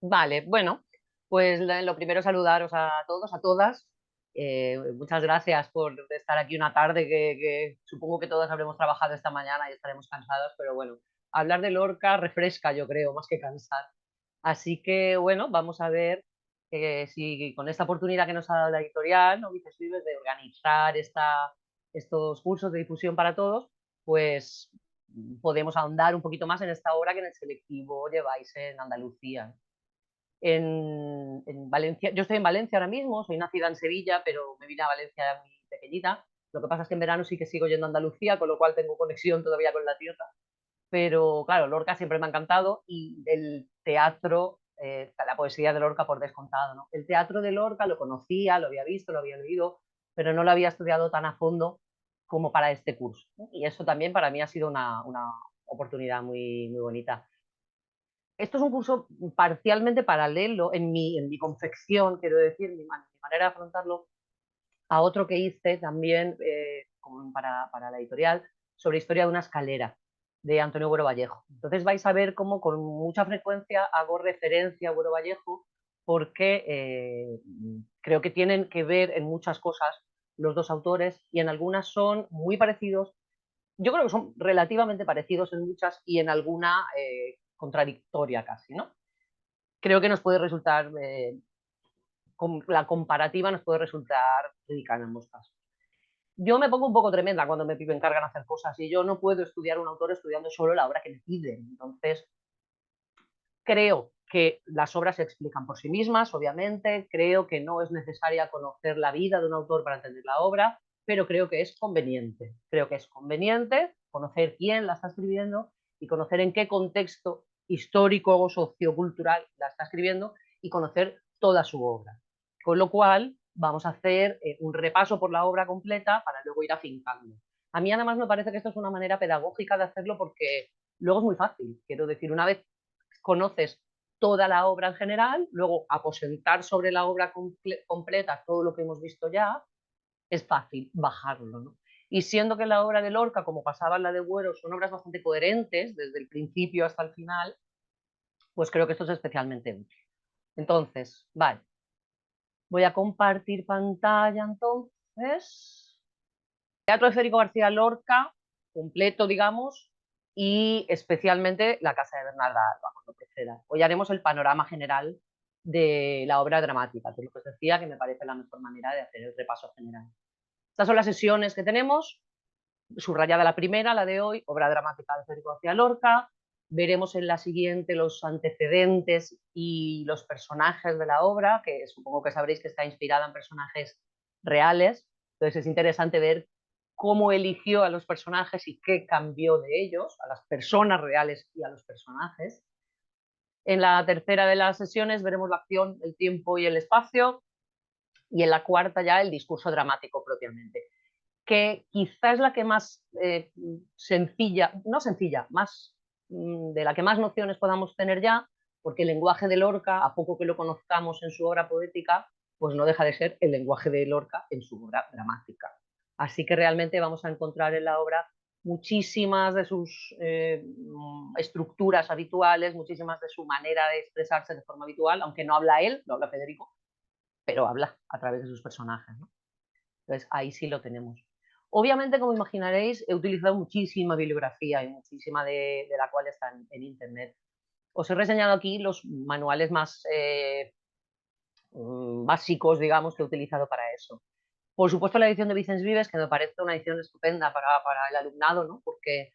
Vale, bueno, pues lo primero saludaros a todos, a todas. Muchas gracias por estar aquí una tarde que supongo que todas habremos trabajado esta mañana y estaremos cansadas, pero bueno, hablar de Lorca refresca, yo creo, más que cansar. Así que bueno, vamos a ver si con esta oportunidad que nos ha dado la editorial, ¿no? Vices Vives, de organizar estos cursos de difusión para todos, pues podemos ahondar un poquito más en esta obra que en el selectivo lleváis en Andalucía. En Valencia, yo estoy en Valencia ahora mismo, soy nacida en Sevilla, pero me vine a Valencia muy pequeñita. Lo que pasa es que en verano sí que sigo yendo a Andalucía, con lo cual tengo conexión todavía con la tierra. Pero claro, Lorca siempre me ha encantado y el teatro, la poesía de Lorca por descontado, ¿no? El teatro de Lorca lo conocía, lo había visto, lo había leído, pero no lo había estudiado tan a fondo como para este curso, ¿no? Y eso también para mí ha sido una oportunidad muy, muy bonita. Esto es un curso parcialmente paralelo en mi confección, quiero decir, mi manera de afrontarlo, a otro que hice también para la editorial sobre historia de una escalera de Antonio Buero Vallejo. Entonces vais a ver cómo con mucha frecuencia hago referencia a Buero Vallejo porque creo que tienen que ver en muchas cosas los dos autores y en algunas son muy parecidos. Yo creo que son relativamente parecidos en muchas y en alguna contradictoria casi, ¿no? Creo que nos puede resultar, la comparativa nos puede resultar rica en ambos casos. Yo me pongo un poco tremenda cuando me encargan hacer cosas y yo no puedo estudiar un autor estudiando solo la obra que me piden. Entonces, creo que las obras se explican por sí mismas, obviamente, creo que no es necesaria conocer la vida de un autor para entender la obra, pero creo que es conveniente conocer quién la está escribiendo y conocer en qué contexto histórico o sociocultural la está escribiendo y conocer toda su obra. Con lo cual, vamos a hacer un repaso por la obra completa para luego ir afincando. A mí además me parece que esto es una manera pedagógica de hacerlo porque luego es muy fácil. Quiero decir, una vez conoces toda la obra en general, luego aposentar sobre la obra completa todo lo que hemos visto ya, es fácil bajarlo, ¿no? Y siendo que la obra de Lorca, como pasaba en la de Buero, son obras bastante coherentes desde el principio hasta el final, pues creo que esto es especialmente útil. Entonces, vale, voy a compartir pantalla entonces. Teatro de Federico García Lorca, completo, digamos, y especialmente La Casa de Bernarda Alba, cuando proceda. Hoy haremos el panorama general de la obra dramática, que es lo que os decía, que me parece la mejor manera de hacer el repaso general. Estas son las sesiones que tenemos, subrayada la primera, la de hoy, obra dramática de Federico García Lorca. Veremos en la siguiente los antecedentes y los personajes de la obra, que supongo que sabréis que está inspirada en personajes reales. Entonces es interesante ver cómo eligió a los personajes y qué cambió de ellos, a las personas reales y a los personajes. En la tercera de las sesiones veremos la acción, el tiempo y el espacio, y en la cuarta ya el discurso dramático propiamente, que quizá es la que más sencilla, no sencilla, más de la que más nociones podamos tener ya, porque el lenguaje de Lorca, a poco que lo conozcamos en su obra poética, pues no deja de ser el lenguaje de Lorca en su obra dramática. Así que realmente vamos a encontrar en la obra muchísimas de sus estructuras habituales, muchísimas de su manera de expresarse de forma habitual, aunque no habla él, no habla Federico, pero habla a través de sus personajes, ¿no? Entonces ahí sí lo tenemos. Obviamente, como imaginaréis, he utilizado muchísima bibliografía y muchísima de la cual está en Internet. Os he reseñado aquí los manuales más básicos, digamos, que he utilizado para eso. Por supuesto, la edición de Vicens Vives, que me parece una edición estupenda para el alumnado, ¿no? Porque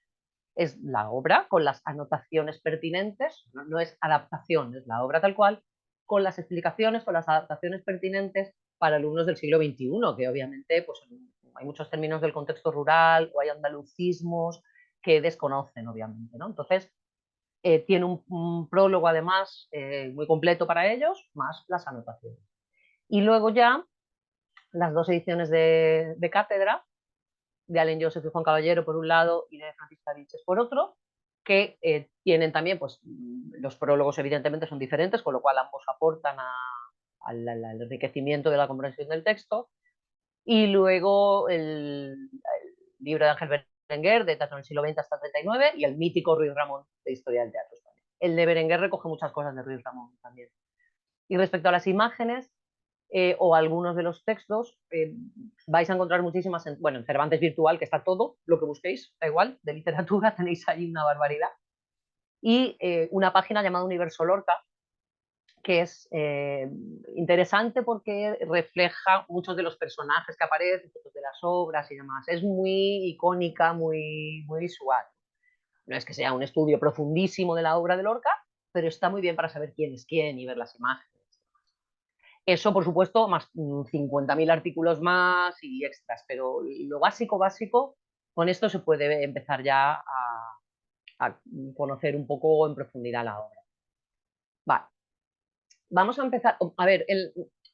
es la obra con las anotaciones pertinentes, no, no es adaptación, es la obra tal cual, con las explicaciones, con las adaptaciones pertinentes para alumnos del siglo XXI, que obviamente pues, hay muchos términos del contexto rural o hay andalucismos que desconocen, obviamente, ¿no? Entonces, tiene un prólogo además muy completo para ellos, más las anotaciones. Y luego ya las dos ediciones de cátedra, de Allen Joseph y Juan Caballero por un lado y de Francisca Vilches por otro, que tienen también, pues los prólogos evidentemente son diferentes, con lo cual ambos aportan al enriquecimiento de la comprensión del texto, y luego el libro de Ángel Berenguer, de Teatro en el siglo XX hasta el 39, y el mítico Ruiz Ramón, de Historia del Teatro Español. El de Berenguer recoge muchas cosas de Ruiz Ramón también. Y respecto a las imágenes o algunos de los textos, vais a encontrar muchísimas, bueno, en Cervantes Virtual, que está todo lo que busquéis, da igual, de literatura tenéis ahí una barbaridad. Y una página llamada Universo Lorca, que es interesante porque refleja muchos de los personajes que aparecen, de las obras y demás. Es muy icónica, muy visual. No es que sea un estudio profundísimo de la obra de Lorca, pero está muy bien para saber quién es quién y ver las imágenes. Eso, por supuesto, más 50.000 artículos más y extras, pero lo básico, básico, con esto se puede empezar ya a conocer un poco en profundidad la obra. Vale, vamos a empezar. A ver,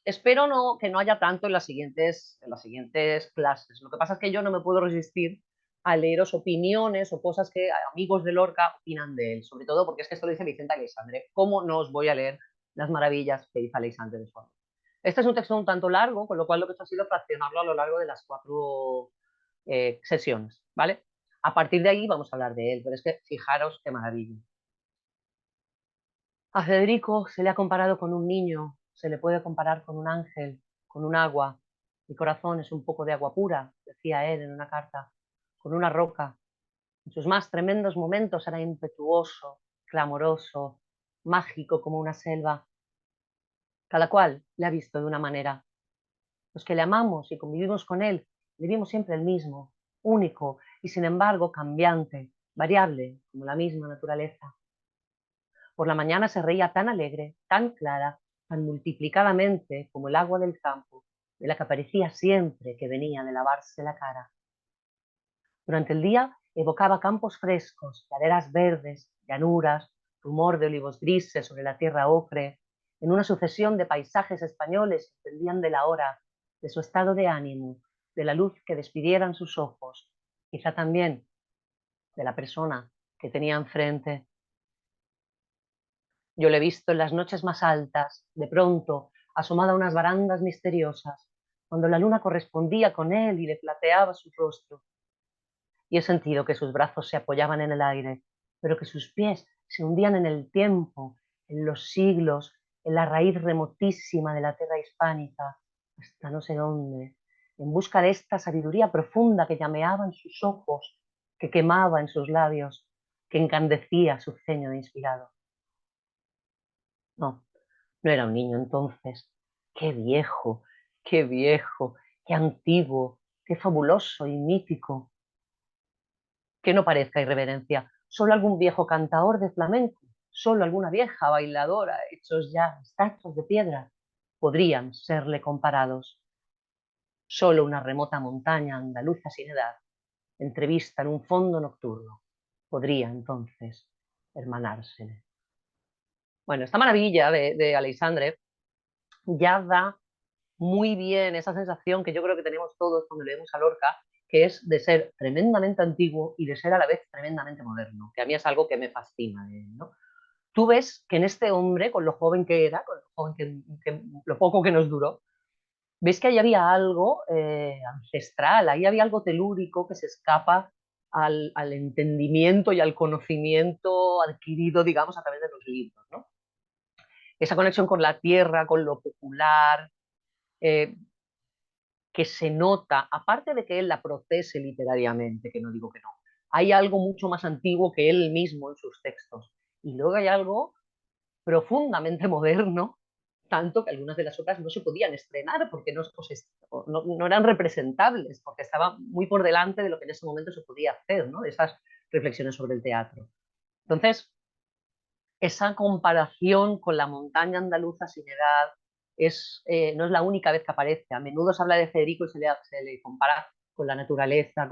espero que no haya tanto en las siguientes clases. Lo que pasa es que yo no me puedo resistir a leeros opiniones o cosas que amigos de Lorca opinan de él, sobre todo porque es que esto lo dice Vicente Aleixandre. ¿Cómo no os voy a leer las maravillas que dice Aleixandre de su obra? Este es un texto un tanto largo, con lo cual lo que he hecho ha sido fraccionarlo a lo largo de las 4 sesiones, ¿vale? A partir de ahí vamos a hablar de él, pero es que fijaros qué maravilla. A Federico se le ha comparado con un niño, se le puede comparar con un ángel, con un agua. Mi corazón es un poco de agua pura, decía él en una carta, con una roca. En sus más tremendos momentos era impetuoso, clamoroso, mágico como una selva. Cada cual le ha visto de una manera. Los que le amamos y convivimos con él, le vimos siempre el mismo, único y sin embargo cambiante, variable como la misma naturaleza. Por la mañana se reía tan alegre, tan clara, tan multiplicadamente como el agua del campo, de la que parecía siempre que venía de lavarse la cara. Durante el día evocaba campos frescos, laderas verdes, llanuras, rumor de olivos grises sobre la tierra ocre, en una sucesión de paisajes españoles que dependían de la hora, de su estado de ánimo, de la luz que despidieran sus ojos, quizá también de la persona que tenía enfrente. Yo le he visto en las noches más altas, de pronto, asomada a unas barandas misteriosas, cuando la luna correspondía con él y le plateaba su rostro. Y he sentido que sus brazos se apoyaban en el aire, pero que sus pies se hundían en el tiempo, en los siglos, en la raíz remotísima de la tierra hispánica, hasta no sé dónde, en busca de esta sabiduría profunda que llameaba en sus ojos, que quemaba en sus labios, que encandecía su ceño de inspirado. No, no era un niño entonces. Qué viejo, qué antiguo, qué fabuloso y mítico. Que no parezca irreverencia, solo algún viejo cantaor de flamenco, solo alguna vieja bailadora, hechos ya estatuas de piedra, podrían serle comparados. Solo una remota montaña andaluza sin edad, entrevista en un fondo nocturno, podría entonces hermanársele. Bueno, esta maravilla de Aleixandre ya da muy bien esa sensación que yo creo que tenemos todos cuando leemos a Lorca, que es de ser tremendamente antiguo y de ser a la vez tremendamente moderno, que a mí es algo que me fascina de él, ¿no? Tú ves que en este hombre, con lo joven que era, con lo, joven lo poco que nos duró, ves que ahí había algo ancestral, ahí había algo telúrico que se escapa al entendimiento y al conocimiento adquirido, digamos, a través de los libros, ¿no? Esa conexión con la tierra, con lo popular, eh, que se nota, aparte de que él la procese literariamente, que no digo que no, hay algo mucho más antiguo que él mismo en sus textos. Y luego hay algo profundamente moderno, tanto que algunas de las obras no se podían estrenar porque no eran representables, porque estaba muy por delante de lo que en ese momento se podía hacer, ¿no? De esas reflexiones sobre el teatro. Entonces, esa comparación con la montaña andaluza sin edad no es la única vez que aparece. A menudo se habla de Federico y se le compara con la naturaleza,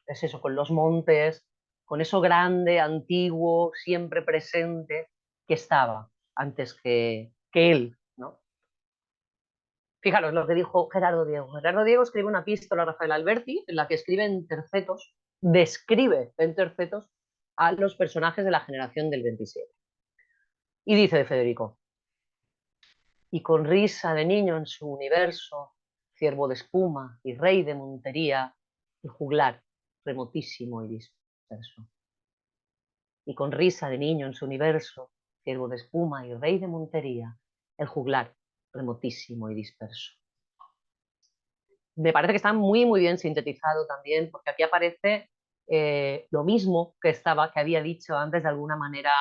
es eso, con los montes, con eso grande, antiguo, siempre presente que estaba antes que él, ¿no? Fijaros lo que dijo Gerardo Diego. Gerardo Diego escribe una epístola a Rafael Alberti en la que describe en tercetos a los personajes de la generación del 27. Y dice de Federico: y con risa de niño en su universo, ciervo de espuma y rey de montería, el juglar remotísimo y disperso. y con risa de niño en su universo, ciervo de espuma y rey de montería, el juglar, remotísimo y disperso. Me parece que está muy, muy bien sintetizado también, porque aquí aparece lo mismo que había dicho antes de alguna manera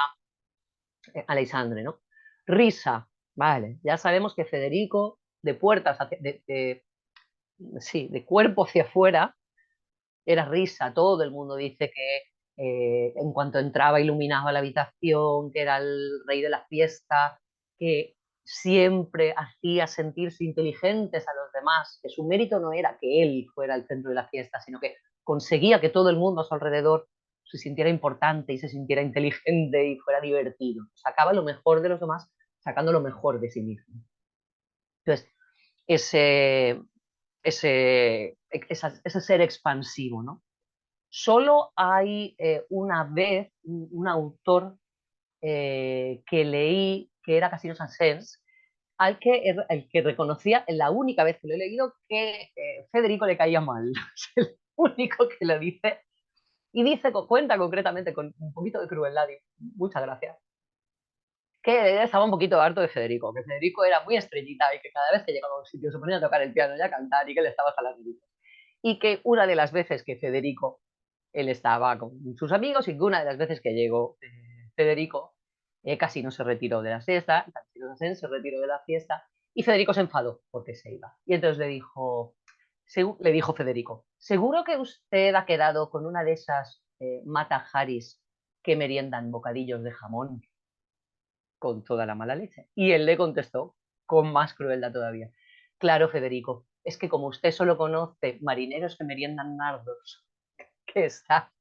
Alexandre, ¿no? Risa, vale, ya sabemos que Federico, de puertas hacia, sí, de cuerpo hacia afuera, era risa, todo el mundo dice que en cuanto entraba iluminaba la habitación, que era el rey de la fiesta, que siempre hacía sentirse inteligentes a los demás, que su mérito no era que él fuera el centro de la fiesta, sino que conseguía que todo el mundo a su alrededor se sintiera importante y se sintiera inteligente y fuera divertido. Sacaba lo mejor de los demás, sacando lo mejor de sí mismo. Entonces, ese, ese ser expansivo, ¿no? Solo hay una vez un autor que leí, que era Casino Sansens, el que reconocía, en la única vez que lo he leído, que Federico le caía mal. Es el único que lo dice. Y dice, cuenta concretamente, con un poquito de crueldad, y muchas gracias, que él estaba un poquito harto de Federico, que Federico era muy estrellita y que cada vez que llegaba a un sitio se ponía a tocar el piano y a cantar y que le estaba jalando. Y que una de las veces que Federico, él estaba con sus amigos y que una de las veces que llegó Federico, casi no se retiró de la siesta, casi no se retiró de la fiesta, y Federico se enfadó porque se iba. Y entonces le dijo Federico, ¿seguro que usted ha quedado con una de esas matajaris que meriendan bocadillos de jamón con toda la mala leche? Y él le contestó con más crueldad todavía. Claro, Federico, es que como usted solo conoce marineros que meriendan nardos, que está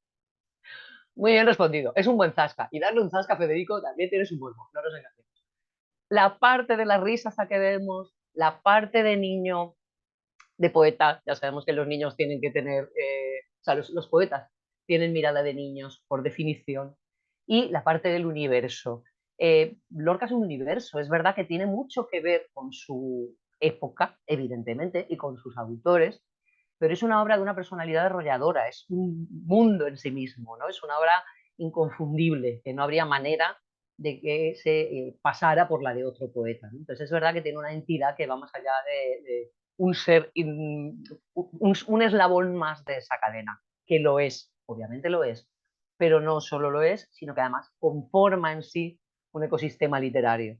muy bien respondido. Es un buen zasca. Y darle un zasca a Federico también tiene su morbo, no nos engañemos. La parte de las risas a que vemos, la parte de niño, de poeta, ya sabemos que los niños tienen que tener, o sea, los poetas tienen mirada de niños por definición, y la parte del universo. Lorca es un universo, es verdad que tiene mucho que ver con su época, evidentemente, y con sus autores, pero es una obra de una personalidad arrolladora, es un mundo en sí mismo, ¿no? Es una obra inconfundible, que no habría manera de que se pasara por la de otro poeta, ¿no? Entonces es verdad que tiene una entidad que va más allá de un ser, un eslabón más de esa cadena, que lo es, obviamente lo es, pero no solo lo es, sino que además conforma en sí un ecosistema literario.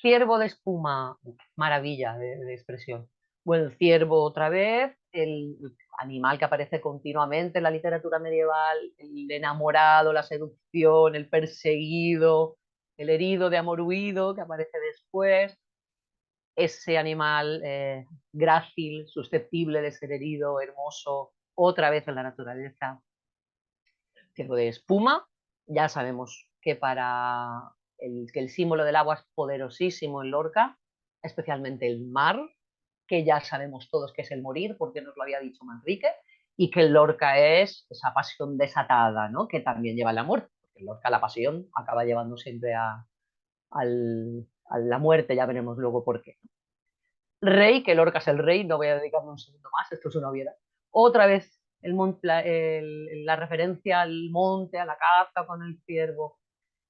Ciervo de espuma, maravilla de expresión. Bueno, el ciervo otra vez, el animal que aparece continuamente en la literatura medieval, el enamorado, la seducción, el perseguido, el herido de amor huido que aparece después, ese animal grácil, susceptible de ser herido, hermoso, otra vez en la naturaleza. Ciervo de espuma, ya sabemos que el símbolo del agua es poderosísimo en Lorca, especialmente el mar, que ya sabemos todos que es el morir, porque nos lo había dicho Manrique, y que el Lorca es esa pasión desatada, ¿no? Que también lleva a la muerte, porque en Lorca la pasión acaba llevando siempre a la muerte, ya veremos luego por qué. Rey, que Lorca es el rey, no voy a dedicarme un segundo más, esto es una obviedad. Otra vez la referencia al monte, a la caza con el ciervo,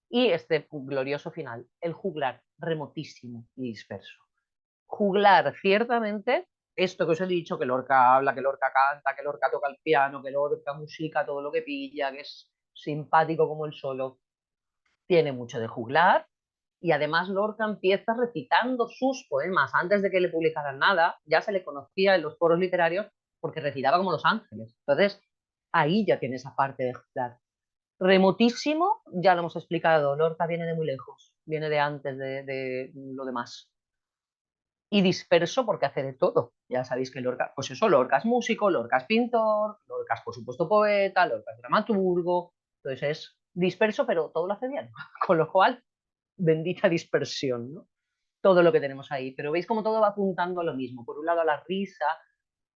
y este glorioso final, el juglar remotísimo y disperso. Juglar, ciertamente, esto que os he dicho, que Lorca habla, que Lorca canta, que Lorca toca el piano, que Lorca musica todo lo que pilla, que es simpático como el solo, tiene mucho de juglar, y además Lorca empieza recitando sus poemas antes de que le publicaran nada, ya se le conocía en los foros literarios porque recitaba como los ángeles. Entonces, ahí ya tiene esa parte de juglar. Remotísimo, ya lo hemos explicado, Lorca viene de muy lejos, viene de antes de lo demás. Y disperso porque hace de todo. Ya sabéis que Lorca, pues eso, Lorca es músico, Lorca es pintor, Lorca es por supuesto poeta, Lorca es dramaturgo, entonces es disperso, pero todo lo hace bien. Con lo cual, bendita dispersión, ¿no? Todo lo que tenemos ahí. Pero veis cómo todo va apuntando a lo mismo. Por un lado a la risa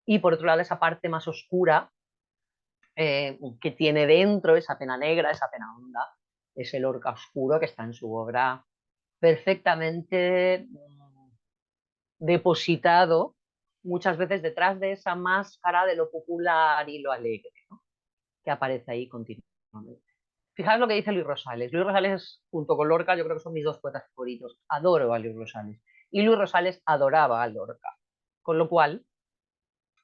y por otro lado esa parte más oscura que tiene dentro, esa pena negra, esa pena honda, ese Lorca oscuro que está en su obra perfectamente depositado muchas veces detrás de esa máscara de lo popular y lo alegre, ¿no? Que aparece ahí continuamente. Fijaos lo que dice Luis Rosales. Luis Rosales, junto con Lorca, yo creo que son mis dos poetas favoritos. Adoro a Luis Rosales. Y Luis Rosales adoraba a Lorca. Con lo cual,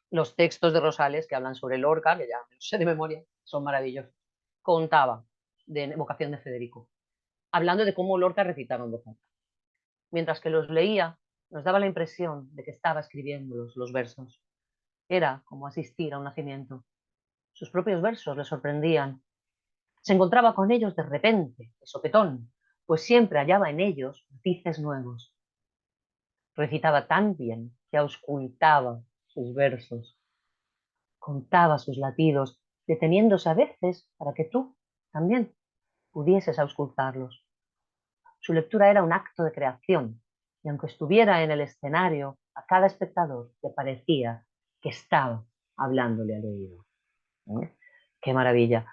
los textos de Rosales que hablan sobre Lorca, que ya me los sé de memoria, son maravillosos. Contaba de Vocación de Federico, hablando de cómo Lorca recitaba en voz alta. Mientras que los leía, nos daba la impresión de que estaba escribiendo los versos. Era como asistir a un nacimiento. Sus propios versos le sorprendían. Se encontraba con ellos de repente, de sopetón, pues siempre hallaba en ellos matices nuevos. Recitaba tan bien que auscultaba sus versos, contaba sus latidos, deteniéndose a veces para que tú también pudieses auscultarlos. Su lectura era un acto de creación, y aunque estuviera en el escenario, a cada espectador le parecía que estaba hablándole al oído. ¿Eh? ¡Qué maravilla!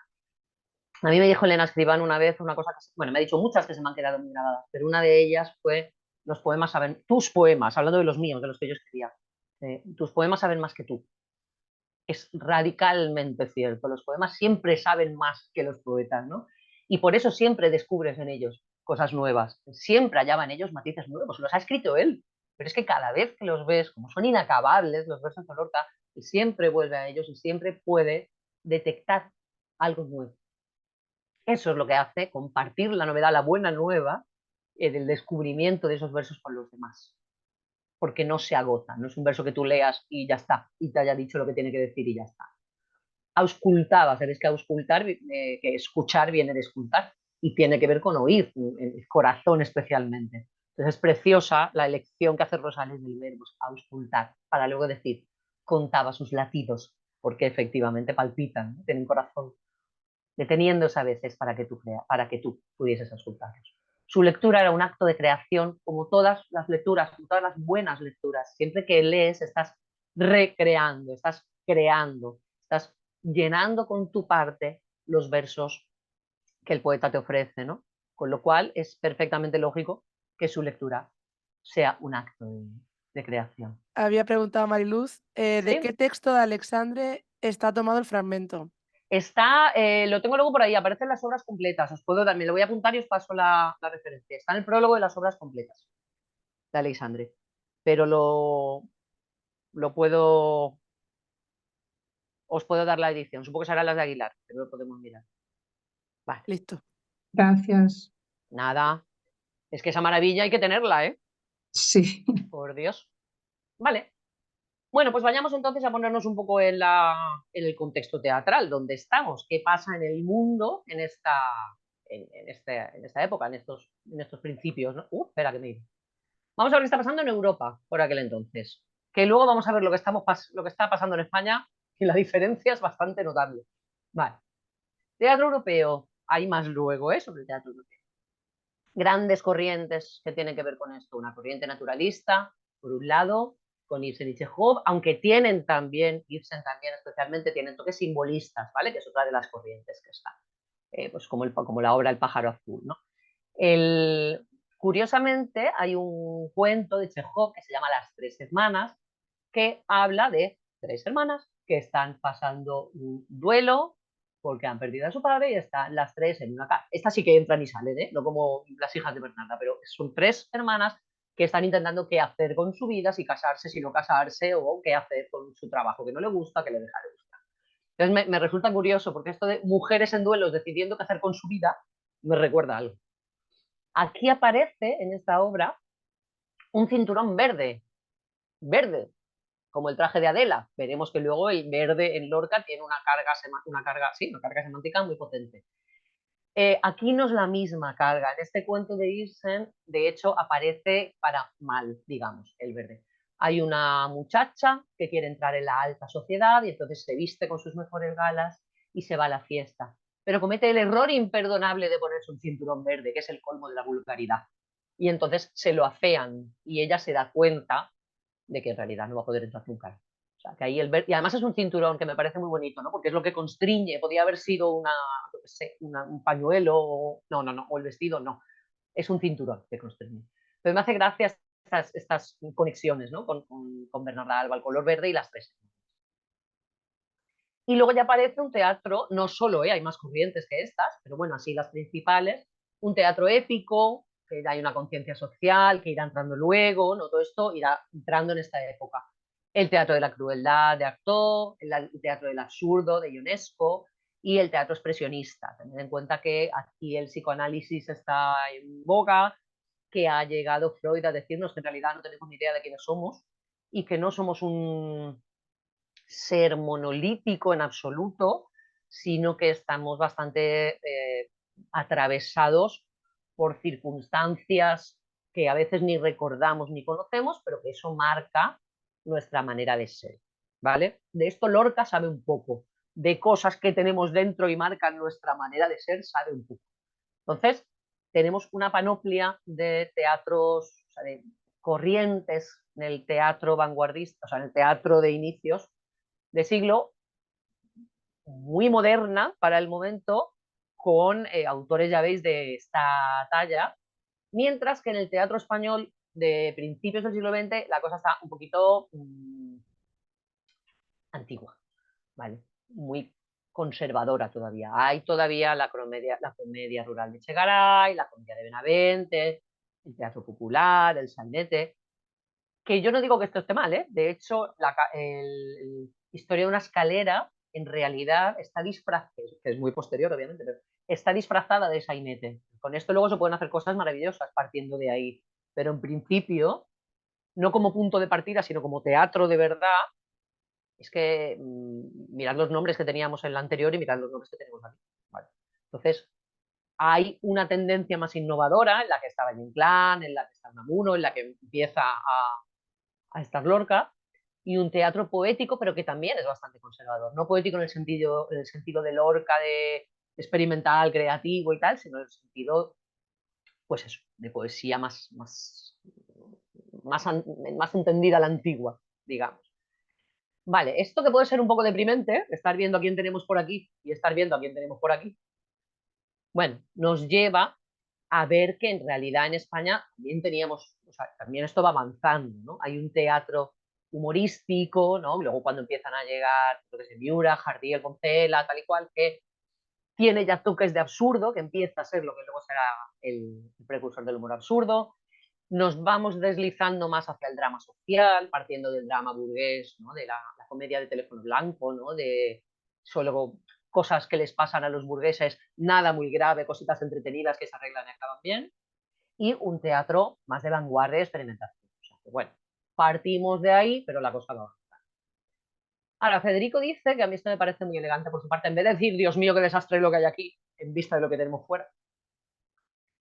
A mí me dijo Elena Escribán una vez una cosa que, bueno, me ha dicho muchas que se me han quedado muy grabadas, pero una de ellas fue: los poemas saben, tus poemas, hablando de los míos, de los que yo escribía, tus poemas saben más que tú. Es radicalmente cierto, los poemas siempre saben más que los poetas, ¿no? Y por eso siempre descubres en ellos cosas nuevas, siempre hallaba en ellos matices nuevos, los ha escrito él, pero es que cada vez que los ves, como son inacabables los versos de Lorca, él siempre vuelve a ellos y siempre puede detectar algo nuevo. Eso es lo que hace compartir la novedad, la buena nueva, del descubrimiento de esos versos con los demás. Porque no se agota, no es un verso que tú leas y ya está, y te haya dicho lo que tiene que decir y ya está. Auscultaba, sabes que auscultar, que escuchar viene de escultar y tiene que ver con oír, el corazón especialmente. Entonces es preciosa la elección que hace Rosales del verbo, auscultar, para luego decir, contaba sus latidos, porque efectivamente palpitan, ¿no? Tienen corazón, deteniéndose a veces para que tú pudieses auscultarlos. Su lectura era un acto de creación, como todas las lecturas, como todas las buenas lecturas. Siempre que lees, estás recreando, estás creando, estás llenando con tu parte los versos que el poeta te ofrece, ¿no? Con lo cual es perfectamente lógico que su lectura sea un acto de creación. Había preguntado a Mariluz, ¿de qué ¿Sí? texto de Alexandre está tomado el fragmento? Está, lo tengo luego por ahí, aparecen las obras completas. Os puedo dar, me lo voy a apuntar y os paso la referencia. Está en el prólogo de las obras completas de Alexandre. Pero lo puedo, os puedo dar la edición. Supongo que serán las de Aguilar, pero lo podemos mirar. Vale, Listo. Gracias. nada. Es que esa maravilla hay que tenerla, ¿eh? Sí. Por Dios. Vale. Bueno, pues vayamos entonces a ponernos un poco en el contexto teatral, donde estamos, qué pasa en el mundo en esta época, en estos principios, ¿no? Espera que me digo. Vamos a ver qué está pasando en Europa por aquel entonces. Que luego vamos a ver lo que está pasando en España y la diferencia es bastante notable. Vale. Teatro europeo. Hay más luego, ¿eh? Sobre el teatro europeo. Grandes corrientes que tienen que ver con esto. Una corriente naturalista, por un lado, con Ibsen y Chekhov, aunque tienen también, Ibsen también especialmente, tienen toques simbolistas, ¿vale? Que es otra de las corrientes que está. Pues como la obra El pájaro azul, ¿no? El, curiosamente, hay un cuento de Chekhov que se llama Las tres hermanas, que habla de tres hermanas que están pasando un duelo porque han perdido a su padre y están las tres en una casa. Estas sí que entran y salen, ¿eh? No como las hijas de Bernarda, pero son tres hermanas que están intentando qué hacer con su vida, si casarse, si no casarse, o qué hacer con su trabajo que no le gusta, que le deja de gustar. Entonces me resulta curioso porque esto de mujeres en duelos decidiendo qué hacer con su vida me recuerda algo. Aquí aparece en esta obra un cinturón verde, verde, como el traje de Adela. Veremos que luego el verde en Lorca tiene una carga semántica muy potente. Aquí no es la misma carga. En este cuento de Ibsen, de hecho, aparece para mal, digamos, el verde. Hay una muchacha que quiere entrar en la alta sociedad y entonces se viste con sus mejores galas y se va a la fiesta. Pero comete el error imperdonable de ponerse un cinturón verde, que es el colmo de la vulgaridad. Y entonces se lo afean y ella se da cuenta de que en realidad no va a poder entrar nunca. O sea, que ahí y además es un cinturón que me parece muy bonito, ¿no? Porque es lo que constriñe, podía haber sido un pañuelo, o el vestido, no, es un cinturón que constriñe. Pero me hace gracia estas conexiones, ¿no? Con Bernarda Alba, el color verde y las tres. Y luego ya aparece un teatro, no solo, hay más corrientes que estas, pero bueno, así las principales, un teatro épico, que hay una conciencia social, que irá entrando luego, ¿no? Todo esto irá entrando en esta época. El teatro de la crueldad de Artaud, el teatro del absurdo de Ionesco y el teatro expresionista. Tened en cuenta que aquí el psicoanálisis está en boga, que ha llegado Freud a decirnos que en realidad no tenemos ni idea de quiénes somos y que no somos un ser monolítico en absoluto, sino que estamos bastante atravesados por circunstancias que a veces ni recordamos ni conocemos, pero que eso marca nuestra manera de ser, ¿vale? De esto Lorca sabe un poco, de cosas que tenemos dentro y marcan nuestra manera de ser, sabe un poco. Entonces, tenemos una panoplia de teatros, o sea, de corrientes en el teatro vanguardista, o sea, en el teatro de inicios de siglo, muy moderna para el momento, con autores, ya veis, de esta talla, mientras que en el teatro español de principios del siglo XX la cosa está un poquito antigua, ¿vale? Muy conservadora todavía. Hay todavía la comedia rural de Chegaray, la comedia de Benavente, el teatro popular, el sainete, que yo no digo que esto esté mal, ¿eh? De hecho, Historia de una escalera en realidad está disfrazada, que es muy posterior obviamente, pero está disfrazada de sainete. Con esto luego se pueden hacer cosas maravillosas partiendo de ahí, pero en principio, no como punto de partida, sino como teatro de verdad, es que mirad los nombres que teníamos en la anterior y mirad los nombres que tenemos aquí. Vale. Entonces, hay una tendencia más innovadora en la que estaba Inclán, en la que está Unamuno, en la que empieza a estar Lorca, y un teatro poético, pero que también es bastante conservador. No poético en el sentido de Lorca, de experimental, creativo y tal, sino en el sentido, pues eso, de poesía más entendida a la antigua, digamos. Vale, esto que puede ser un poco deprimente, estar viendo a quién tenemos por aquí y estar viendo a quién tenemos por aquí, bueno, nos lleva a ver que en realidad en España también teníamos, o sea, también esto va avanzando, ¿no? Hay un teatro humorístico, ¿no? Luego cuando empiezan a llegar, lo que sé, Miura, Jardí, el Poncela, tal y cual, que tiene ya toques de absurdo, que empieza a ser lo que luego será el precursor del humor absurdo. Nos vamos deslizando más hacia el drama social, partiendo del drama burgués, ¿no? De la comedia de teléfono blanco, ¿no? De solo cosas que les pasan a los burgueses, nada muy grave, cositas entretenidas que se arreglan y acaban bien, y un teatro más de vanguardia y experimentación. O sea, que, bueno, partimos de ahí, pero la cosa va. Ahora, Federico dice, que a mí esto me parece muy elegante por su parte, en vez de decir, Dios mío, qué desastre lo que hay aquí, en vista de lo que tenemos fuera,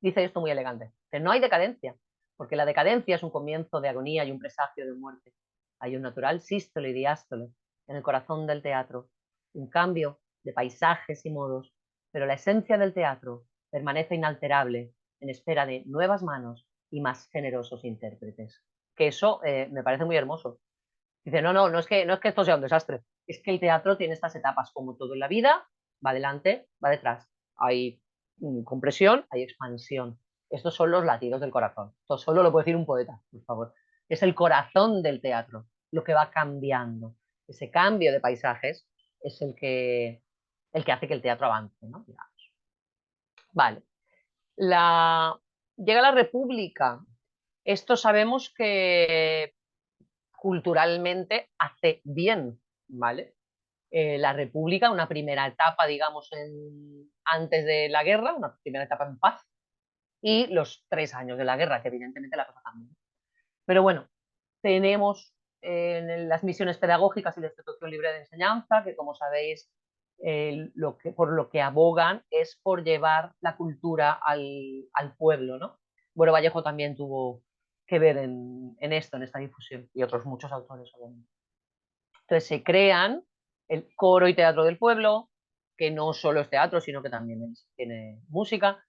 dice esto muy elegante, que no hay decadencia, porque la decadencia es un comienzo de agonía y un presagio de muerte. Hay un natural sístole y diástole en el corazón del teatro, un cambio de paisajes y modos, pero la esencia del teatro permanece inalterable en espera de nuevas manos y más generosos intérpretes. Que eso me parece muy hermoso. Dice, no es que esto sea un desastre, es que el teatro tiene estas etapas, como todo en la vida, va adelante, va detrás. Hay compresión, hay expansión. Estos son los latidos del corazón. Esto solo lo puede decir un poeta, por favor. Es el corazón del teatro, lo que va cambiando. Ese cambio de paisajes es el que hace que el teatro avance, ¿no? Digamos. Vale. Llega la República. Esto sabemos que culturalmente hace bien, ¿vale? La República, una primera etapa, digamos, antes de la guerra, una primera etapa en paz, y los 3 años de la guerra, que evidentemente la cosa cambia. Pero bueno, tenemos en las misiones pedagógicas y de institución libre de enseñanza, que como sabéis, por lo que abogan es por llevar la cultura al pueblo, ¿no? Bueno, Vallejo también tuvo que ver en esto, en esta difusión, y otros muchos autores, obviamente. Entonces se crean el coro y teatro del pueblo, que no solo es teatro, sino que también tiene música,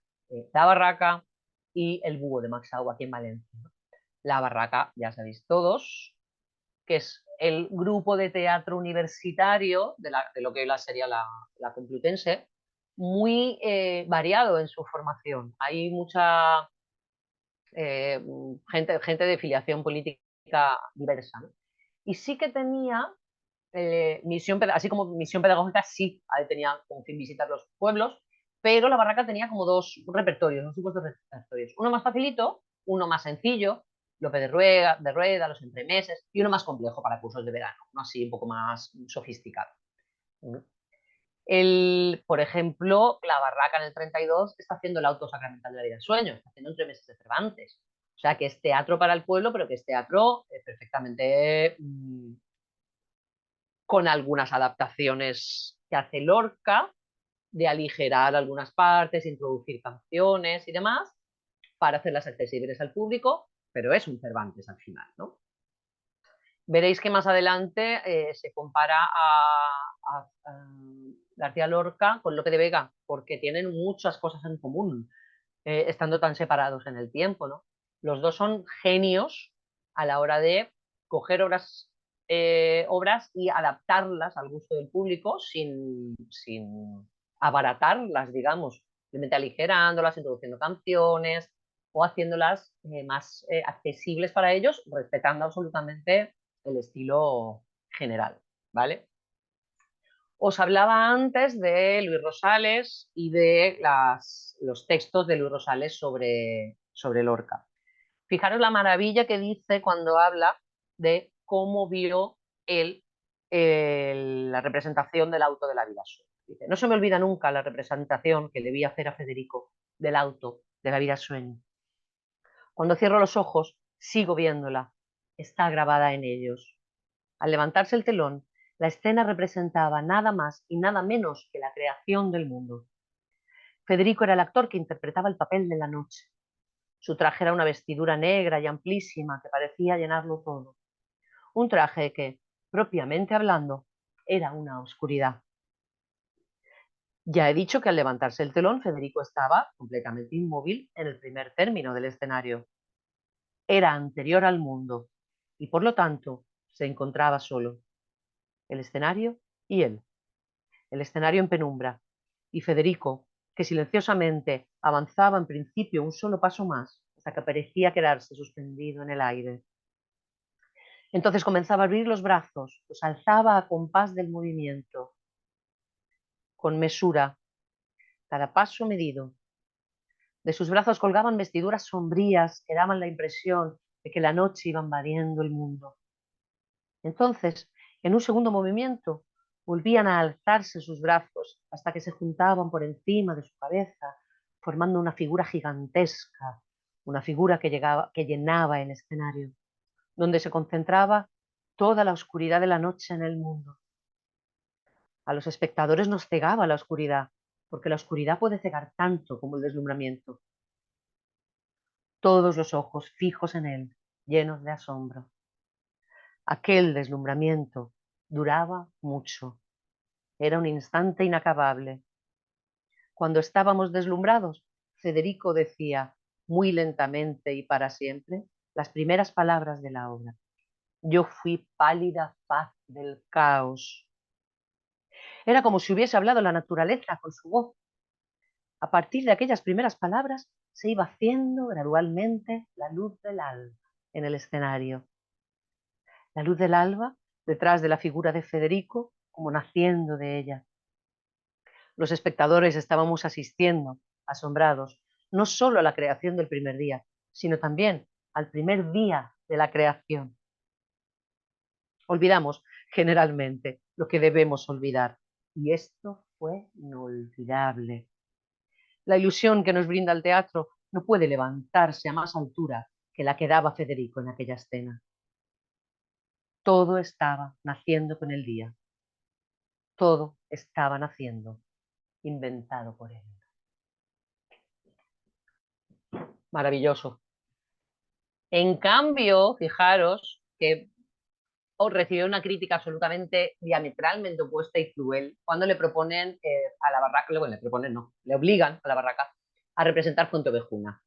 la barraca y el búho de Max Sau aquí en Valencia. La barraca, ya sabéis todos, que es el grupo de teatro universitario de lo que sería la Complutense, muy variado en su formación. Hay mucha gente de filiación política diversa, ¿no? Y sí que tenía así como misión pedagógica sí tenía como fin visitar los pueblos, pero la barraca tenía como dos repertorios, dos tipos de repertorios. Uno más facilito, uno más sencillo, Lope de Rueda, los entremeses, y uno más complejo para cursos de verano, uno así un poco más sofisticado. Por ejemplo, la barraca en el 32 está haciendo el auto sacramental de la vida del sueño, está haciendo Entremeses de Cervantes. O sea, que es teatro para el pueblo, pero que es teatro perfectamente con algunas adaptaciones que hace Lorca, de aligerar algunas partes, introducir canciones y demás, para hacerlas accesibles al público, pero es un Cervantes al final, ¿no? Veréis que más adelante se compara a García Lorca con Lope de Vega, porque tienen muchas cosas en común, estando tan separados en el tiempo, ¿no? Los dos son genios a la hora de coger obras y adaptarlas al gusto del público sin abaratarlas, digamos, simplemente aligerándolas, introduciendo canciones o haciéndolas más accesibles para ellos, respetando absolutamente el estilo general, ¿vale? Os hablaba antes de Luis Rosales y de los textos de Luis Rosales sobre Lorca. Fijaros la maravilla que dice cuando habla de cómo vio él la representación del auto de la vida sueño. Dice, no se me olvida nunca la representación que le vi hacer a Federico del auto de la vida sueño. Cuando cierro los ojos, sigo viéndola. Está grabada en ellos. Al levantarse el telón, la escena representaba nada más y nada menos que la creación del mundo. Federico era el actor que interpretaba el papel de la noche. Su traje era una vestidura negra y amplísima que parecía llenarlo todo. Un traje que, propiamente hablando, era una oscuridad. Ya he dicho que al levantarse el telón, Federico estaba completamente inmóvil en el primer término del escenario. Era anterior al mundo y, por lo tanto, se encontraba solo. El escenario y él. El escenario en penumbra, y Federico, que silenciosamente avanzaba en principio un solo paso más, hasta que parecía quedarse suspendido en el aire. Entonces comenzaba a abrir los brazos, los alzaba a compás del movimiento, con mesura, cada paso medido. De sus brazos colgaban vestiduras sombrías que daban la impresión de que la noche iba invadiendo el mundo. Entonces, en un segundo movimiento, volvían a alzarse sus brazos hasta que se juntaban por encima de su cabeza, formando una figura gigantesca, una figura que llenaba el escenario, donde se concentraba toda la oscuridad de la noche en el mundo. A los espectadores nos cegaba la oscuridad, porque la oscuridad puede cegar tanto como el deslumbramiento. Todos los ojos fijos en él, llenos de asombro. Aquel deslumbramiento duraba mucho. Era un instante inacabable. Cuando estábamos deslumbrados, Federico decía, muy lentamente y para siempre, las primeras palabras de la obra. Yo fui pálida faz del caos. Era como si hubiese hablado la naturaleza con su voz. A partir de aquellas primeras palabras se iba haciendo gradualmente la luz del alba en el escenario. La luz del alba detrás de la figura de Federico, como naciendo de ella. Los espectadores estábamos asistiendo, asombrados, no solo a la creación del primer día, sino también al primer día de la creación. Olvidamos generalmente lo que debemos olvidar, y esto fue inolvidable. La ilusión que nos brinda el teatro no puede levantarse a más altura que la que daba Federico en aquella escena. Todo estaba naciendo con el día. Todo estaba naciendo, inventado por él. Maravilloso. En cambio, fijaros que recibió una crítica absolutamente diametralmente opuesta y cruel cuando le proponen a la barraca, bueno, le proponen no, le obligan a la barraca a representar Fuenteovejuna.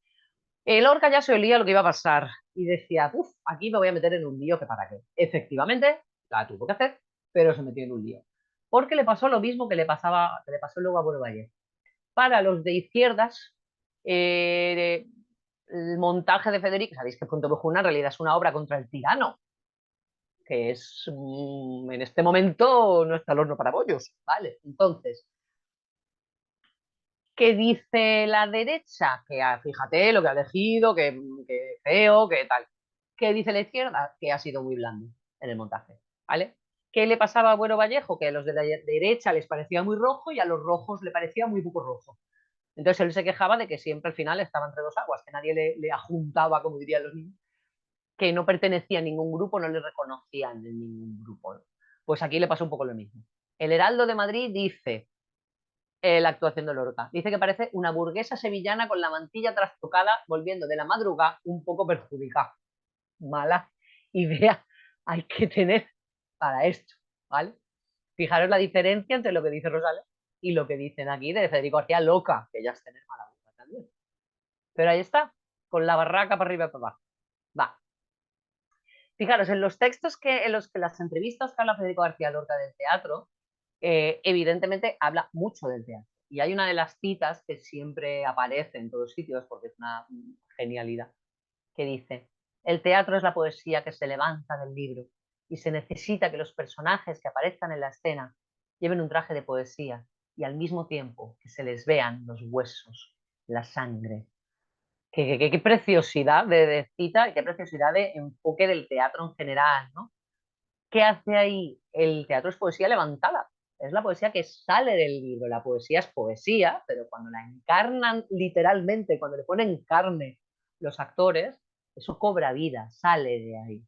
Lorca ya se olía lo que iba a pasar y decía, uff, aquí me voy a meter en un lío que para qué. Efectivamente, la tuvo que hacer, pero se metió en un lío. Porque le pasó lo mismo que le pasó luego a Buenos Valle. Para los de izquierdas, el montaje de Federico, sabéis que Fuenteovejuna en realidad es una obra contra el tirano. que es, en este momento no está el horno para bollos, ¿vale? Entonces, ¿qué dice la derecha? Que fíjate lo que ha elegido, que feo, que tal. ¿Qué dice la izquierda? Que ha sido muy blando en el montaje, ¿vale? ¿Qué le pasaba a Bueno Vallejo? Que a los de la derecha les parecía muy rojo y a los rojos le parecía muy poco rojo. Entonces él se quejaba de que siempre al final estaba entre dos aguas, que nadie le ajuntaba, como dirían los niños, que no pertenecía a ningún grupo, no le reconocían en ningún grupo, ¿no? Pues aquí le pasó un poco lo mismo. El Heraldo de Madrid dice, la actuación de Lorca, dice que parece una burguesa sevillana con la mantilla trastocada, volviendo de la madrugada un poco perjudicada. Mala idea hay que tener para esto, ¿vale? Fijaros la diferencia entre lo que dice Rosales y lo que dicen aquí de Federico García Loca, que ya es tener mala boca también. Pero ahí está, con la barraca para arriba y para abajo. Va. Fijaros, en los textos en los que las entrevistas que habla Federico García Lorca del teatro, evidentemente habla mucho del teatro. Y hay una de las citas que siempre aparece en todos sitios, porque es una genialidad, que dice, el teatro es la poesía que se levanta del libro y se necesita que los personajes que aparezcan en la escena lleven un traje de poesía y al mismo tiempo que se les vean los huesos, la sangre. Qué preciosidad de cita y qué preciosidad de enfoque del teatro en general, ¿no? ¿Qué hace ahí? El teatro es poesía levantada, es la poesía que sale del libro. La poesía es poesía, pero cuando la encarnan literalmente, cuando le ponen carne los actores, eso cobra vida, sale de ahí.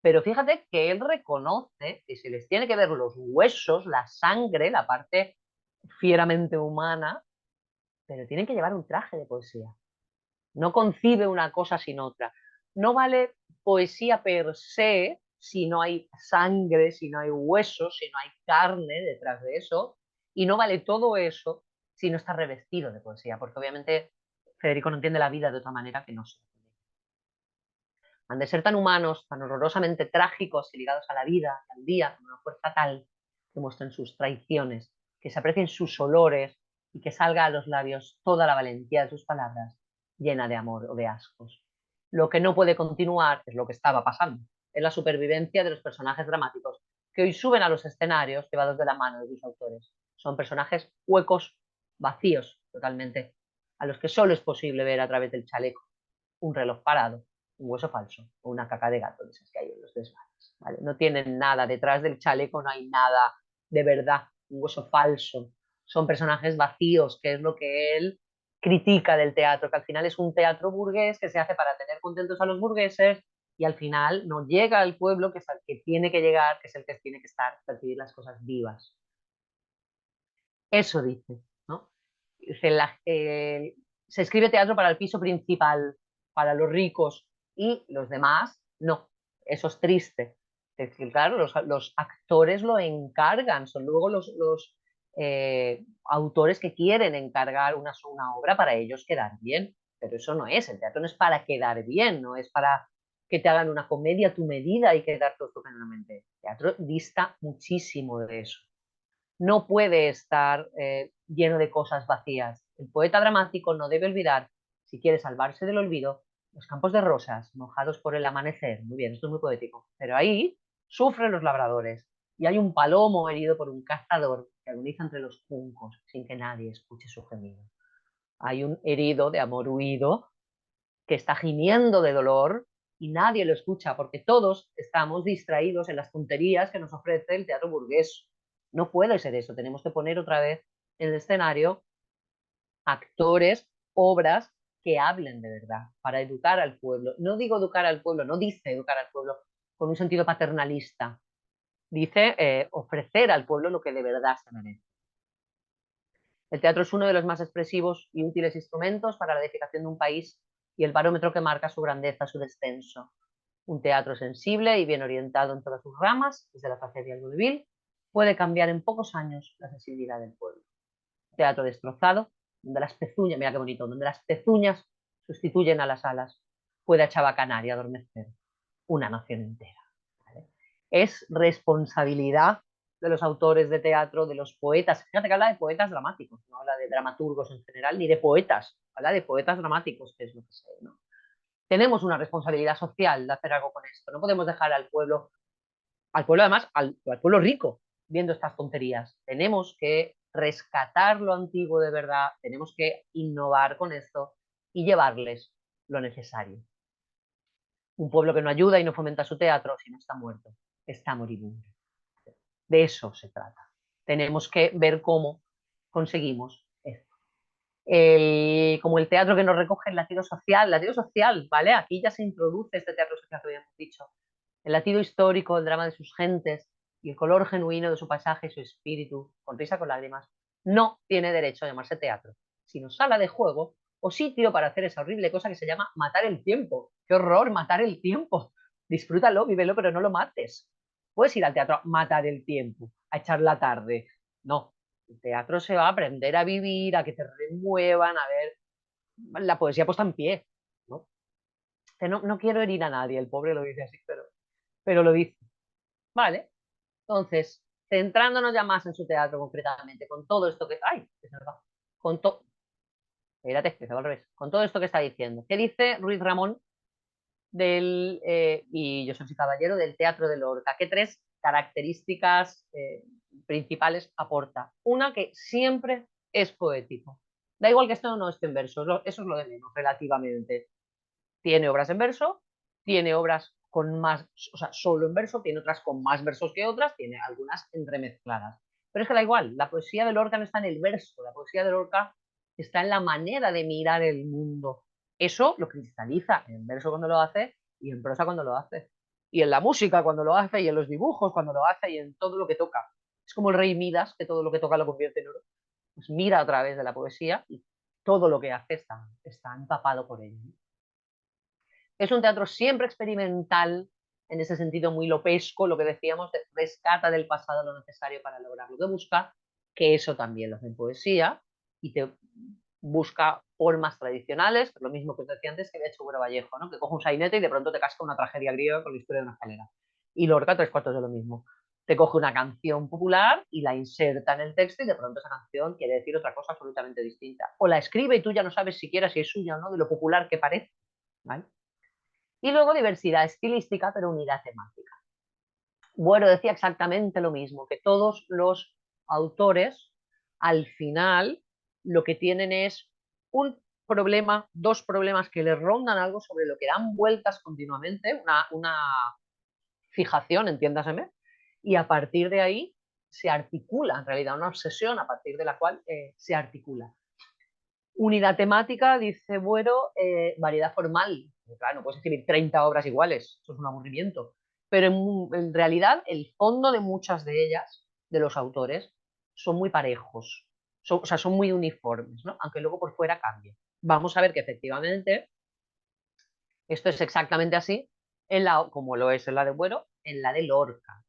Pero fíjate que él reconoce que se les tiene que ver los huesos, la sangre, la parte fieramente humana, pero tienen que llevar un traje de poesía. No concibe una cosa sin otra. No vale poesía per se si no hay sangre, si no hay huesos, si no hay carne detrás de eso. Y no vale todo eso si no está revestido de poesía, porque obviamente Federico no entiende la vida de otra manera que no se entiende. Han de ser tan humanos, tan horrorosamente trágicos y ligados a la vida, al día, con una fuerza tal que muestren sus traiciones, que se aprecien sus olores y que salga a los labios toda la valentía de sus palabras, llena de amor o de ascos. Lo que no puede continuar es lo que estaba pasando, es la supervivencia de los personajes dramáticos que hoy suben a los escenarios llevados de la mano de sus autores. Son personajes huecos, vacíos totalmente, a los que solo es posible ver a través del chaleco, un reloj parado, un hueso falso o una caca de gato de esas que hay en los desvanes, ¿vale? No tienen nada, detrás del chaleco no hay nada de verdad, un hueso falso. Son personajes vacíos, que es lo que él critica del teatro, que al final es un teatro burgués que se hace para tener contentos a los burgueses y al final no llega al pueblo, que es al que tiene que llegar, que es el que tiene que estar, percibir las cosas vivas. Eso dice, ¿no? Dice, se escribe teatro para el piso principal, para los ricos, y los demás no. Eso es triste. Es decir, claro, los actores lo encargan, son luego los autores que quieren encargar una obra para ellos quedar bien. Pero eso no es, el teatro no es para quedar bien, no es para que te hagan una comedia a tu medida y quedar todo estupendamente. El teatro dista muchísimo de eso. No puede estar lleno de cosas vacías. El poeta dramático no debe olvidar, si quiere salvarse del olvido, los campos de rosas mojados por el amanecer. Muy bien, esto es muy poético. Pero ahí sufren los labradores y hay un palomo herido por un cazador que agoniza entre los juncos sin que nadie escuche su gemido. Hay un herido de amor huido que está gimiendo de dolor y nadie lo escucha porque todos estamos distraídos en las tonterías que nos ofrece el teatro burgués. No puede ser eso, tenemos que poner otra vez en el escenario actores, obras que hablen de verdad, para educar al pueblo. No digo educar al pueblo, no dice educar al pueblo con un sentido paternalista, dice ofrecer al pueblo lo que de verdad se merece. El teatro es uno de los más expresivos y útiles instrumentos para la edificación de un país y el barómetro que marca su grandeza, su descenso. Un teatro sensible y bien orientado en todas sus ramas, desde la tragedia al vodevil, puede cambiar en pocos años la sensibilidad del pueblo. Teatro destrozado, donde las pezuñas, mira qué bonito, donde las pezuñas sustituyen a las alas, puede achabacanar y adormecer una nación entera. ¿Vale? Es responsabilidad de los autores de teatro, de los poetas. Fíjate que habla de poetas dramáticos, no habla de dramaturgos en general, ni de poetas, habla de poetas dramáticos, que es lo que sé, ¿no? Tenemos una responsabilidad social de hacer algo con esto. No podemos dejar al pueblo al pueblo además, al pueblo rico, viendo estas tonterías. Tenemos que rescatar lo antiguo de verdad, tenemos que innovar con esto y llevarles lo necesario. Un pueblo que no ayuda y no fomenta su teatro, si no está muerto, está moribundo. De eso se trata. Tenemos que ver cómo conseguimos esto. Como el teatro que nos recoge el latido social, ¿vale? Aquí ya se introduce este teatro social que habíamos dicho. El latido histórico, el drama de sus gentes y el color genuino de su paisaje y su espíritu, con risa, con lágrimas, no tiene derecho a llamarse teatro, sino sala de juego o sitio para hacer esa horrible cosa que se llama matar el tiempo. ¡Qué horror, matar el tiempo! Disfrútalo, vívelo, pero no lo mates. Puedes ir al teatro a matar el tiempo, a echar la tarde. No, el teatro se va a aprender a vivir, a que te remuevan, a ver la poesía puesta en pie, ¿no? Que no quiero herir a nadie, el pobre lo dice así, pero lo dice. Vale, entonces, centrándonos ya más en su teatro concretamente, con todo esto que... ¡Ay! Que se me va. Con todo... Espérate, que se va al revés. Con todo esto que está diciendo. ¿Qué dice Ruiz Ramón y yo soy Caballero del Teatro de Lorca? ¿Qué tres características principales aporta? Una, que siempre es poético. Da igual que esto no esté en verso, eso es lo de menos, relativamente. Tiene obras en verso, tiene obras con más, o sea, solo en verso, tiene otras con más versos que otras, tiene algunas entremezcladas. Pero es que da igual, la poesía de Lorca no está en el verso, la poesía de Lorca está en la manera de mirar el mundo. Eso lo cristaliza en verso cuando lo hace y en prosa cuando lo hace. Y en la música cuando lo hace y en los dibujos cuando lo hace y en todo lo que toca. Es como el rey Midas, que todo lo que toca lo convierte en oro. Pues mira a través de la poesía y todo lo que hace está empapado por ello. Es un teatro siempre experimental, en ese sentido muy lopesco, lo que decíamos, rescata del pasado lo necesario para lograr lo que busca, que eso también lo hace en poesía, y te busca formas tradicionales, lo mismo que os decía antes que había hecho Güero Vallejo, ¿no? Que coge un sainete y de pronto te casca una tragedia griega con la historia de una escalera. Y Lorca, tres cuartos de lo mismo. Te coge una canción popular y la inserta en el texto y de pronto esa canción quiere decir otra cosa absolutamente distinta. O la escribe y tú ya no sabes siquiera si es suya o no, de lo popular que parece, ¿vale? Y luego diversidad estilística, pero unidad temática. Bueno, decía exactamente lo mismo, que todos los autores, al final, lo que tienen es un problema, dos problemas que les rondan algo sobre lo que dan vueltas continuamente, una fijación, entiéndaseme, y a partir de ahí se articula, en realidad, una obsesión a partir de la cual se articula. Unidad temática, dice Bueno, variedad formal. Claro, no puedes escribir 30 obras iguales, eso es un aburrimiento. Pero en realidad el fondo de muchas de ellas, de los autores, son muy parejos, o sea, son muy uniformes, ¿no? Aunque luego por fuera cambie. Vamos a ver que efectivamente esto es exactamente así, como lo es en la de Bueno, en la de Lorca.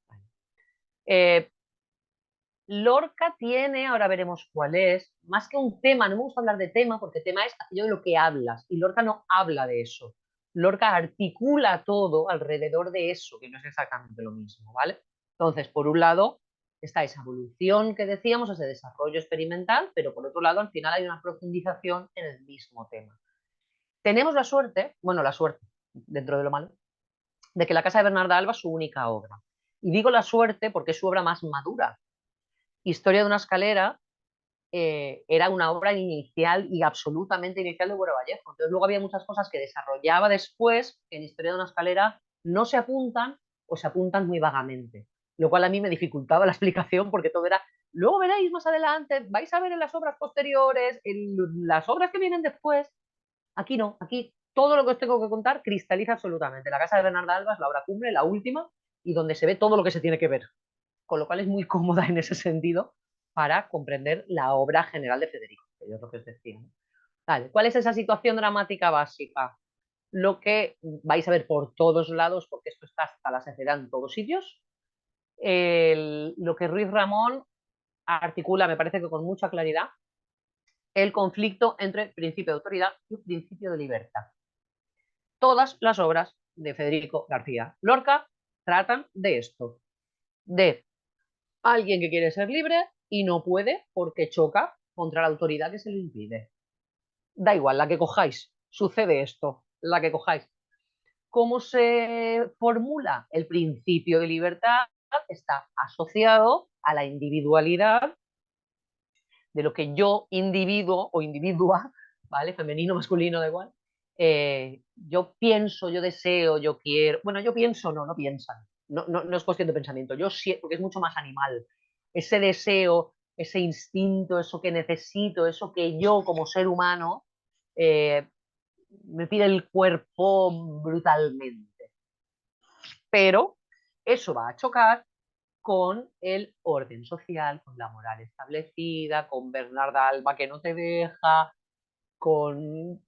Lorca tiene, ahora veremos cuál es, más que un tema, no me gusta hablar de tema porque tema es aquello de lo que hablas y Lorca no habla de eso. Lorca articula todo alrededor de eso, que no es exactamente lo mismo, ¿vale? Entonces, por un lado, está esa evolución que decíamos, ese desarrollo experimental, pero por otro lado, al final hay una profundización en el mismo tema. Tenemos la suerte, bueno, la suerte, dentro de lo malo, de que La Casa de Bernarda Alba es su única obra. Y digo la suerte porque es su obra más madura. Historia de una escalera era una obra inicial y absolutamente inicial de Güero Vallejo. Entonces luego había muchas cosas que desarrollaba después que en Historia de una escalera no se apuntan o se apuntan muy vagamente, lo cual a mí me dificultaba la explicación porque todo era, luego veréis más adelante, vais a ver en las obras posteriores, en las obras que vienen después. Aquí no, aquí todo lo que os tengo que contar cristaliza absolutamente. La Casa de Bernarda Alba es la obra cumbre, la última, y donde se ve todo lo que se tiene que ver, con lo cual es muy cómoda en ese sentido para comprender la obra general de Federico, que es lo que os decía. Vale, ¿cuál es esa situación dramática básica? Lo que vais a ver por todos lados, porque esto está hasta la saciedad en todos sitios, lo que Ruiz Ramón articula, me parece que con mucha claridad, el conflicto entre principio de autoridad y principio de libertad. Todas las obras de Federico García Lorca tratan de esto, de alguien que quiere ser libre y no puede porque choca contra la autoridad que se lo impide. Da igual, la que cojáis, sucede esto, la que cojáis. ¿Cómo se formula? El principio de libertad está asociado a la individualidad de lo que yo, individuo o individua, ¿vale? Femenino, masculino, da igual. Yo pienso, yo deseo, yo quiero. Bueno, yo pienso, no piensan. No es cuestión de pensamiento. Yo siento, porque es mucho más animal. Ese deseo, ese instinto, eso que necesito, eso que yo como ser humano eh, me pide el cuerpo brutalmente. Pero eso va a chocar con el orden social, con la moral establecida, con Bernarda Alba que no te deja, con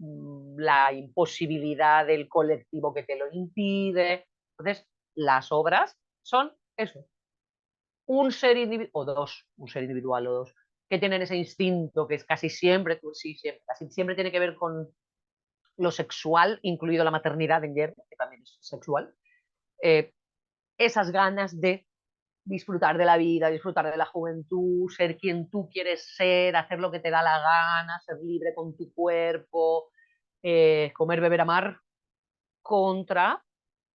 la imposibilidad del colectivo que te lo impide. Entonces, las obras son eso, un ser individual, o dos, un ser individual o dos, que tienen ese instinto que es casi siempre, sí, siempre, casi siempre tiene que ver con lo sexual, incluido la maternidad en hierro, que también es sexual, esas ganas de disfrutar de la vida, disfrutar de la juventud, ser quien tú quieres ser, hacer lo que te da la gana, ser libre con tu cuerpo, comer, beber, amar, contra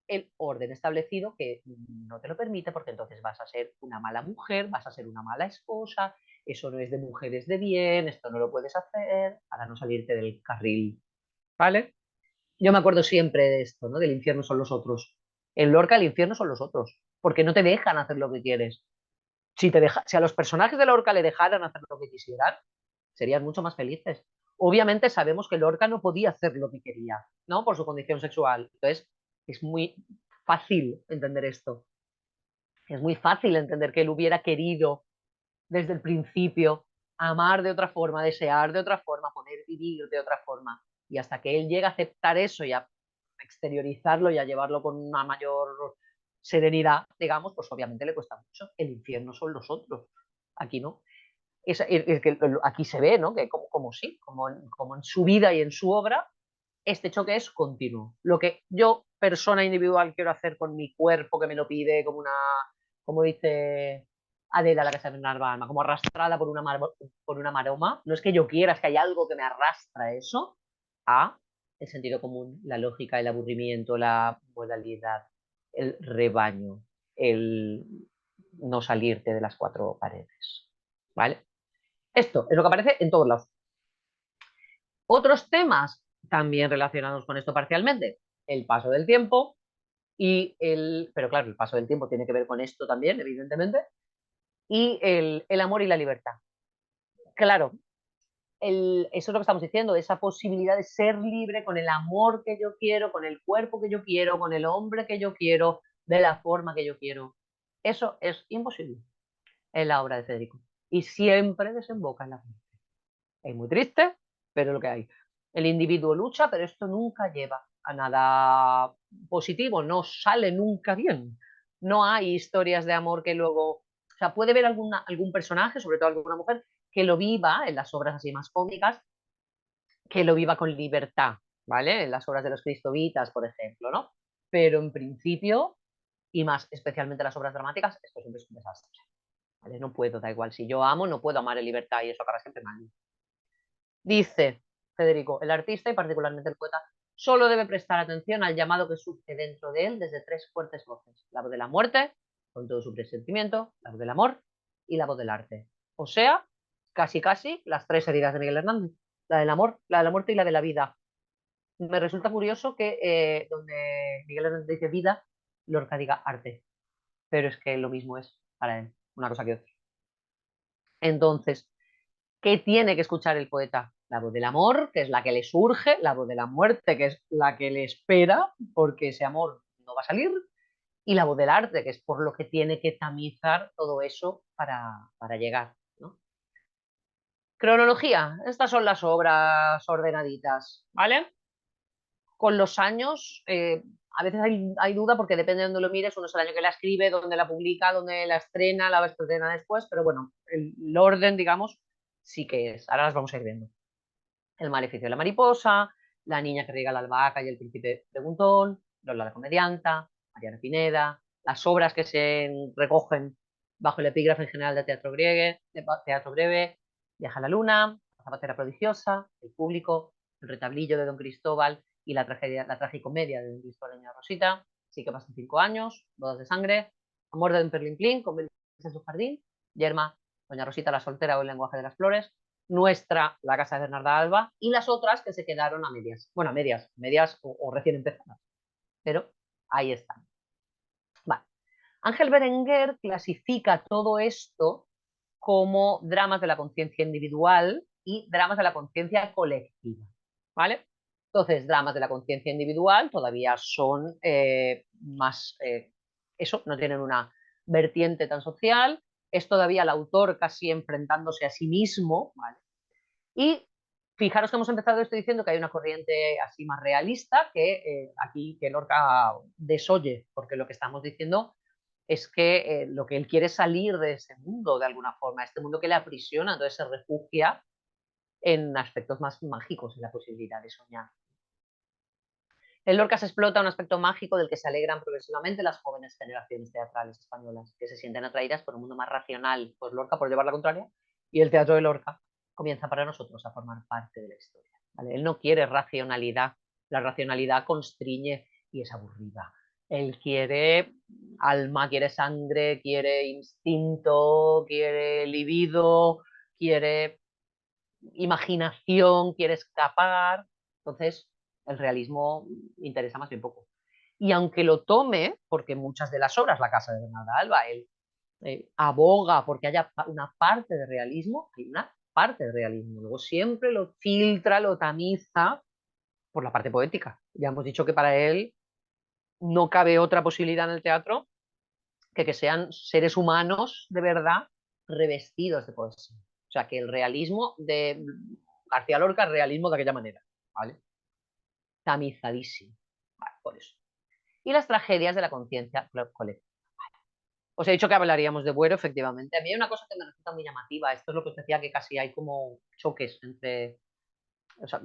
el orden establecido que no te lo permite porque entonces vas a ser una mala mujer, vas a ser una mala esposa, eso no es de mujeres de bien, esto no lo puedes hacer, para no salirte del carril, ¿vale? Yo me acuerdo siempre de esto, ¿no? Del infierno son los otros. En Lorca el infierno son los otros, porque no te dejan hacer lo que quieres. Si a los personajes de Lorca le dejaran hacer lo que quisieran, serían mucho más felices. Obviamente sabemos que Lorca no podía hacer lo que quería, ¿no? Por su condición sexual. Entonces, es muy fácil entender esto. Es muy fácil entender que él hubiera querido desde el principio amar de otra forma, desear de otra forma, poder vivir de otra forma. Y hasta que él llega a aceptar eso y a exteriorizarlo y a llevarlo con una mayor serenidad, digamos, pues obviamente le cuesta mucho. El infierno son los otros. Aquí no. Es que aquí se ve, ¿no? Que como sí, como en su vida y en su obra, este choque es continuo. Lo que yo, persona individual, quiero hacer con mi cuerpo que me lo pide, como dice Adela, la casa de Narvana, como arrastrada por una maroma, no es que yo quiera, es que hay algo que me arrastra eso a el sentido común, la lógica, el aburrimiento, la modalidad, el rebaño, el no salirte de las cuatro paredes. ¿Vale? Esto es lo que aparece en todos lados. Otros temas también relacionados con esto parcialmente, el paso del tiempo pero claro, el paso del tiempo tiene que ver con esto también, evidentemente, y el amor y la libertad. Claro, eso es lo que estamos diciendo, esa posibilidad de ser libre con el amor que yo quiero, con el cuerpo que yo quiero, con el hombre que yo quiero, de la forma que yo quiero. Eso es imposible en la obra de Federico. Y siempre desemboca en la muerte. Es muy triste, pero es lo que hay. El individuo lucha, pero esto nunca lleva a nada positivo, no sale nunca bien. No hay historias de amor que luego, o sea, puede ver algún personaje, sobre todo alguna mujer, que lo viva en las obras así más cómicas, que lo viva con libertad, ¿vale? En las obras de los cristovitas, por ejemplo, ¿no? Pero en principio, y más especialmente las obras dramáticas, esto siempre es un desastre. ¿Vale? No puedo, da igual. Si yo amo, no puedo amar en libertad y eso acaba siempre mal. Dice Federico, el artista y particularmente el poeta solo debe prestar atención al llamado que surge dentro de él desde tres fuertes voces: la voz de la muerte, con todo su presentimiento, la voz del amor y la voz del arte. O sea, casi casi las tres heridas de Miguel Hernández: la del amor, la de la muerte y la de la vida. Me resulta curioso que donde Miguel Hernández dice vida, Lorca diga arte, pero es que lo mismo es para él, una cosa que otra. Entonces, ¿qué tiene que escuchar el poeta? La voz del amor, que es la que le surge, la voz de la muerte, que es la que le espera, porque ese amor no va a salir, y la voz del arte, que es por lo que tiene que tamizar todo eso para llegar, ¿no? Cronología, estas son las obras ordenaditas, ¿vale? Con los años, a veces hay duda porque depende de dónde lo mires, uno es el año que la escribe, dónde la publica, dónde la estrena, la estrena después, pero bueno, el orden, digamos, sí que es. Ahora las vamos a ir viendo. El maleficio de la mariposa, La niña que riega la albahaca y el príncipe preguntón, Lola la comedianta, Mariana Pineda, las obras que se recogen bajo el epígrafe en general de teatro breve, Viaja a la luna, La zapatera prodigiosa, El público, El retablillo de Don Cristóbal y la tragicomedia de Cristo Leña Rosita, Sí que pasan 5 años, Bodas de sangre, Amor de Perlimplín, Conventos en su jardín, Yerma, Doña Rosita la soltera o El lenguaje de las flores, Nuestra, La casa de Bernarda Alba, y las otras que se quedaron a medias. Bueno, a medias o recién empezadas, pero ahí están. Vale. Ángel Berenguer clasifica todo esto como dramas de la conciencia individual y dramas de la conciencia colectiva, ¿vale? Entonces, dramas de la conciencia individual todavía son más, eso, no tienen una vertiente tan social, es todavía el autor casi enfrentándose a sí mismo, ¿vale? Y fijaros que hemos empezado esto diciendo que hay una corriente así más realista que aquí que Lorca desoye, porque lo que estamos diciendo es que lo que él quiere es salir de ese mundo de alguna forma, este mundo que le aprisiona, entonces se refugia en aspectos más mágicos, en la posibilidad de soñar. En Lorca se explota un aspecto mágico del que se alegran progresivamente las jóvenes generaciones teatrales españolas, que se sienten atraídas por un mundo más racional, pues Lorca por llevar la contraria, y el teatro de Lorca comienza para nosotros a formar parte de la historia, ¿vale? Él no quiere racionalidad, la racionalidad constriñe y es aburrida. Él quiere alma, quiere sangre, quiere instinto, quiere libido, quiere imaginación, quiere escapar. Entonces, el realismo interesa más bien poco. Y aunque lo tome, porque muchas de las obras, La casa de Bernarda Alba, él aboga porque haya una parte de realismo, hay una parte de realismo. Luego siempre lo filtra, lo tamiza por la parte poética. Ya hemos dicho que para él no cabe otra posibilidad en el teatro que sean seres humanos de verdad revestidos de poesía. O sea, que el realismo de García Lorca es realismo de aquella manera, ¿vale? Tamizadísimo, ¿vale? Por eso. Y las tragedias de la conciencia colectiva. Os he dicho que hablaríamos de Buero, efectivamente. A mí hay una cosa que me resulta muy llamativa. Esto es lo que os decía, que casi hay como choques entre, o sea,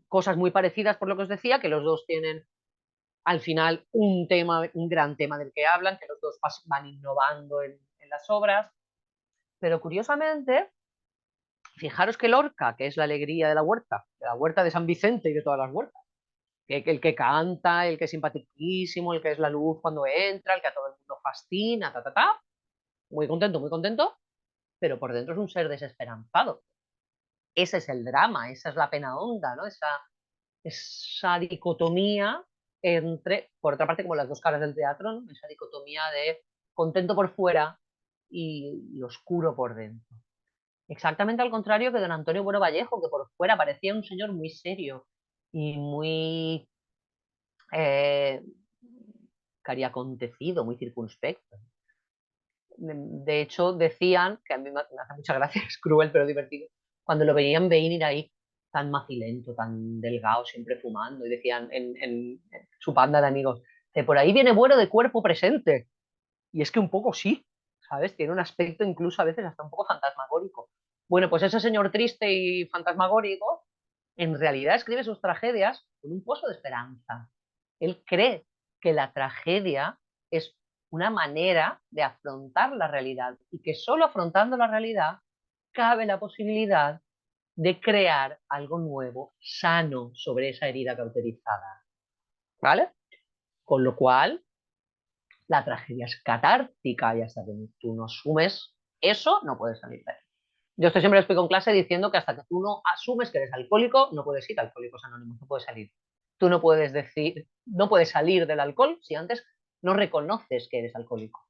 cosas muy parecidas por lo que os decía, que los dos tienen al final un tema, un gran tema del que hablan, que los dos van innovando en las obras. Pero curiosamente, fijaros que Lorca, que es la alegría de la huerta de San Vicente y de todas las huertas, que el que canta, el que es simpaticísimo, el que es la luz cuando entra, el que a todo el mundo fascina, muy contento, pero por dentro es un ser desesperanzado. Ese es el drama, esa es la pena honda, ¿no? Esa dicotomía entre, por otra parte, como las dos caras del teatro, ¿no? Esa dicotomía de contento por fuera y oscuro por dentro. Exactamente al contrario que don Antonio Bueno Vallejo, que por fuera parecía un señor muy serio y muy eh, cariacontecido, muy circunspecto. De hecho, decían, que a mí me hace mucha gracia, es cruel pero divertido, cuando lo veían venir ahí tan macilento, tan delgado, siempre fumando, y decían en su panda de amigos, que por ahí viene Bueno de cuerpo presente. Y es que un poco sí, ¿sabes? Tiene un aspecto incluso a veces hasta un poco fantasmagórico. Bueno, pues ese señor triste y fantasmagórico en realidad escribe sus tragedias con un pozo de esperanza. Él cree que la tragedia es una manera de afrontar la realidad y que solo afrontando la realidad cabe la posibilidad de crear algo nuevo, sano, sobre esa herida cauterizada. ¿Vale? Con lo cual, la tragedia es catártica y hasta que tú no asumes eso, no puedes salir de ahí. Yo esto siempre lo explico en clase diciendo que hasta que tú no asumes que eres alcohólico, no puedes ir a Alcohólicos Anónimos, no puedes salir. Tú no puedes decir, no puedes salir del alcohol si antes no reconoces que eres alcohólico.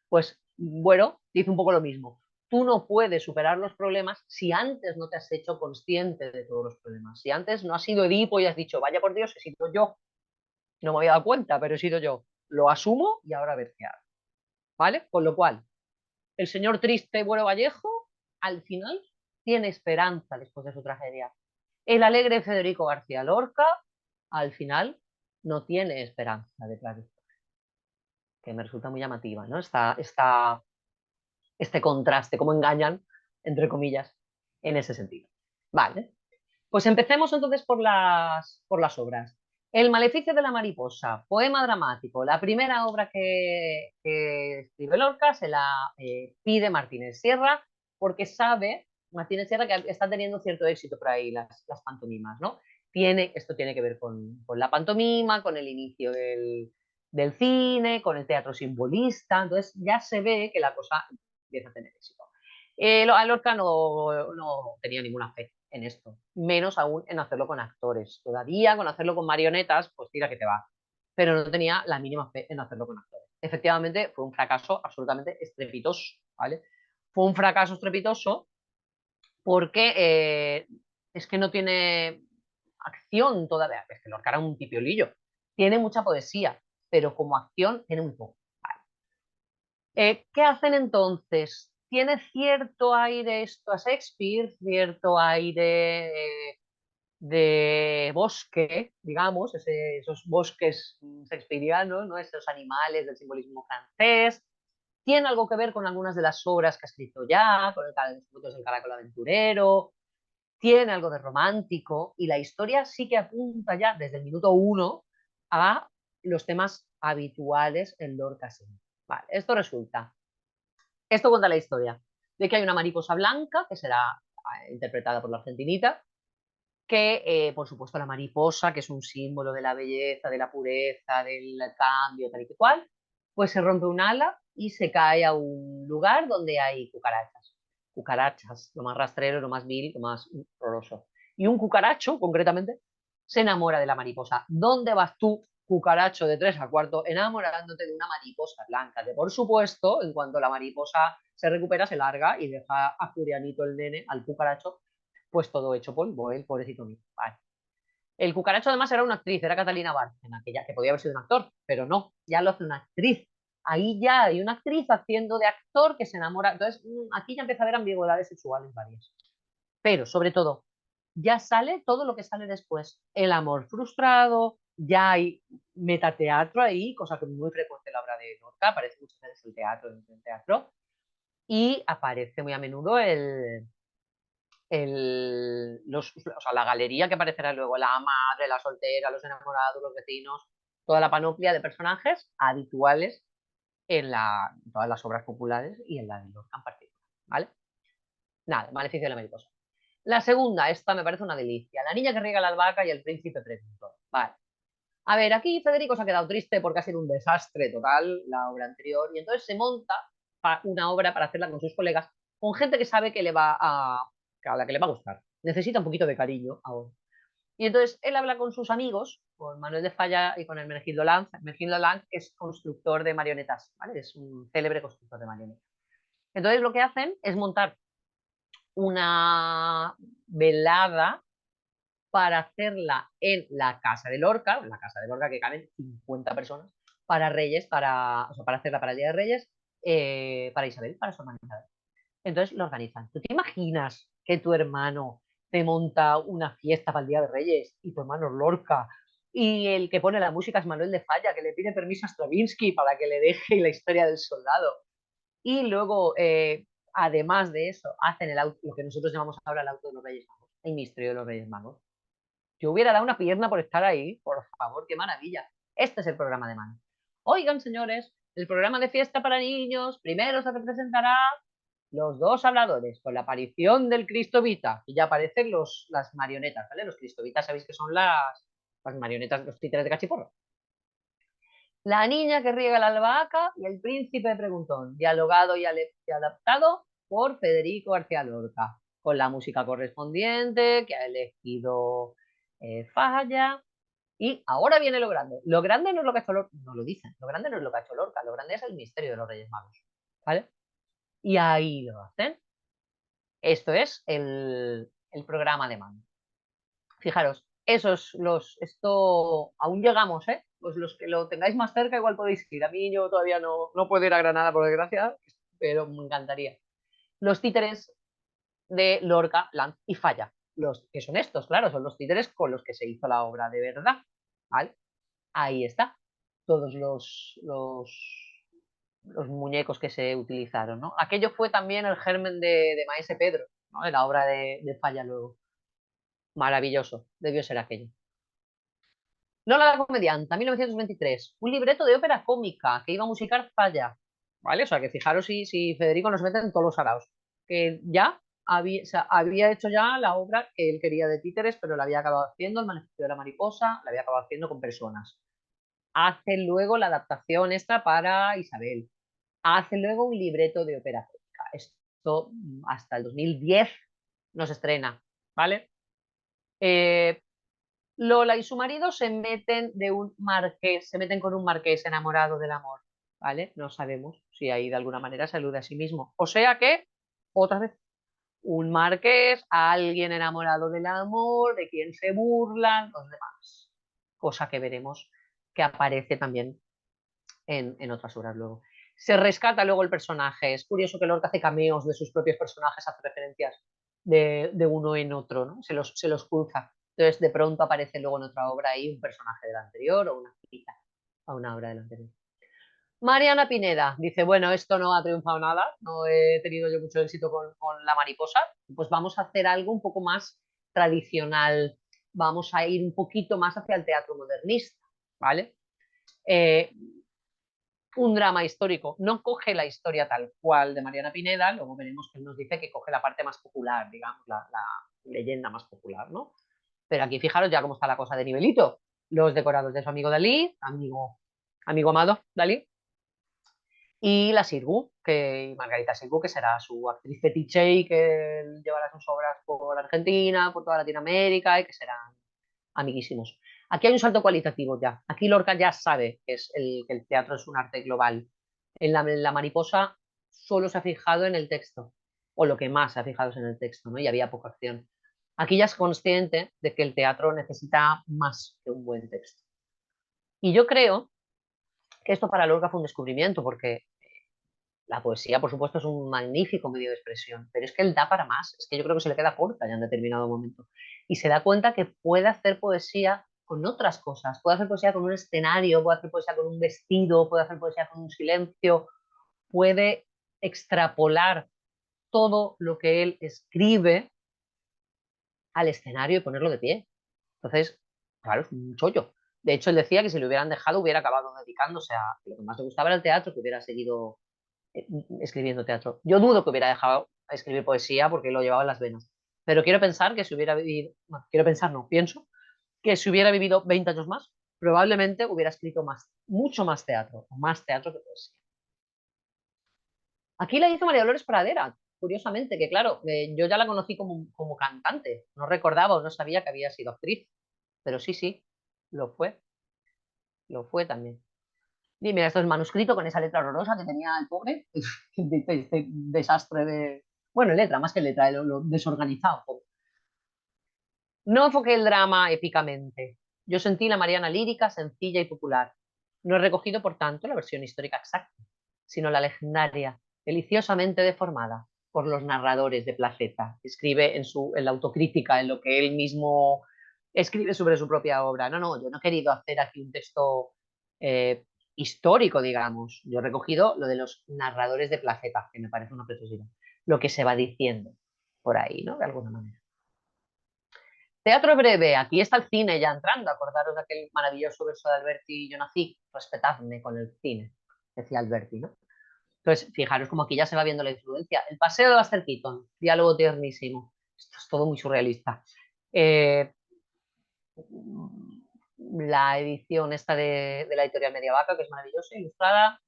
Pues bueno, dice un poco lo mismo. Tú no puedes superar los problemas si antes no te has hecho consciente de todos los problemas. Si antes no has sido Edipo y has dicho, vaya por Dios, he sido yo. No me había dado cuenta, pero he sido yo. Lo asumo y ahora a ver qué hago. ¿Vale? Con lo cual, el señor triste Bueno Vallejo, al final, tiene esperanza después de su tragedia. El alegre Federico García Lorca, al final, no tiene esperanza detrás de esto, que me resulta muy llamativa, ¿no? Este contraste, cómo engañan, entre comillas, en ese sentido. Vale, pues empecemos entonces por las obras. El maleficio de la mariposa, poema dramático, la primera obra que escribe Lorca se la pide Martínez Sierra porque sabe, Martínez Sierra, que está teniendo cierto éxito por ahí las pantomimas, ¿no? esto tiene que ver con la pantomima, con el inicio del cine, con el teatro simbolista, entonces ya se ve que la cosa empieza a tener éxito. Lorca no tenía ninguna fe en esto, menos aún en hacerlo con actores. Todavía con hacerlo con marionetas, pues tira que te va. Pero no tenía la mínima fe en hacerlo con actores. Efectivamente, fue un fracaso absolutamente estrepitoso, ¿vale? Fue un fracaso estrepitoso porque es que no tiene acción todavía. Es que Lorca era un tipiolillo. Tiene mucha poesía, pero como acción tiene muy poco. ¿Qué hacen entonces? Tiene cierto aire esto a Shakespeare, cierto aire de bosque, digamos, esos bosques shakespearianos, ¿no? Esos animales del simbolismo francés. Tiene algo que ver con algunas de las obras que ha escrito ya, con los frutos del caracol aventurero. Tiene algo de romántico y la historia sí que apunta ya desde el minuto 1 a los temas habituales en Lorca. Vale, esto cuenta la historia de que hay una mariposa blanca que será interpretada por la argentinita, que por supuesto la mariposa, que es un símbolo de la belleza, de la pureza, del cambio, tal y cual, pues se rompe un ala y se cae a un lugar donde hay cucarachas. Cucarachas, lo más rastrero, lo más vil, lo más horroroso. Y un cucaracho, concretamente, se enamora de la mariposa. ¿Dónde vas tú, cucaracho de 3 a cuarto, enamorándote de una mariposa blanca? Que por supuesto, en cuanto la mariposa se recupera, se larga y deja a Julianito el nene, al cucaracho, pues todo hecho polvo, el pobrecito mío. Vale. El cucaracho además era una actriz, era Catalina Bárcena, que podía haber sido un actor, pero no, ya lo hace una actriz. Ahí ya hay una actriz haciendo de actor que se enamora. Entonces, aquí ya empieza a haber ambigüedades sexuales varias. Pero, sobre todo, ya sale todo lo que sale después. El amor frustrado, ya hay metateatro ahí, cosa que es muy frecuente en la obra de Lorca, aparece muchas veces el teatro, y aparece muy a menudo o sea, la galería que aparecerá luego, la madre, la soltera, los enamorados, los vecinos, toda la panoplia de personajes habituales en todas las obras populares y en la de Lorca en particular, ¿vale? Nada, Maleficio de la mariposa. La segunda, esta me parece una delicia. La niña que riega la albahaca y el príncipe preguntor. Vale. A ver, aquí Federico se ha quedado triste porque ha sido un desastre total la obra anterior y entonces se monta una obra para hacerla con sus colegas, con gente que sabe que a la que le va a gustar. Necesita un poquito de cariño ahora. Y entonces él habla con sus amigos, con Manuel de Falla y con Hermenegildo Lanz. Hermenegildo Lanz es constructor de marionetas, ¿vale? Es un célebre constructor de marionetas. Entonces lo que hacen es montar una velada para hacerla en la casa de Lorca, que caben 50 personas, para Reyes, o sea, para hacerla para el Día de Reyes, para Isabel, para su hermana Isabel. Entonces lo organizan. ¿Tú te imaginas que tu hermano te monta una fiesta para el Día de Reyes y tu hermano Lorca y el que pone la música es Manuel de Falla, que le pide permiso a Stravinsky para que le deje la historia del soldado? Y luego, además de eso, hacen lo que nosotros llamamos ahora el auto de los Reyes Magos, el misterio de los Reyes Magos. Yo hubiera dado una pierna por estar ahí, por favor, qué maravilla. Este es el programa de mano. Oigan, señores, el programa de fiesta para niños, primero se representará los dos habladores, con la aparición del Cristovita, y ya aparecen las marionetas, ¿vale? Los Cristovitas, sabéis que son las marionetas de los títeres de Cachiporro. La niña que riega la albahaca y el príncipe preguntón, dialogado y adaptado por Federico García Lorca, con la música correspondiente que ha elegido Falla. Y ahora viene lo grande. Lo grande no es lo que ha hecho Lorca, no lo dicen, lo grande no es lo que ha hecho Lorca, lo grande es el misterio de los Reyes Magos, ¿vale? Y ahí lo hacen. Esto es el programa de mano. Fijaros, esto aún llegamos, ¿eh? Pues los que lo tengáis más cerca igual podéis ir. A mí yo todavía no puedo ir a Granada, por desgracia, pero me encantaría. Los títeres de Lorca, Lanz y Falla. Los que son estos, claro, son los títeres con los que se hizo la obra de verdad, ¿vale? Ahí está. Todos los muñecos que se utilizaron, ¿no? Aquello fue también el germen de Maese Pedro, ¿no? De la obra de Falla luego. Maravilloso, debió ser aquello. Lola la comedianta, 1923. Un libreto de ópera cómica que iba a musicar Falla. ¿Vale? O sea, que fijaros si Federico nos mete en todos los araos. Que ya o sea, había hecho ya la obra que él quería de títeres, pero la había acabado haciendo, El manifiesto de la mariposa, la había acabado haciendo con personas. Hace luego la adaptación esta para Isabel. Hace luego un libreto de ópera cómica. Esto hasta el 2010 no se estrena, ¿vale? Lola y su marido se meten se meten con un marqués enamorado del amor, ¿vale? No sabemos si ahí de alguna manera se alude a sí mismo. O sea que, otra vez, un marqués, alguien enamorado del amor, de quien se burlan los demás. Cosa que veremos que aparece también en otras obras luego. Se rescata luego el personaje. Es curioso que Lorca hace cameos de sus propios personajes, hace referencias de uno en otro, ¿no? Se los cruza. Entonces, de pronto aparece luego en otra obra ahí un personaje del anterior o una cita a una obra del anterior. Mariana Pineda dice, bueno, esto no ha triunfado nada, no he tenido yo mucho éxito con La Mariposa, pues vamos a hacer algo un poco más tradicional, vamos a ir un poquito más hacia el teatro modernista, ¿vale? Un drama histórico no coge la historia tal cual de Mariana Pineda, luego veremos que él nos dice que coge la parte más popular, digamos, la leyenda más popular, ¿no? Pero aquí fijaros ya cómo está la cosa de nivelito. Los decorados de su amigo Dalí, amigo amado Dalí, y la Sirgu, Margarita Sirgu, que será su actriz fetiche y que llevará sus obras por Argentina, por toda Latinoamérica y que serán amiguísimos. Aquí hay un salto cualitativo ya. Aquí Lorca ya sabe que el teatro es un arte global. En la mariposa solo se ha fijado en el texto, o lo que más se ha fijado es en el texto, ¿no? Y había poca acción. Aquí ya es consciente de que el teatro necesita más que un buen texto. Y yo creo que esto para Lorca fue un descubrimiento, porque la poesía, por supuesto, es un magnífico medio de expresión, pero es que él da para más. Es que yo creo que se le queda corta ya en determinado momento. Y se da cuenta que puede hacer poesía con otras cosas. Puede hacer poesía con un escenario, puede hacer poesía con un vestido, puede hacer poesía con un silencio, puede extrapolar todo lo que él escribe al escenario y ponerlo de pie. Entonces, claro, es un chollo. De hecho, él decía que si lo hubieran dejado hubiera acabado dedicándose a lo que más le gustaba era el teatro, que hubiera seguido escribiendo teatro. Yo dudo que hubiera dejado a escribir poesía porque lo llevaba en las venas. Pero quiero pensar que si hubiera vivido, no, quiero pensar, no, pienso que si hubiera vivido 20 años más, probablemente hubiera escrito más, mucho más teatro que poesía. Aquí la hizo María Dolores Pradera, curiosamente, que claro, yo ya la conocí como cantante, no recordaba o no sabía que había sido actriz, pero sí, lo fue también. Y mira, esto es manuscrito con esa letra horrorosa que tenía el pobre, este desastre de... Bueno, letra, más que letra, lo desorganizado. No enfoqué el drama épicamente. Yo sentí la Mariana lírica, sencilla y popular. No he recogido, por tanto, la versión histórica exacta, sino la legendaria, deliciosamente deformada por los narradores de Placeta. Escribe en la autocrítica, en lo que él mismo escribe sobre su propia obra. No, yo no he querido hacer aquí un texto eh, histórico, digamos. Yo he recogido lo de los narradores de Placeta, que me parece una preciosidad. Lo que se va diciendo por ahí, ¿no? De alguna manera. Teatro breve, aquí está el cine ya entrando. Acordaros de aquel maravilloso verso de Alberti, yo nací, respetadme con el cine, decía Alberti, ¿no? Entonces, fijaros como aquí ya se va viendo la influencia. El paseo de Buster Keaton, diálogo tiernísimo. Esto es todo muy surrealista. Eh, la edición esta de la editorial Mediavaca, que es maravillosa, ilustrada.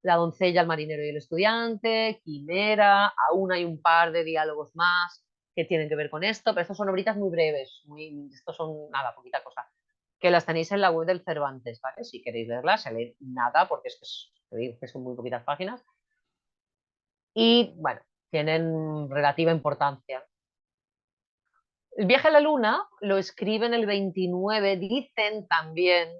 La doncella, el marinero y el estudiante, Quimera, aún hay un par de diálogos más que tienen que ver con esto, pero estas son obritas muy breves, estos son nada, poquita cosa, que las tenéis en la web del Cervantes, ¿vale? Si queréis leerlas, se lee nada, porque te digo que son muy poquitas páginas, y bueno, tienen relativa importancia. El viaje a la luna lo escriben el 29, dicen también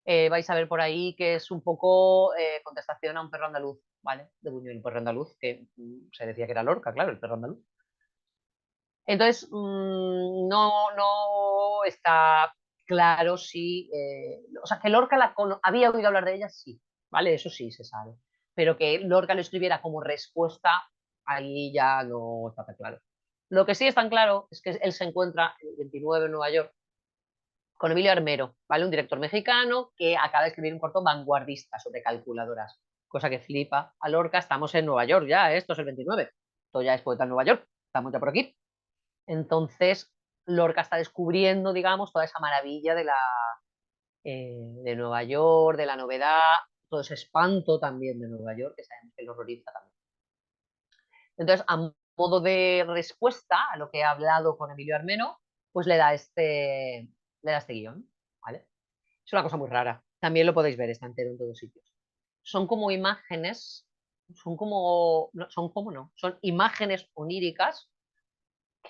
vais a ver por ahí que es un poco contestación a un perro andaluz, ¿vale? De Buñuel, un perro andaluz, que se decía que era Lorca, claro, el perro andaluz. Entonces, no está claro si... o sea, que Lorca había oído hablar de ella, sí, ¿vale? Eso sí se sabe. Pero que Lorca lo escribiera como respuesta, ahí ya no está tan claro. Lo que sí es tan claro es que él se encuentra el 29 en Nueva York con Emilio Armero, ¿vale? Un director mexicano que acaba de escribir un corto vanguardista sobre calculadoras, cosa que flipa a Lorca. Estamos en Nueva York ya, esto es el 29, esto ya es poeta en Nueva York. estamos ya por aquí. Entonces, Lorca está descubriendo, digamos, toda esa maravilla de Nueva York, de la novedad, todo ese espanto también de Nueva York, que sabemos que lo horroriza también. Entonces, a modo de respuesta a lo que he hablado con Emilio Armeno, pues le da este guión, ¿vale? Es una cosa muy rara. También lo podéis ver, está entero en todos sitios. Son como imágenes, son imágenes oníricas.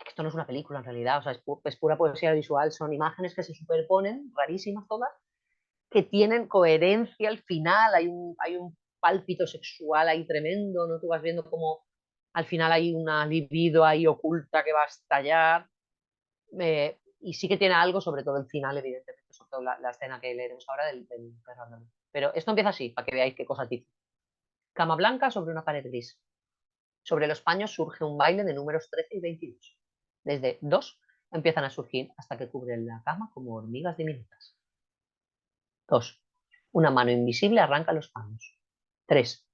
Esto no es una película en realidad, o sea, es pura poesía visual, son imágenes que se superponen, rarísimas todas, que tienen coherencia al final, hay un pálpito sexual ahí tremendo, ¿no? Tú vas viendo como al final hay una libido ahí oculta que va a estallar, y sí que tiene algo, sobre todo el final, evidentemente, sobre todo la escena que leeremos ahora del perro andaluz. Pero esto empieza así, para que veáis qué cosa dice. Cama blanca sobre una pared gris. Sobre los paños surge un baile de números 13 y 22. Desde 2 empiezan a surgir hasta que cubren la cama como hormigas diminutas. 2. Una mano invisible arranca los paños. 3.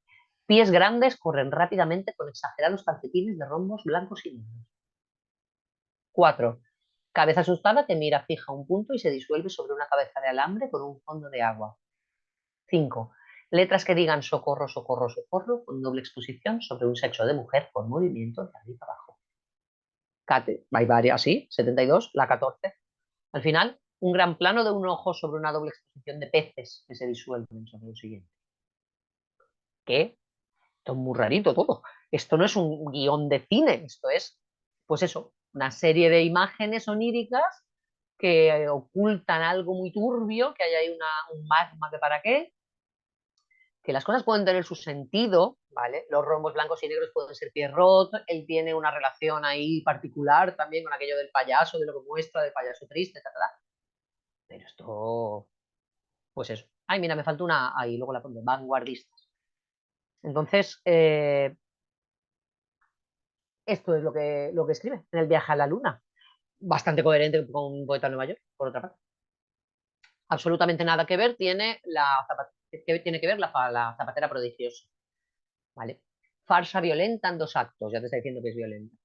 Pies grandes corren rápidamente con exagerados calcetines de rombos blancos y negros. 4. Cabeza asustada que mira fija un punto y se disuelve sobre una cabeza de alambre con un fondo de agua. 5. Letras que digan socorro, socorro, socorro con doble exposición sobre un sexo de mujer con movimiento de arriba abajo. Hay varias, sí, 72, la 14. Al final, un gran plano de un ojo sobre una doble exposición de peces que se disuelven sobre lo siguiente. ¿Qué? Esto es muy rarito todo. Esto no es un guión de cine, esto es, pues eso, una serie de imágenes oníricas que ocultan algo muy turbio, que hay ahí un magma que para qué, que las cosas pueden tener su sentido, ¿vale? Los rombos blancos y negros pueden ser Pierrot, él tiene una relación ahí particular también con aquello del payaso, de lo que muestra, del payaso triste, etc. Pero esto, pues eso. Ay, mira, me falta una ahí, luego la pongo, vanguardistas. Entonces, esto es lo que escribe en El viaje a la luna. Bastante coherente con un poeta de Nueva York, por otra parte. Absolutamente nada que ver tiene tiene que ver la zapatera prodigiosa. ¿Vale? Farsa violenta en 2 actos, ya te está diciendo que es violenta.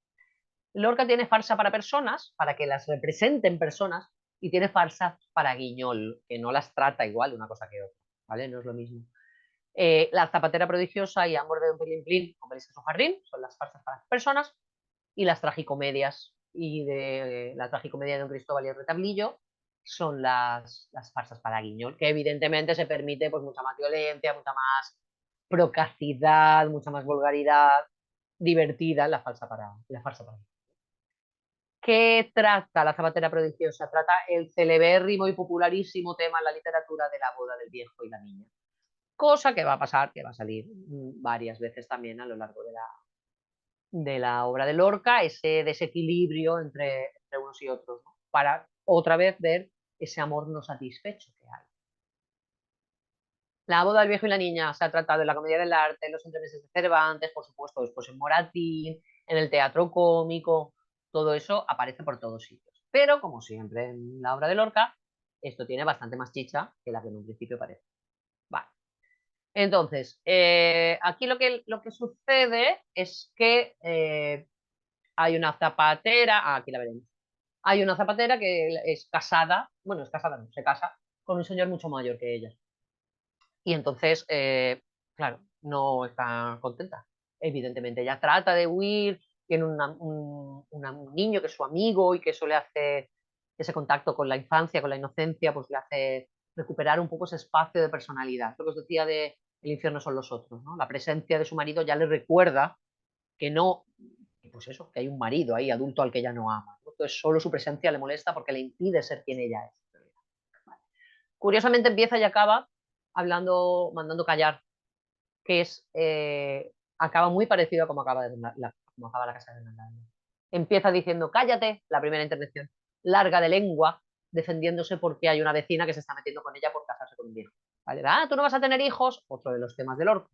Lorca tiene farsa para personas, para que las representen personas, y tiene farsa para Guiñol, que no las trata igual una cosa que otra, ¿vale? No es lo mismo. La zapatera prodigiosa y Amor de Don Pelín Plín con Melissa Jardín son las farsas para las personas, y las tragicomedias y de la tragicomedia de Don Cristóbal y el Retablillo son las farsas para Guiñol, que evidentemente se permite pues mucha más violencia, mucha más procacidad, mucha más vulgaridad divertida en la farsa para. ¿Qué trata la zapatera prodigiosa? Trata el celebérrimo y popularísimo tema en la literatura de la boda del viejo y la niña. Cosa que va a pasar, que va a salir varias veces también a lo largo de la obra de Lorca, ese desequilibrio entre unos y otros, ¿no? Para otra vez ver ese amor no satisfecho que hay. La boda del viejo y la niña se ha tratado en la Comedia del Arte, en los entremeses de Cervantes, por supuesto, después en Moratín, en el teatro cómico, todo eso aparece por todos sitios. Pero, como siempre en la obra de Lorca, esto tiene bastante más chicha que la que en un principio parece. Vale. Entonces, aquí lo que sucede es que hay una zapatera, aquí la veremos. Hay una zapatera que es casada, bueno, es casada, no, se casa con un señor mucho mayor que ella. Y entonces, claro, no está contenta. Evidentemente, ella trata de huir, tiene un niño que es su amigo y que eso le hace ese contacto con la infancia, con la inocencia, pues le hace recuperar un poco ese espacio de personalidad. Lo que os decía de El infierno son los otros, ¿no? La presencia de su marido ya le recuerda que no, pues eso, que hay un marido ahí adulto al que ella no ama, ¿no? Entonces solo su presencia le molesta porque le impide ser quien ella es. Vale. Curiosamente empieza y acaba mandando callar, que es, acaba muy parecido a como acaba, como acaba la casa de Hernando. Empieza diciendo, cállate, la primera intervención, larga de lengua, defendiéndose porque hay una vecina que se está metiendo con ella por casarse con un viejo. ¿Vale? Ah, tú no vas a tener hijos, otro de los temas del orco.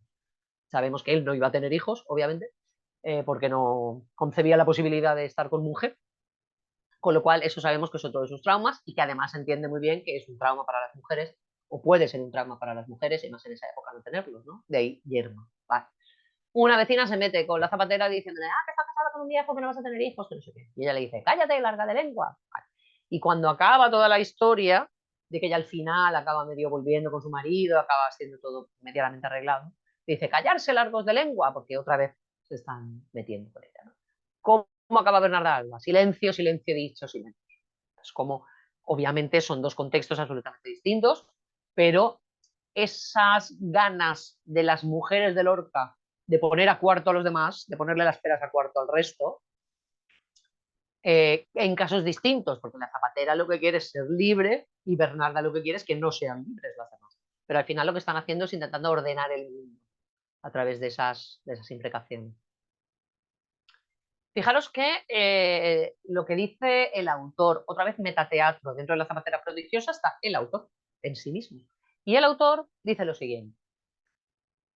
Sabemos que él no iba a tener hijos, obviamente, porque no concebía la posibilidad de estar con mujer, con lo cual eso sabemos que es otro de sus traumas y que además entiende muy bien que es un trauma para las mujeres, o puede ser un trauma para las mujeres, y más en esa época no tenerlos, ¿no? De ahí yerma. Vale. Una vecina se mete con la zapatera diciéndole, ah, que está casada con un viejo que no vas a tener hijos, que no sé qué. Y ella le dice, cállate, larga de lengua. Vale. Y cuando acaba toda la historia, de que ella al final acaba medio volviendo con su marido, acaba siendo todo medianamente arreglado, dice, callarse largos de lengua, porque otra vez se están metiendo con ella, ¿no? ¿Cómo acaba Bernarda Alba? Silencio, silencio dicho, silencio. Es como, obviamente son dos contextos absolutamente distintos, pero esas ganas de las mujeres de Lorca de poner a cuarto a los demás, de ponerle las peras a cuarto al resto, en casos distintos, porque la Zapatera lo que quiere es ser libre y Bernarda lo que quiere es que no sean libres las demás. Pero al final lo que están haciendo es intentando ordenar el mundo a través de esas imprecaciones. Fijaros que lo que dice el autor, otra vez metateatro, dentro de la Zapatera prodigiosa está el autor en sí mismo. Y el autor dice lo siguiente: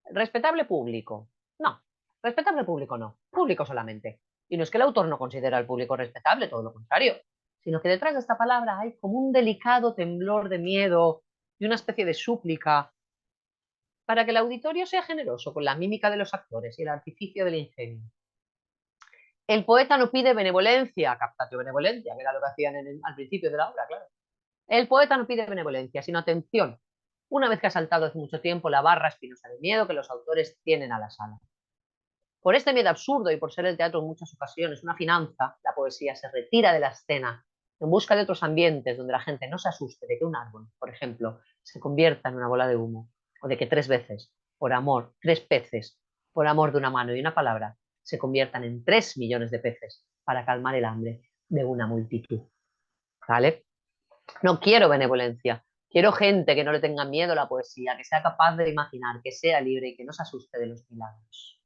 respetable público. No, respetable público no, público solamente. Y no es que el autor no considera al público respetable, todo lo contrario, sino que detrás de esta palabra hay como un delicado temblor de miedo y una especie de súplica para que el auditorio sea generoso con la mímica de los actores y el artificio del ingenio. El poeta no pide benevolencia, captatio benevolencia, que era lo que hacían al principio de la obra, claro. El poeta no pide benevolencia, sino atención, una vez que ha saltado hace mucho tiempo la barra espinosa de miedo que los autores tienen a la sala. Por este miedo absurdo y por ser el teatro en muchas ocasiones una finanza, la poesía se retira de la escena en busca de otros ambientes donde la gente no se asuste de que un árbol, por ejemplo, se convierta en una bola de humo, o de que 3 veces, por amor, 3 peces, por amor de una mano y una palabra, se conviertan en 3 millones de peces para calmar el hambre de una multitud. ¿Vale? No quiero benevolencia, quiero gente que no le tenga miedo a la poesía, que sea capaz de imaginar, que sea libre y que no se asuste de los milagros.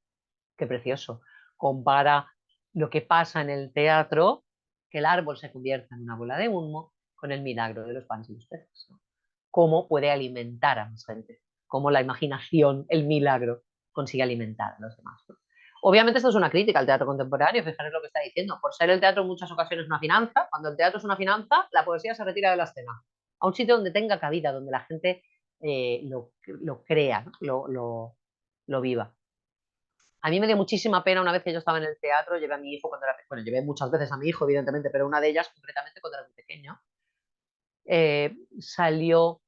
Qué precioso. Compara lo que pasa en el teatro, que el árbol se convierta en una bola de humo, con el milagro de los panes y los peces, ¿no? Cómo puede alimentar a más gente, cómo la imaginación, el milagro, consigue alimentar a los demás, ¿no? Obviamente esto es una crítica al teatro contemporáneo, fijaros lo que está diciendo. Por ser el teatro en muchas ocasiones una finanza, cuando el teatro es una finanza, la poesía se retira de la escena, a un sitio donde tenga cabida, donde la gente lo crea, ¿no? lo viva. A mí me dio muchísima pena una vez que yo estaba en el teatro, llevé a mi hijo cuando era pequeño, bueno, llevé muchas veces a mi hijo, evidentemente, pero una de ellas concretamente cuando era muy pequeño, salió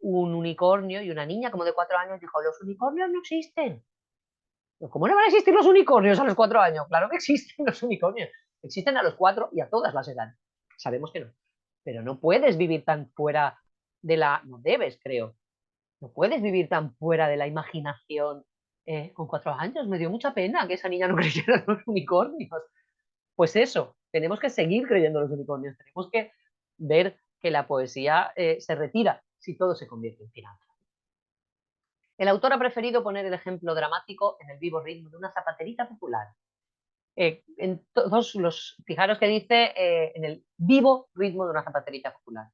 un unicornio y una niña como de 4 años dijo, los unicornios no existen. ¿Cómo no van a existir los unicornios a los 4 años? Claro que existen los unicornios. Existen a los 4 y a todas las edades. Sabemos que no. Pero no puedes vivir tan fuera de la... No debes, creo. No puedes vivir tan fuera de la imaginación. Con 4 años me dio mucha pena que esa niña no creyera en los unicornios. Pues eso, tenemos que seguir creyendo en los unicornios. Tenemos que ver que la poesía se retira si todo se convierte en finanza. El autor ha preferido poner el ejemplo dramático en el vivo ritmo de una zapaterita popular. En todos los, fijaros que dice en el vivo ritmo de una zapaterita popular.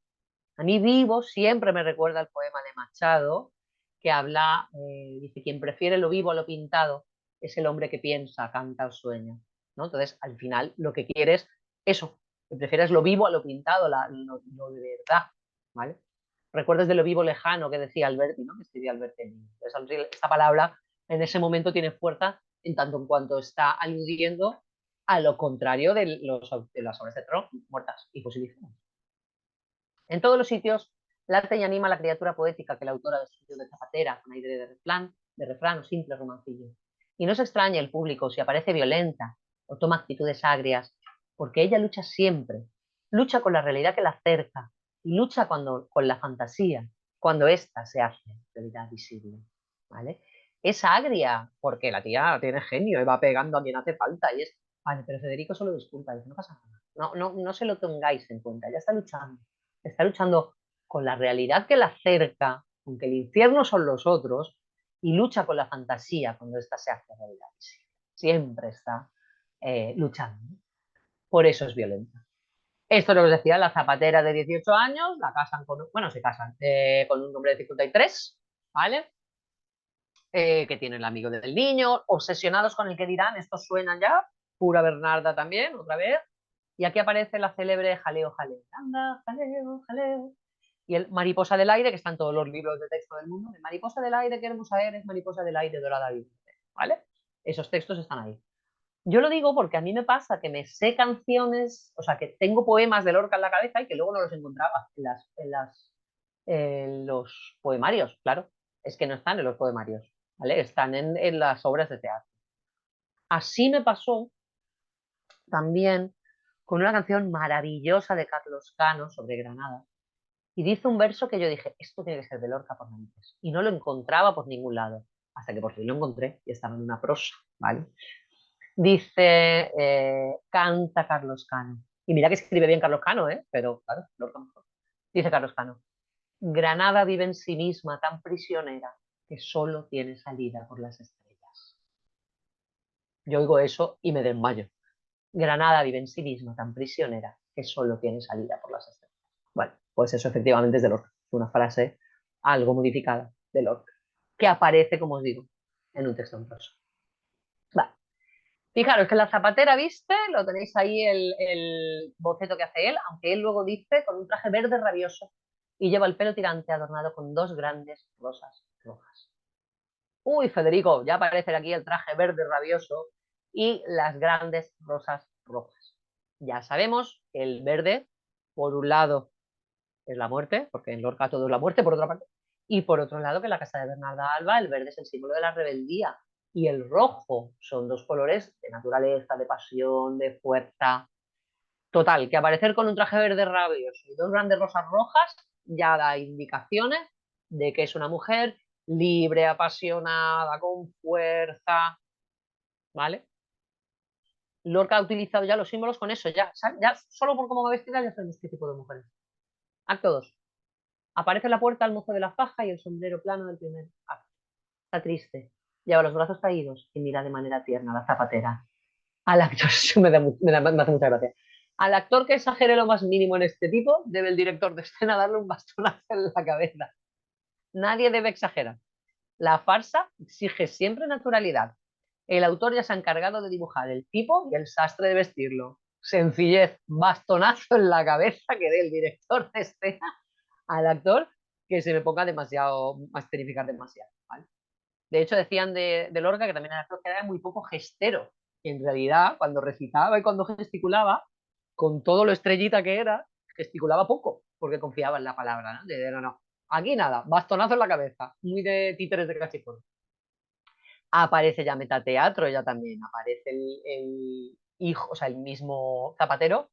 A mí vivo siempre me recuerda el poema de Machado, que habla, dice, quien prefiere lo vivo a lo pintado es el hombre que piensa, canta o sueña, ¿no? Entonces, al final, lo que quieres es eso, que prefieres lo vivo a lo pintado, lo de verdad, ¿vale? Recuerdas de lo vivo lejano que decía Alberti, ¿no? Que escribía Alberti. Entonces, esta palabra en ese momento tiene fuerza en tanto en cuanto está aludiendo a lo contrario de las obras de teatro muertas y posibilizadas. En todos los sitios late y anima la criatura poética que la autora describió de zapatera, con aire de refrán o simple romancillo. Y no se extraña el público si aparece violenta o toma actitudes agrias, porque ella lucha siempre, lucha con la realidad que la acerca y lucha con la fantasía, cuando ésta se hace realidad visible, ¿vale? Es agria, porque la tía tiene genio y va pegando a quien hace falta y es, vale, pero Federico solo disculpa, dice, no pasa nada, no se lo tengáis en cuenta, ella está luchando con la realidad que la acerca, aunque el infierno son los otros, y lucha con la fantasía cuando ésta se hace realidad. Siempre está luchando. Por eso es violenta. Esto es lo que os decía, la zapatera de 18 años, la casan con, bueno, se casan con un hombre de 53, ¿vale? Que tiene el amigo del niño, obsesionados con el que dirán, estos suenan ya, pura Bernarda también, otra vez, y aquí aparece la célebre jaleo, jaleo, anda, jaleo, jaleo, y el mariposa del aire, que está en todos los libros de texto del mundo, de mariposa del aire, qué hermosa eres, mariposa del aire, dorada vida, ¿vale? Esos textos están ahí. Yo lo digo porque a mí me pasa que me sé canciones, o sea, que tengo poemas de Lorca en la cabeza y que luego no los encontraba en los poemarios, claro. Es que no están en los poemarios, ¿vale? Están en las obras de teatro. Así me pasó también con una canción maravillosa de Carlos Cano sobre Granada. Y dice un verso que yo dije, esto tiene que ser de Lorca por narices. Y no lo encontraba por ningún lado, hasta que por fin lo encontré y estaba en una prosa, ¿vale? Dice, canta Carlos Cano. Y mira que escribe bien Carlos Cano, ¿eh? Pero claro, Lorca mejor. Dice Carlos Cano, Granada vive en sí misma tan prisionera que solo tiene salida por las estrellas. Yo oigo eso y me desmayo. Granada vive en sí misma tan prisionera que solo tiene salida por las estrellas. Bueno, pues eso efectivamente es de Lorca. Es una frase algo modificada de Lorca, que aparece, como os digo, en un texto en prosa. Vale. Fijaros que la zapatera, ¿viste? Lo tenéis ahí el boceto que hace él, aunque él luego dice con un traje verde rabioso y lleva el pelo tirante adornado con dos grandes rosas rojas. Uy, Federico, ya aparece aquí el traje verde rabioso y las grandes rosas rojas. Ya sabemos que el verde, por un lado, es la muerte, porque en Lorca todo es la muerte, por otra parte, y por otro lado, que en la casa de Bernarda Alba el verde es el símbolo de la rebeldía y el rojo son dos colores de naturaleza, de pasión, de fuerza. Total, que aparecer con un traje verde rabioso y dos grandes rosas rojas ya da indicaciones de que es una mujer libre, apasionada, con fuerza, ¿vale? Lorca ha utilizado ya los símbolos con eso, ya solo por cómo va vestida ya sabemos qué tipo de mujer es. Acto 2. Aparece en la puerta el mozo de la faja y el sombrero plano del primer acto. Está triste, lleva los brazos caídos y mira de manera tierna a la zapatera. Al actor, eso me hace mucha gracia. Al actor que exagere lo más mínimo en este tipo, debe el director de escena darle un bastonazo en la cabeza. Nadie debe exagerar. La farsa exige siempre naturalidad. El autor ya se ha encargado de dibujar el tipo y el sastre de vestirlo. Sencillez, bastonazo en la cabeza que dé el director de escena al actor que se me ponga demasiado, masterificar demasiado. ¿Vale? De hecho, decían de Lorca que también era actor que era muy poco gestero. Y en realidad, cuando recitaba y cuando gesticulaba, con todo lo estrellita que era, gesticulaba poco, porque confiaba en la palabra, ¿no? No, no. Aquí nada, bastonazo en la cabeza, muy de títeres de cachipún. Aparece ya metateatro, ya también aparece el hijo, o sea, el mismo Zapatero,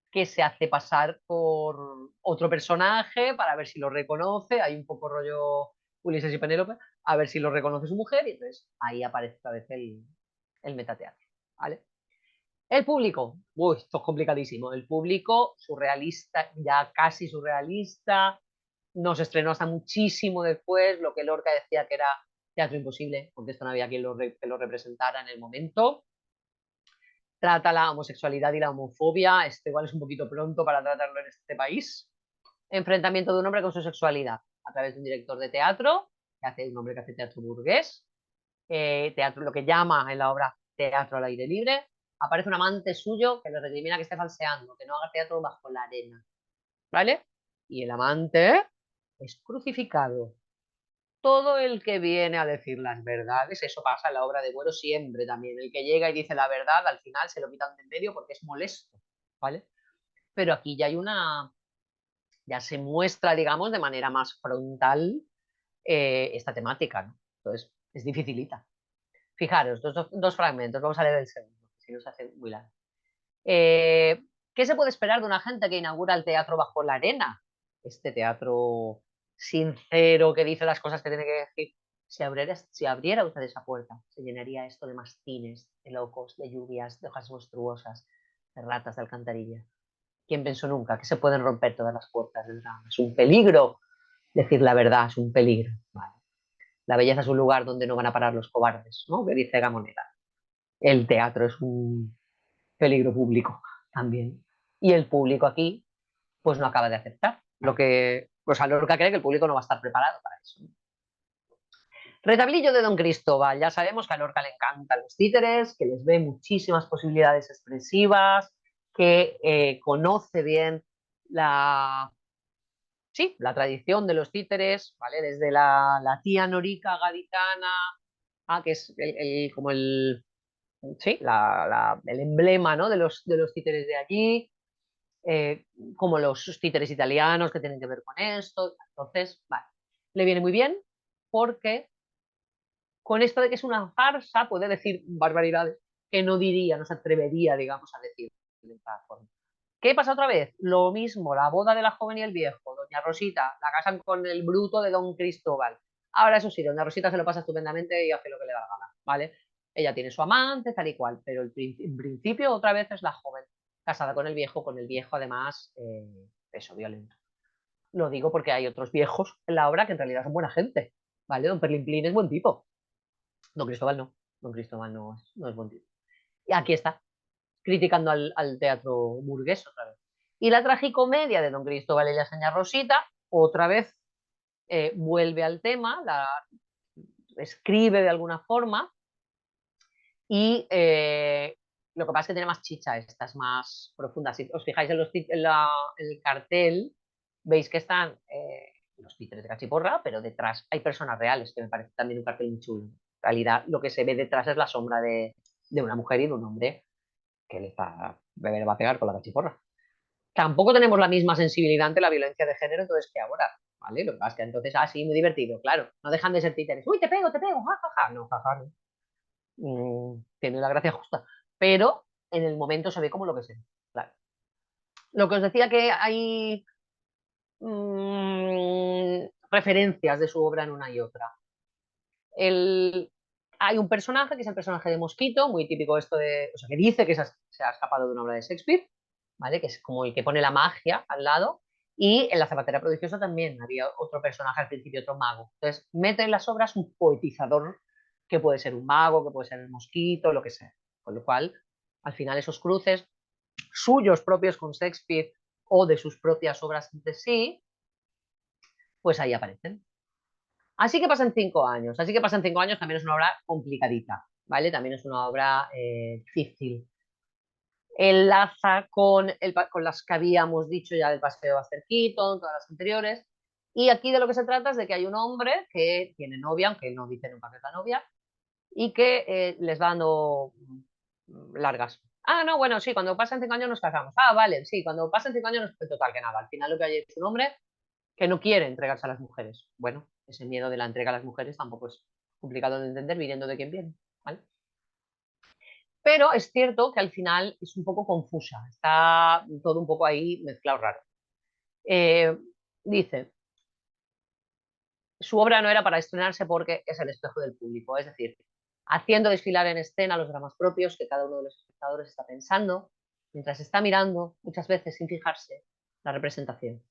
que se hace pasar por otro personaje para ver si lo reconoce. Hay un poco rollo Ulises y Penélope, a ver si lo reconoce su mujer, y entonces ahí aparece otra vez el metateatro. ¿Vale? El público, uy, esto es complicadísimo. El público surrealista, ya casi surrealista, no se estrenó hasta muchísimo después, lo que Lorca decía que era teatro imposible, porque esto no había quien que lo representara en el momento. Trata la homosexualidad y la homofobia, este igual es un poquito pronto para tratarlo en este país. Enfrentamiento de un hombre con su sexualidad, a través de un director de teatro, que hace un hombre que hace teatro burgués, teatro, lo que llama en la obra teatro al aire libre. Aparece un amante suyo que le recrimina que esté falseando, que no haga teatro bajo la arena, ¿vale? Y el amante es crucificado. Todo el que viene a decir las verdades, eso pasa en la obra de Buero siempre también. El que llega y dice la verdad, al final se lo quitan de en medio porque es molesto, ¿vale? Pero aquí ya hay ya se muestra, digamos, de manera más frontal esta temática, ¿no? Entonces, es dificilita. Fijaros, dos fragmentos, vamos a leer el segundo, si no se hace muy largo. ¿Qué se puede esperar de una gente que inaugura el teatro bajo la arena? Este teatro sincero que dice las cosas que tiene que decir. Si abriera usted esa puerta, se llenaría esto de mastines, de locos, de lluvias, de hojas monstruosas, de ratas de alcantarilla. ¿Quién pensó nunca que se pueden romper todas las puertas del drama? Es un peligro decir la verdad, es un peligro. Vale. La belleza es un lugar donde no van a parar los cobardes, ¿no? Que dice Gamoneda. El teatro es un peligro público también. Y el público aquí, pues no acaba de aceptar. Lo que, pues a Lorca cree que el público no va a estar preparado para eso. Retablillo de Don Cristóbal. Ya sabemos que a Lorca le encantan los títeres, que les ve muchísimas posibilidades expresivas, que conoce bien la, sí, la tradición de los títeres, ¿vale? Desde la tía Norica gaditana, que es como sí, el emblema, ¿no? de los títeres de allí, eh, como los títeres italianos que tienen que ver con esto. Entonces, vale, le viene muy bien porque con esto de que es una farsa puede decir barbaridades que no diría, no se atrevería, digamos, a decir de esta forma. ¿Qué pasa otra vez? Lo mismo, la boda de la joven y el viejo. Doña Rosita la casan con el bruto de Don Cristóbal. Ahora, eso sí, Doña Rosita se lo pasa estupendamente y hace lo que le da la gana, ¿vale? Ella tiene su amante, tal y cual, pero en principio otra vez es la joven casada con el viejo además, eso, violento. Lo digo porque hay otros viejos en la obra que en realidad son buena gente, ¿vale? Don Perlimplín es buen tipo. Don Cristóbal no. Don Cristóbal no es buen tipo. Y aquí está, criticando al teatro burgués otra vez. Y la tragicomedia de Don Cristóbal y la señora Rosita, otra vez vuelve al tema, la escribe de alguna forma y lo que pasa es que tiene más chicha, esta es más profunda. Si os fijáis en, en el cartel, veis que están los títeres de Cachiporra, pero detrás hay personas reales, que me parece también un cartel muy chulo. En realidad, lo que se ve detrás es la sombra de una mujer y de un hombre que le va a pegar con la cachiporra. Tampoco tenemos la misma sensibilidad ante la violencia de género, entonces, ¿qué ahora? ¿Vale? Lo que pasa es que entonces, sí, muy divertido, claro. No dejan de ser títeres. Uy, te pego, jajaja. No, jaja, no. Tiene la gracia justa. Pero en el momento se ve como lo que se ve. Claro. Lo que os decía que hay referencias de su obra en una y otra. Hay un personaje que es el personaje de Mosquito, muy típico esto de, o sea, que dice que se ha escapado de una obra de Shakespeare, ¿vale? Que es como el que pone la magia al lado. Y en La zapatera prodigiosa también había otro personaje al principio, otro mago. Entonces, mete en las obras un poetizador que puede ser un mago, que puede ser el mosquito, lo que sea. Con lo cual, al final, esos cruces suyos propios con Shakespeare o de sus propias obras entre sí, pues ahí aparecen. Así que pasan 5 años. Así que pasan 5 años también es una obra complicadita, ¿vale? También es una obra difícil. Enlaza con las que habíamos dicho ya del Paseo de Buster Keaton, todas las anteriores. Y aquí de lo que se trata es de que hay un hombre que tiene novia, aunque no dice nunca que es la novia, y que les va dando largas. No, bueno, sí, cuando pasan 5 años nos casamos. Vale, sí, cuando pasan 5 años no total que nada. Al final lo que hay es un hombre que no quiere entregarse a las mujeres. Bueno, ese miedo de la entrega a las mujeres tampoco es complicado de entender viniendo de quien viene, ¿vale? Pero es cierto que al final es un poco confusa, está todo un poco ahí mezclado raro. Eh, Dice, su obra no era para estrenarse porque es el espejo del público, es decir, haciendo desfilar en escena los dramas propios que cada uno de los espectadores está pensando, mientras está mirando, muchas veces sin fijarse, la representación.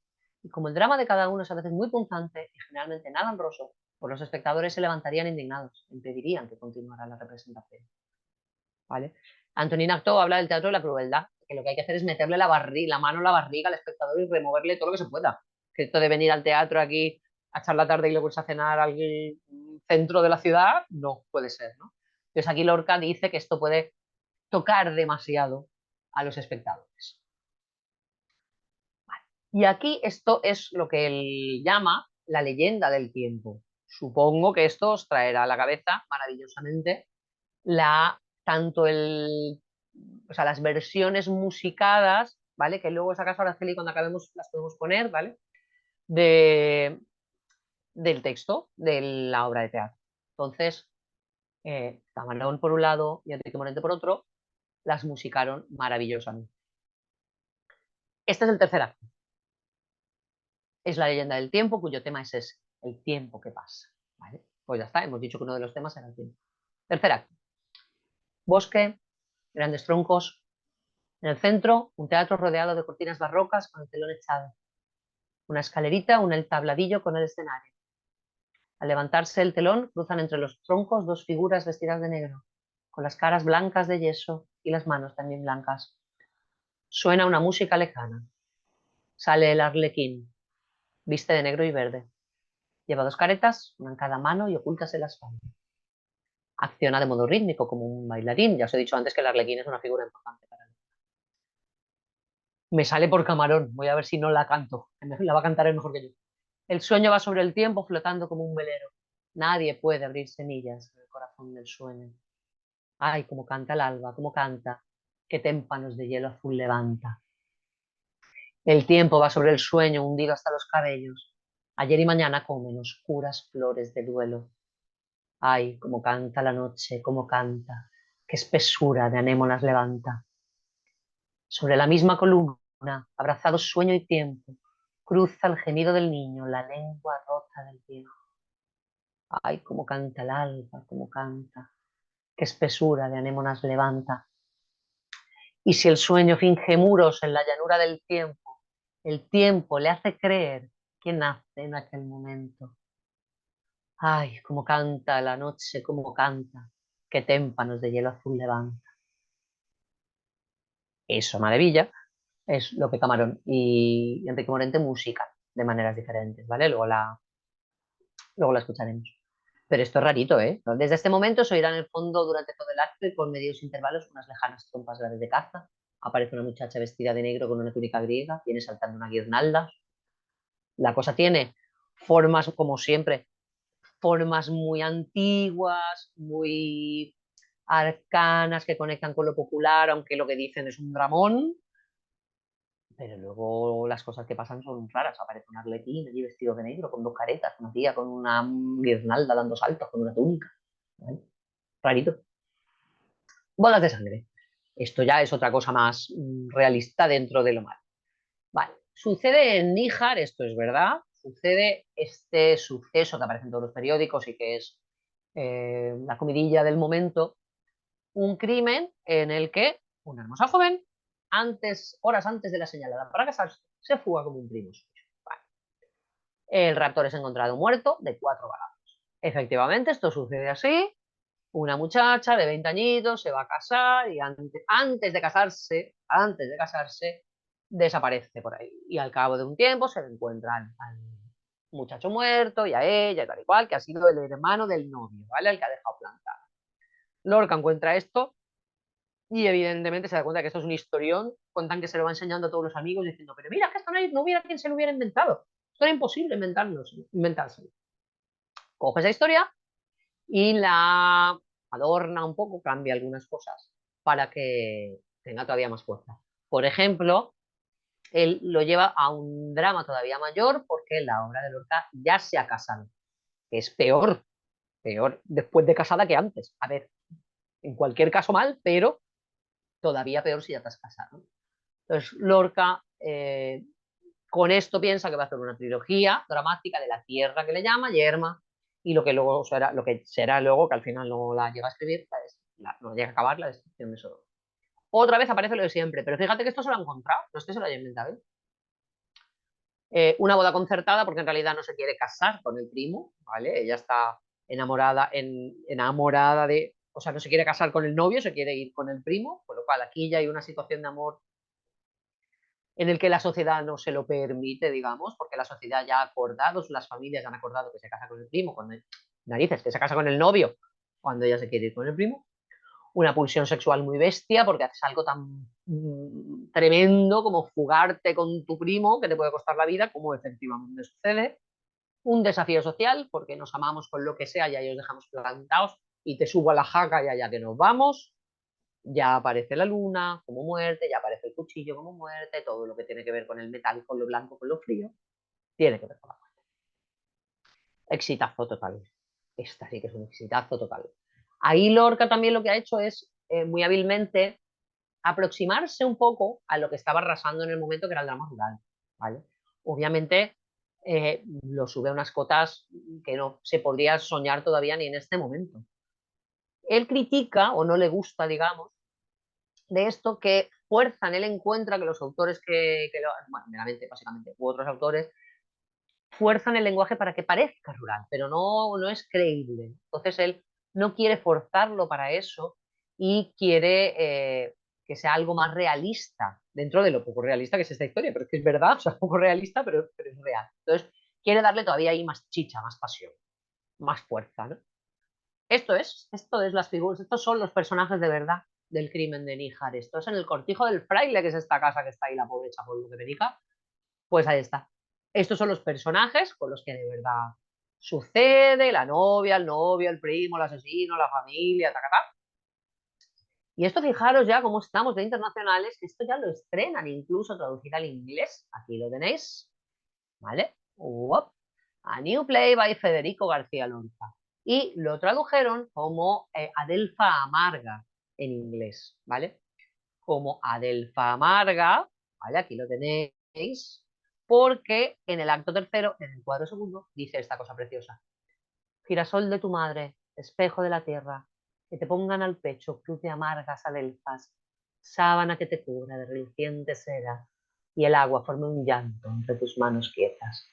Y como el drama de cada uno es a veces muy punzante y generalmente nada honroso, pues los espectadores se levantarían indignados, impedirían que continuara la representación. ¿Vale? Antonin Artaud habla del teatro de la crueldad, que lo que hay que hacer es meterle la mano en la barriga al espectador y removerle todo lo que se pueda. Que esto de venir al teatro aquí a echar la tarde y luego irse a cenar al centro de la ciudad, no puede ser, ¿no? Entonces aquí Lorca dice que esto puede tocar demasiado a los espectadores. Vale. Y aquí esto es lo que él llama la leyenda del tiempo. Supongo que esto os traerá a la cabeza maravillosamente tanto las versiones musicadas, ¿vale? Que luego, si acaso, Araceli, cuando acabemos las podemos poner, ¿vale? Del texto de la obra de teatro. Entonces, Camarón por un lado y Enrique Morente por otro, las musicaron maravillosamente. Este es el tercer acto. Es la leyenda del tiempo, cuyo tema es ese, el tiempo que pasa, ¿vale? Pues ya está, hemos dicho que uno de los temas era el tiempo. Tercer acto. Bosque, grandes troncos. En el centro, un teatro rodeado de cortinas barrocas con el telón echado. Una escalerita, un tabladillo con el escenario. Al levantarse el telón, cruzan entre los troncos dos figuras vestidas de negro, con las caras blancas de yeso y las manos también blancas. Suena una música lejana. Sale el arlequín, viste de negro y verde. Lleva 2 caretas, una en cada mano y ocultas en la espalda. Acciona de modo rítmico, como un bailarín. Ya os he dicho antes que el arlequín es una figura importante para él. Me sale por Camarón, voy a ver si no la canto. La va a cantar él mejor que yo. El sueño va sobre el tiempo flotando como un velero. Nadie puede abrir semillas en el corazón del sueño. Ay, cómo canta el alba, cómo canta, qué témpanos de hielo azul levanta. El tiempo va sobre el sueño, hundido hasta los cabellos. Ayer y mañana comen oscuras flores de duelo. Ay, cómo canta la noche, cómo canta, qué espesura de anémonas levanta. Sobre la misma columna, abrazados sueño y tiempo, cruza el gemido del niño, la lengua rota del viejo. Ay, cómo canta el alba, cómo canta, qué espesura de anémonas levanta. Y si el sueño finge muros en la llanura del tiempo, el tiempo le hace creer que nace en aquel momento. Ay, cómo canta la noche, cómo canta, qué témpanos de hielo azul levanta. Eso, maravilla, es lo que Camarón y Enrique Morente musican de maneras diferentes, ¿vale? Luego la escucharemos. Pero esto es rarito, ¿eh? Desde este momento se oirá en el fondo durante todo el acto y con medios intervalos unas lejanas trompas graves de caza. Aparece una muchacha vestida de negro con una túnica griega, viene saltando una guirnalda. La cosa tiene formas, como siempre, formas muy antiguas, muy arcanas que conectan con lo popular, aunque lo que dicen es un dramón. Pero luego las cosas que pasan son raras. Aparece un arlequín allí vestido de negro, con dos caretas, una tía con una guirnalda dando saltos, con una túnica. ¿Vale? Rarito. Bodas de sangre. Esto ya es otra cosa más realista dentro de lo malo. Vale. Sucede en Níjar, esto es verdad. Sucede este suceso que aparece en todos los periódicos y que es la comidilla del momento. Un crimen en el que una hermosa joven, horas antes de la señalada para casarse, se fuga como un primo suyo. Vale. El raptor es encontrado muerto de 4 balazos. Efectivamente, esto sucede así. Una muchacha de 20 añitos se va a casar y antes de casarse, desaparece por ahí. Y al cabo de un tiempo se le encuentra al muchacho muerto y a ella y tal y cual, que ha sido el hermano del novio, ¿vale? El que ha dejado plantada. Lorca encuentra esto y evidentemente se da cuenta que esto es un historión, cuentan que se lo va enseñando a todos los amigos diciendo, pero mira, que esto no hubiera quien se lo hubiera inventado. Esto era imposible inventárselo. Coge esa historia y la adorna un poco, cambia algunas cosas para que tenga todavía más fuerza. Por ejemplo, él lo lleva a un drama todavía mayor porque la obra de Lorca ya se ha casado, que es peor después de casada que antes. A ver, en cualquier caso mal, pero todavía peor si ya te has casado. Entonces, Lorca con esto piensa que va a hacer una trilogía dramática de la Tierra que le llama, Yerma, y lo que será luego, que al final no la llega a escribir, no llega a acabar, la destrucción de Sodoma. Otra vez aparece lo de siempre, pero fíjate que esto se lo ha encontrado, no es que se lo haya inventado. Una boda concertada porque en realidad no se quiere casar con el primo, ¿vale? Ella está enamorada de, o sea, no se quiere casar con el novio, se quiere ir con el primo, con lo cual aquí ya hay una situación de amor en el que la sociedad no se lo permite, digamos, porque la sociedad ya ha acordado, las familias han acordado que se casa con el primo, cuando narices, que se casa con el novio, cuando ella se quiere ir con el primo. Una pulsión sexual muy bestia, porque haces algo tan tremendo como fugarte con tu primo, que te puede costar la vida, como efectivamente sucede. Un desafío social, porque nos amamos con lo que sea y ahí os dejamos plantados y te subo a la jaca y allá que nos vamos. Ya aparece la luna como muerte, ya aparece el cuchillo como muerte, todo lo que tiene que ver con el metal, con lo blanco, con lo frío, tiene que ver con la muerte. Exitazo total. Esta sí que es un exitazo total. Ahí Lorca también lo que ha hecho es muy hábilmente aproximarse un poco a lo que estaba arrasando en el momento, que era el drama rural. ¿Vale? Obviamente lo sube a unas cotas que no se podría soñar todavía ni en este momento. Él critica, o no le gusta, digamos, de esto que fuerzan, él encuentra que los autores bueno, meramente, básicamente, u otros autores, fuerzan el lenguaje para que parezca rural, pero no es creíble. Entonces él no quiere forzarlo para eso y quiere que sea algo más realista, dentro de lo poco realista que es esta historia, pero es que es verdad, o sea, es poco realista, pero es real. Entonces quiere darle todavía ahí más chicha, más pasión, más fuerza, ¿no? Esto es las figuras, estos son los personajes de verdad del crimen de Níjar. Esto es en el Cortijo del Fraile, que es esta casa que está ahí la pobre por lo que predica. Pues ahí está. Estos son los personajes con los que de verdad sucede, la novia, el novio, el primo, el asesino, la familia, ta, ta, ta. Y esto, fijaros ya cómo estamos de internacionales, que esto ya lo estrenan incluso traducido al inglés. Aquí lo tenéis, ¿vale? Uop. A New Play by Federico García Lorca. Y lo tradujeron como Adelfa Amarga en inglés, ¿vale? Como Adelfa Amarga, ¿vale? Aquí lo tenéis, porque en el acto tercero, en el cuadro segundo, dice esta cosa preciosa. Girasol de tu madre, espejo de la tierra, que te pongan al pecho cruz de amargas adelfas, sábana que te cubra de reluciente seda, y el agua forme un llanto entre tus manos quietas.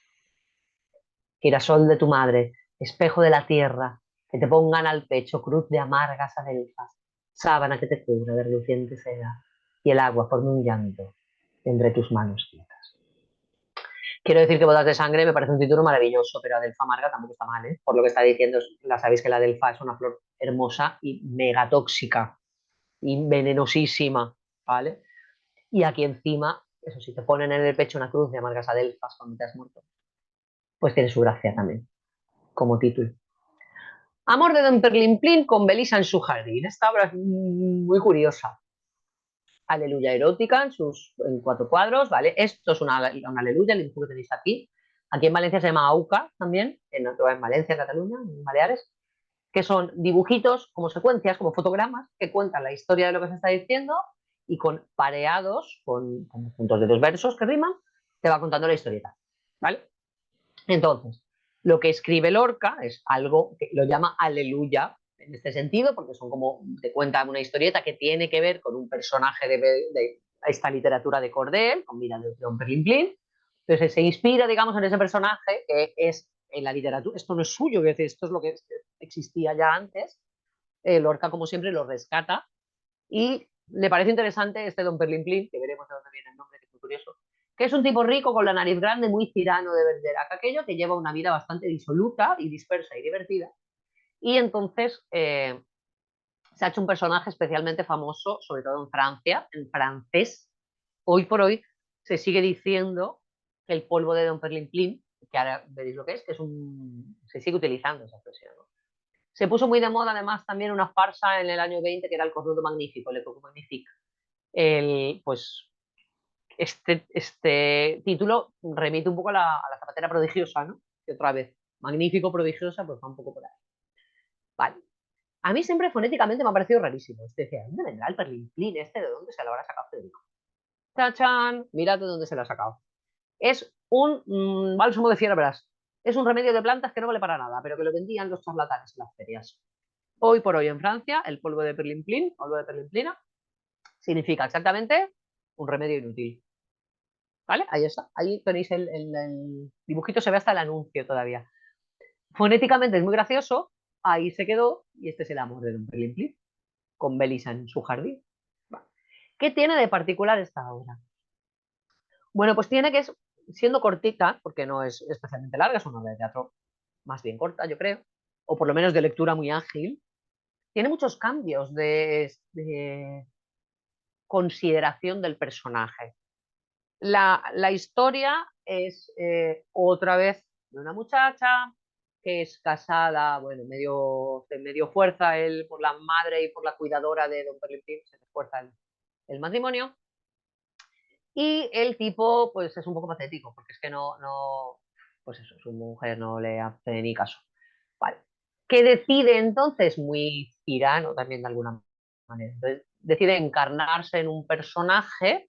Girasol de tu madre, espejo de la tierra, que te pongan al pecho cruz de amargas adelfas, sábana que te cubra de reluciente seda, y el agua forme un llanto entre tus manos quietas. Quiero decir que Bodas de Sangre me parece un título maravilloso, pero Adelfa Amarga tampoco está mal, ¿eh? Por lo que está diciendo, la sabéis que la Adelfa es una flor hermosa y mega tóxica y venenosísima, ¿vale? Y aquí encima, eso sí, te ponen en el pecho una cruz de amargas adelfas cuando te has muerto. Pues tiene su gracia también, como título. Amor de Don Perlimplín con Belisa en su jardín. Esta obra es muy curiosa. Aleluya erótica en 4 cuadros, ¿vale? Esto es una aleluya, el dibujo que tenéis aquí. Aquí en Valencia se llama AUCA también, en Valencia, Cataluña, en Baleares, que son dibujitos como secuencias, como fotogramas, que cuentan la historia de lo que se está diciendo y con pareados, con puntos de 2 versos que riman, te va contando la historieta, ¿vale? Entonces, lo que escribe Lorca es algo que lo llama aleluya, en este sentido, porque son como, te cuenta una historieta que tiene que ver con un personaje de esta literatura de Cordel, con Mira de Don Perlimplín. Entonces se inspira, digamos, en ese personaje que es en la literatura, esto no es suyo, es decir, esto es lo que existía ya antes. Lorca, como siempre, lo rescata y le parece interesante este Don Perlimplín, que veremos de dónde viene el nombre, que es muy curioso, que es un tipo rico con la nariz grande, muy tirano de Bergerac, aquello que lleva una vida bastante disoluta y dispersa y divertida. Y entonces se ha hecho un personaje especialmente famoso, sobre todo en Francia, en francés. Hoy por hoy se sigue diciendo que el polvo de Don Perlimplín, que ahora veréis lo que es se sigue utilizando esa expresión, ¿no? Se puso muy de moda además también una farsa en el año 20 que era el Cornudo Magnífico, el Coco Magnifique. Pues este título remite un poco a la zapatera prodigiosa, ¿no? Que otra vez, magnífico, prodigiosa, pues va un poco por ahí. Vale. A mí siempre fonéticamente me ha parecido rarísimo. Usted decía, ¿dónde vendrá el perlimplín este? ¿De dónde se lo habrá sacado Federico? ¡Chachán! Mirad de dónde se lo ha sacado. Es un bálsamo de fiebras. Es un remedio de plantas que no vale para nada, pero que lo vendían los charlatanes en las ferias. Hoy por hoy en Francia, el polvo de perlimplín, polvo de perlimplina, significa exactamente un remedio inútil. ¿Vale? Ahí está. Ahí tenéis el dibujito, se ve hasta el anuncio todavía. Fonéticamente es muy gracioso. Ahí se quedó. Y este es el amor de Don Perlimplín, con Belisa en su jardín. Vale. ¿Qué tiene de particular esta obra? Bueno, pues tiene que es, siendo cortita, porque no es especialmente larga, es una obra de teatro más bien corta, yo creo, o por lo menos de lectura muy ágil, tiene muchos cambios de consideración del personaje. La historia es otra vez de una muchacha que es casada, bueno, de medio fuerza él por la madre y por la cuidadora de Don Perlimplín, se le fuerza el matrimonio. Y el tipo, pues es un poco patético, porque es que pues eso, su mujer no le hace ni caso. Vale. Que decide entonces, muy tirano también de alguna manera, entonces, decide encarnarse en un personaje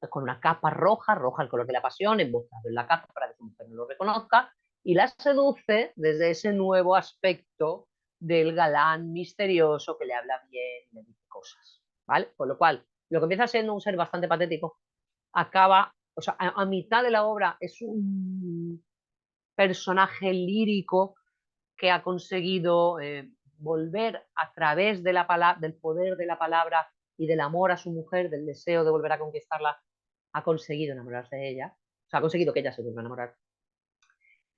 con una capa roja, roja el color de la pasión, embozado en la capa para que su mujer no lo reconozca, y la seduce desde ese nuevo aspecto del galán misterioso que le habla bien y le dice cosas, ¿vale? Con lo cual, lo que empieza siendo un ser bastante patético, acaba, o sea, a mitad de la obra es un personaje lírico que ha conseguido volver a través de del poder de la palabra y del amor a su mujer, del deseo de volver a conquistarla, ha conseguido enamorarse de ella, o sea, ha conseguido que ella se vuelva a enamorar.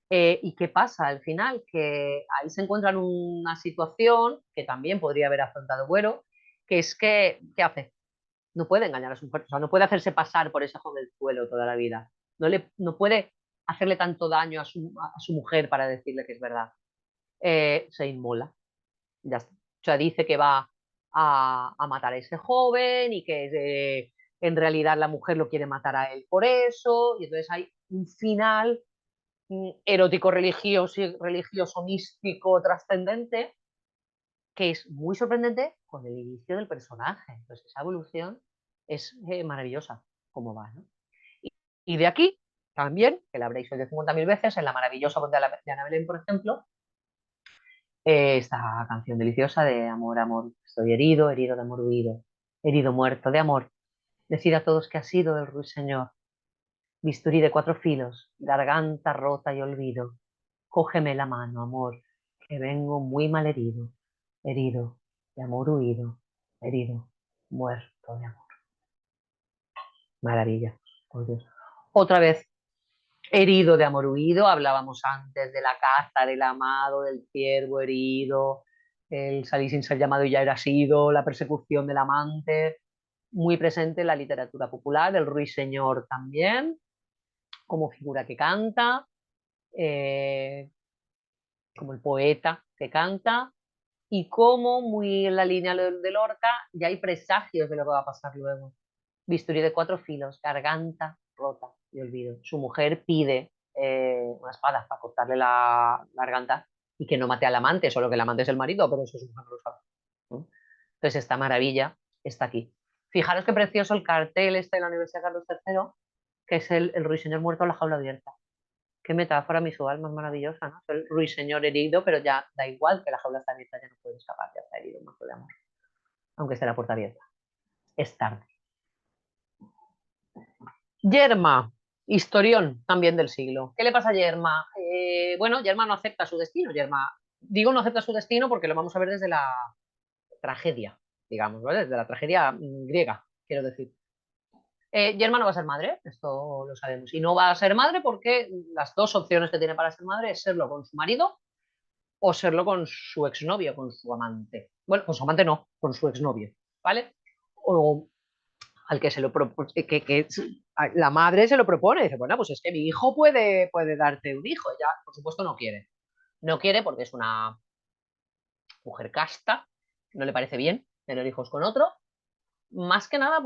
¿Y qué pasa al final? Que ahí se encuentra en una situación que también podría haber afrontado Güero, que es que, ¿qué hace? No puede engañar a su mujer, o sea, no puede hacerse pasar por ese jovenzuelo toda la vida. No puede hacerle tanto daño a su mujer para decirle que es verdad. Se inmola. Ya está. O sea, dice que va a matar a ese joven y que en realidad la mujer lo quiere matar a él por eso, y entonces hay un final erótico religioso, místico, trascendente, que es muy sorprendente con el inicio del personaje. Entonces esa evolución es maravillosa, cómo va, ¿no? Y de aquí también, que la habréis oído 50.000 veces, en La maravillosa voz de Ana Belén, por ejemplo, esta canción deliciosa de amor, amor, estoy herido, herido de amor huido, herido muerto de amor. Decid a todos que ha sido del ruiseñor, bisturí de 4 filos, garganta rota y olvido. Cógeme la mano, amor, que vengo muy mal herido, herido de amor huido, herido, muerto de amor. Maravilla, por Dios. Otra vez, herido de amor huido, hablábamos antes de la caza, del amado, del ciervo herido, el salir sin ser llamado y ya era sido, la persecución del amante, muy presente en la literatura popular, el ruiseñor también, como figura que canta, eh, como el poeta que canta, y como muy en la línea de Lorca ya hay presagios de lo que va a pasar luego. Bisturí de 4 filos, garganta rota y olvido. Su mujer pide una espada para cortarle la garganta y que no mate al amante, solo que el amante es el marido, pero eso su mujer no lo sabe, ¿no? Entonces esta maravilla está aquí. Fijaros qué precioso el cartel este de la Universidad Carlos III, que es el ruiseñor muerto en la jaula abierta. Qué metáfora visual más maravillosa, ¿no? El ruiseñor herido, pero ya da igual que la jaula está abierta, ya no puede escapar, ya está herido, muerto de amor. Aunque esté la puerta abierta. Es tarde. Yerma, historión también del siglo. ¿Qué le pasa a Yerma? Bueno, Yerma no acepta su destino. Yerma, digo no acepta su destino porque lo vamos a ver desde la tragedia, digamos, ¿vale? Desde la tragedia griega, quiero decir. Yerma no va a ser madre, esto lo sabemos. Y no va a ser madre porque las dos opciones que tiene para ser madre es serlo con su marido o serlo con su exnovio, con su amante. Bueno, con su amante no, con su exnovio, ¿vale? O al que se lo propone, que la madre se lo propone, dice, bueno, pues es que mi hijo puede darte un hijo. Ella, por supuesto, no quiere. No quiere porque es una mujer casta, no le parece bien tener hijos con otro, más que nada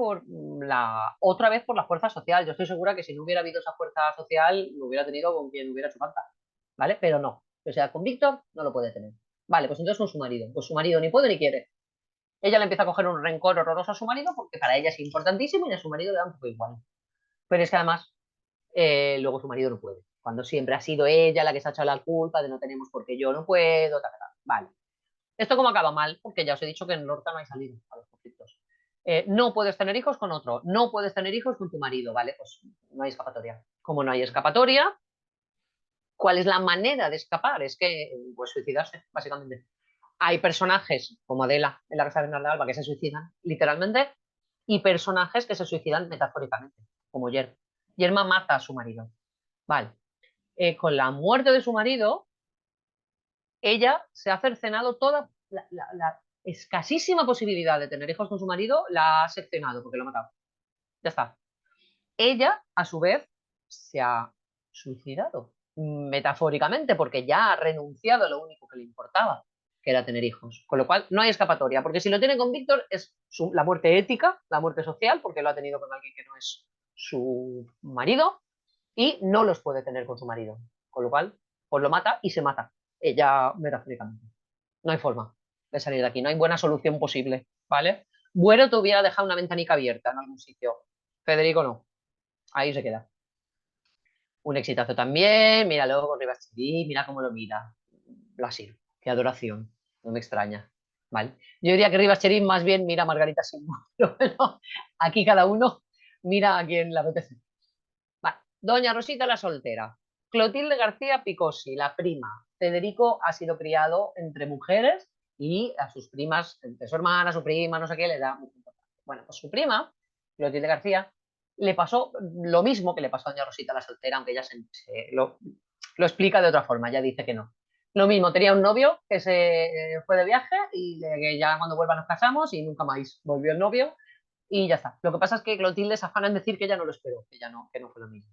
otra vez por la fuerza social. Yo estoy segura que si no hubiera habido esa fuerza social, lo hubiera tenido con quien hubiera hecho falta, ¿vale? Pero no. O sea, con Víctor no lo puede tener. Vale, pues entonces con su marido. Pues su marido ni puede ni quiere. Ella le empieza a coger un rencor horroroso a su marido porque para ella es importantísimo y a su marido le da un poco igual. Pero es que además luego su marido no puede. Cuando siempre ha sido ella la que se ha echado la culpa de no tenemos porque yo no puedo, tal, tal. Vale. ¿Esto cómo acaba? Mal, porque ya os he dicho que en Lorca no hay salida a los conflictos. No puedes tener hijos con otro, no puedes tener hijos con tu marido, ¿vale? Pues no hay escapatoria. Como no hay escapatoria, ¿cuál es la manera de escapar? Es que, pues suicidarse, básicamente. Hay personajes como Adela en la Casa de Bernarda Alba que se suicidan, literalmente, y personajes que se suicidan metafóricamente, como Yerma. Yerma mata a su marido. Vale. Con la muerte de su marido, ella se ha cercenado toda la escasísima posibilidad de tener hijos con su marido, la ha seccionado porque lo ha matado. Ya está. Ella, a su vez, se ha suicidado, metafóricamente, porque ya ha renunciado a lo único que le importaba, que era tener hijos. Con lo cual, no hay escapatoria, porque si lo tiene con Víctor es la muerte ética, la muerte social, porque lo ha tenido con alguien que no es su marido, y no los puede tener con su marido. Con lo cual, pues lo mata y se mata. Ella, metafóricamente. No hay forma de salir de aquí, no hay buena solución posible, ¿vale? Bueno, te hubiera dejado una ventanica abierta en algún sitio. Federico no. Ahí se queda. Un exitazo también, míralo con Rivas Chedid, mira cómo lo mira. Brasil, qué adoración, no me extraña. ¿Vale? Yo diría que Rivas Chedid más bien mira a Margarita Simón, pero bueno, aquí cada uno mira a quien le apetece. Vale. Doña Rosita la soltera. Clotilde García Picosi, la prima. Federico ha sido criado entre mujeres y a sus primas, entre su hermana, su prima, no sé qué, le da mucha importancia. Bueno, pues su prima, Clotilde García, le pasó lo mismo que le pasó a Doña Rosita la soltera, aunque ella lo explica de otra forma, ya dice que no. Lo mismo, tenía un novio que se fue de viaje y que ya cuando vuelva nos casamos y nunca más volvió el novio y ya está. Lo que pasa es que Clotilde se afana en decir que ella no lo esperó, que no fue lo mismo.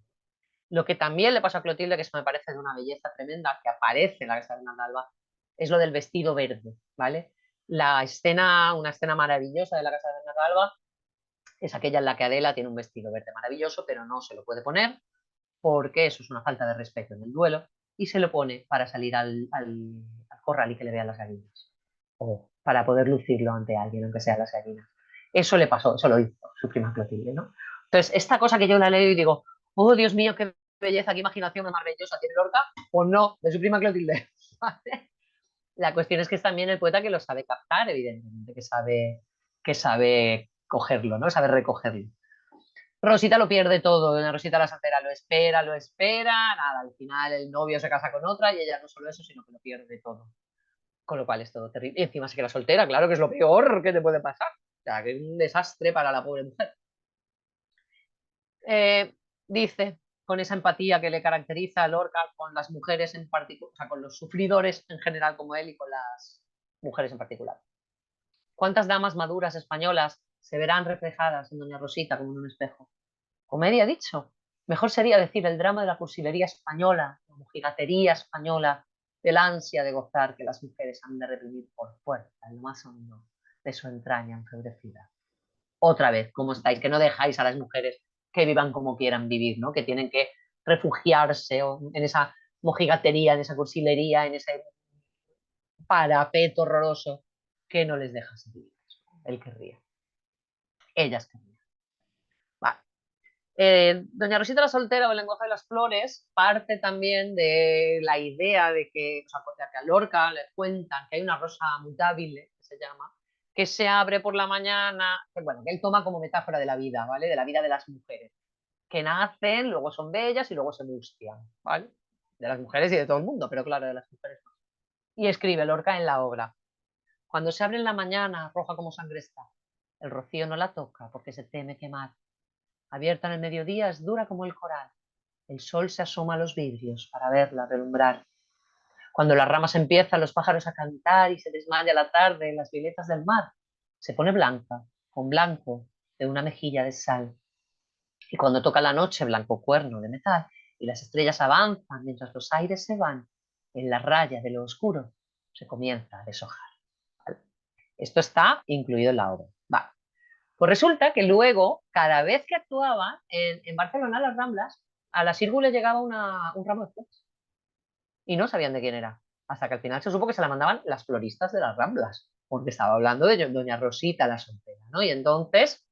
Lo que también le pasa a Clotilde, que eso me parece de una belleza tremenda, que aparece en la Casa de Bernarda Alba, es lo del vestido verde, ¿vale? una escena maravillosa de la casa de Bernarda Alba es aquella en la que Adela tiene un vestido verde maravilloso, pero no se lo puede poner porque eso es una falta de respeto en el duelo, y se lo pone para salir al corral y que le vean las gallinas, o para poder lucirlo ante alguien, aunque sean las gallinas. Eso le pasó, eso lo hizo su prima Clotilde, ¿no? Entonces, esta cosa que yo la leo y digo, oh Dios mío, qué belleza, qué imaginación más maravillosa tiene Lorca, o no, de su prima Clotilde. ¿Vale? La cuestión es que es también el poeta que lo sabe captar, evidentemente, que sabe cogerlo, ¿no? Sabe recogerlo. Rosita lo pierde todo, doña Rosita la Santera lo espera, nada, al final el novio se casa con otra y ella no solo eso, sino que lo pierde todo. Con lo cual es todo terrible. Y encima se queda soltera, claro que es lo peor que te puede pasar. O sea, que es un desastre para la pobre mujer. Dice, con esa empatía que le caracteriza a Lorca con las mujeres en particular, o sea, con los sufridores en general como él y con las mujeres en particular. ¿Cuántas damas maduras españolas se verán reflejadas en doña Rosita como en un espejo? Comedia, dicho. Mejor sería decir el drama de la cursilería española, la mojigatería española, del ansia de gozar que las mujeres han de reprimir por fuerza en lo más hondo de su entraña enfebrecida. Otra vez, ¿cómo estáis? Que no dejáis a las mujeres que vivan como quieran vivir, ¿no? Que tienen que refugiarse en esa mojigatería, en esa cursilería, en ese parapeto horroroso que no les deja vivir. Él querría. Ellas querrían. Vale. Doña Rosita la Soltera o el lenguaje de las flores parte también de la idea de que, o sea, que a Lorca le cuentan que hay una rosa mutable, que se llama, que se abre por la mañana, que bueno, que él toma como metáfora de la vida, ¿vale? De la vida de las mujeres, que nacen, luego son bellas y luego se mustian, ¿vale? De las mujeres y de todo el mundo, pero claro, de las mujeres más. Y escribe Lorca en la obra: cuando se abre en la mañana, roja como sangre está, el rocío no la toca porque se teme quemar. Abierta en el mediodía es dura como el coral. El sol se asoma a los vidrios para verla relumbrar. Cuando las ramas empiezan los pájaros a cantar y se desmaya la tarde en las violetas del mar, se pone blanca, con blanco de una mejilla de sal. Y cuando toca la noche, blanco cuerno de metal, y las estrellas avanzan mientras los aires se van, en la raya de lo oscuro se comienza a deshojar. ¿Vale? Esto está incluido en la obra. Va. Pues resulta que luego, cada vez que actuaba en Barcelona, las Ramblas, a la Sirgu le llegaba un ramo de flores y no sabían de quién era. Hasta que al final se supo que se la mandaban las floristas de las Ramblas, porque estaba hablando de doña Rosita la Soltera, ¿no? Y entonces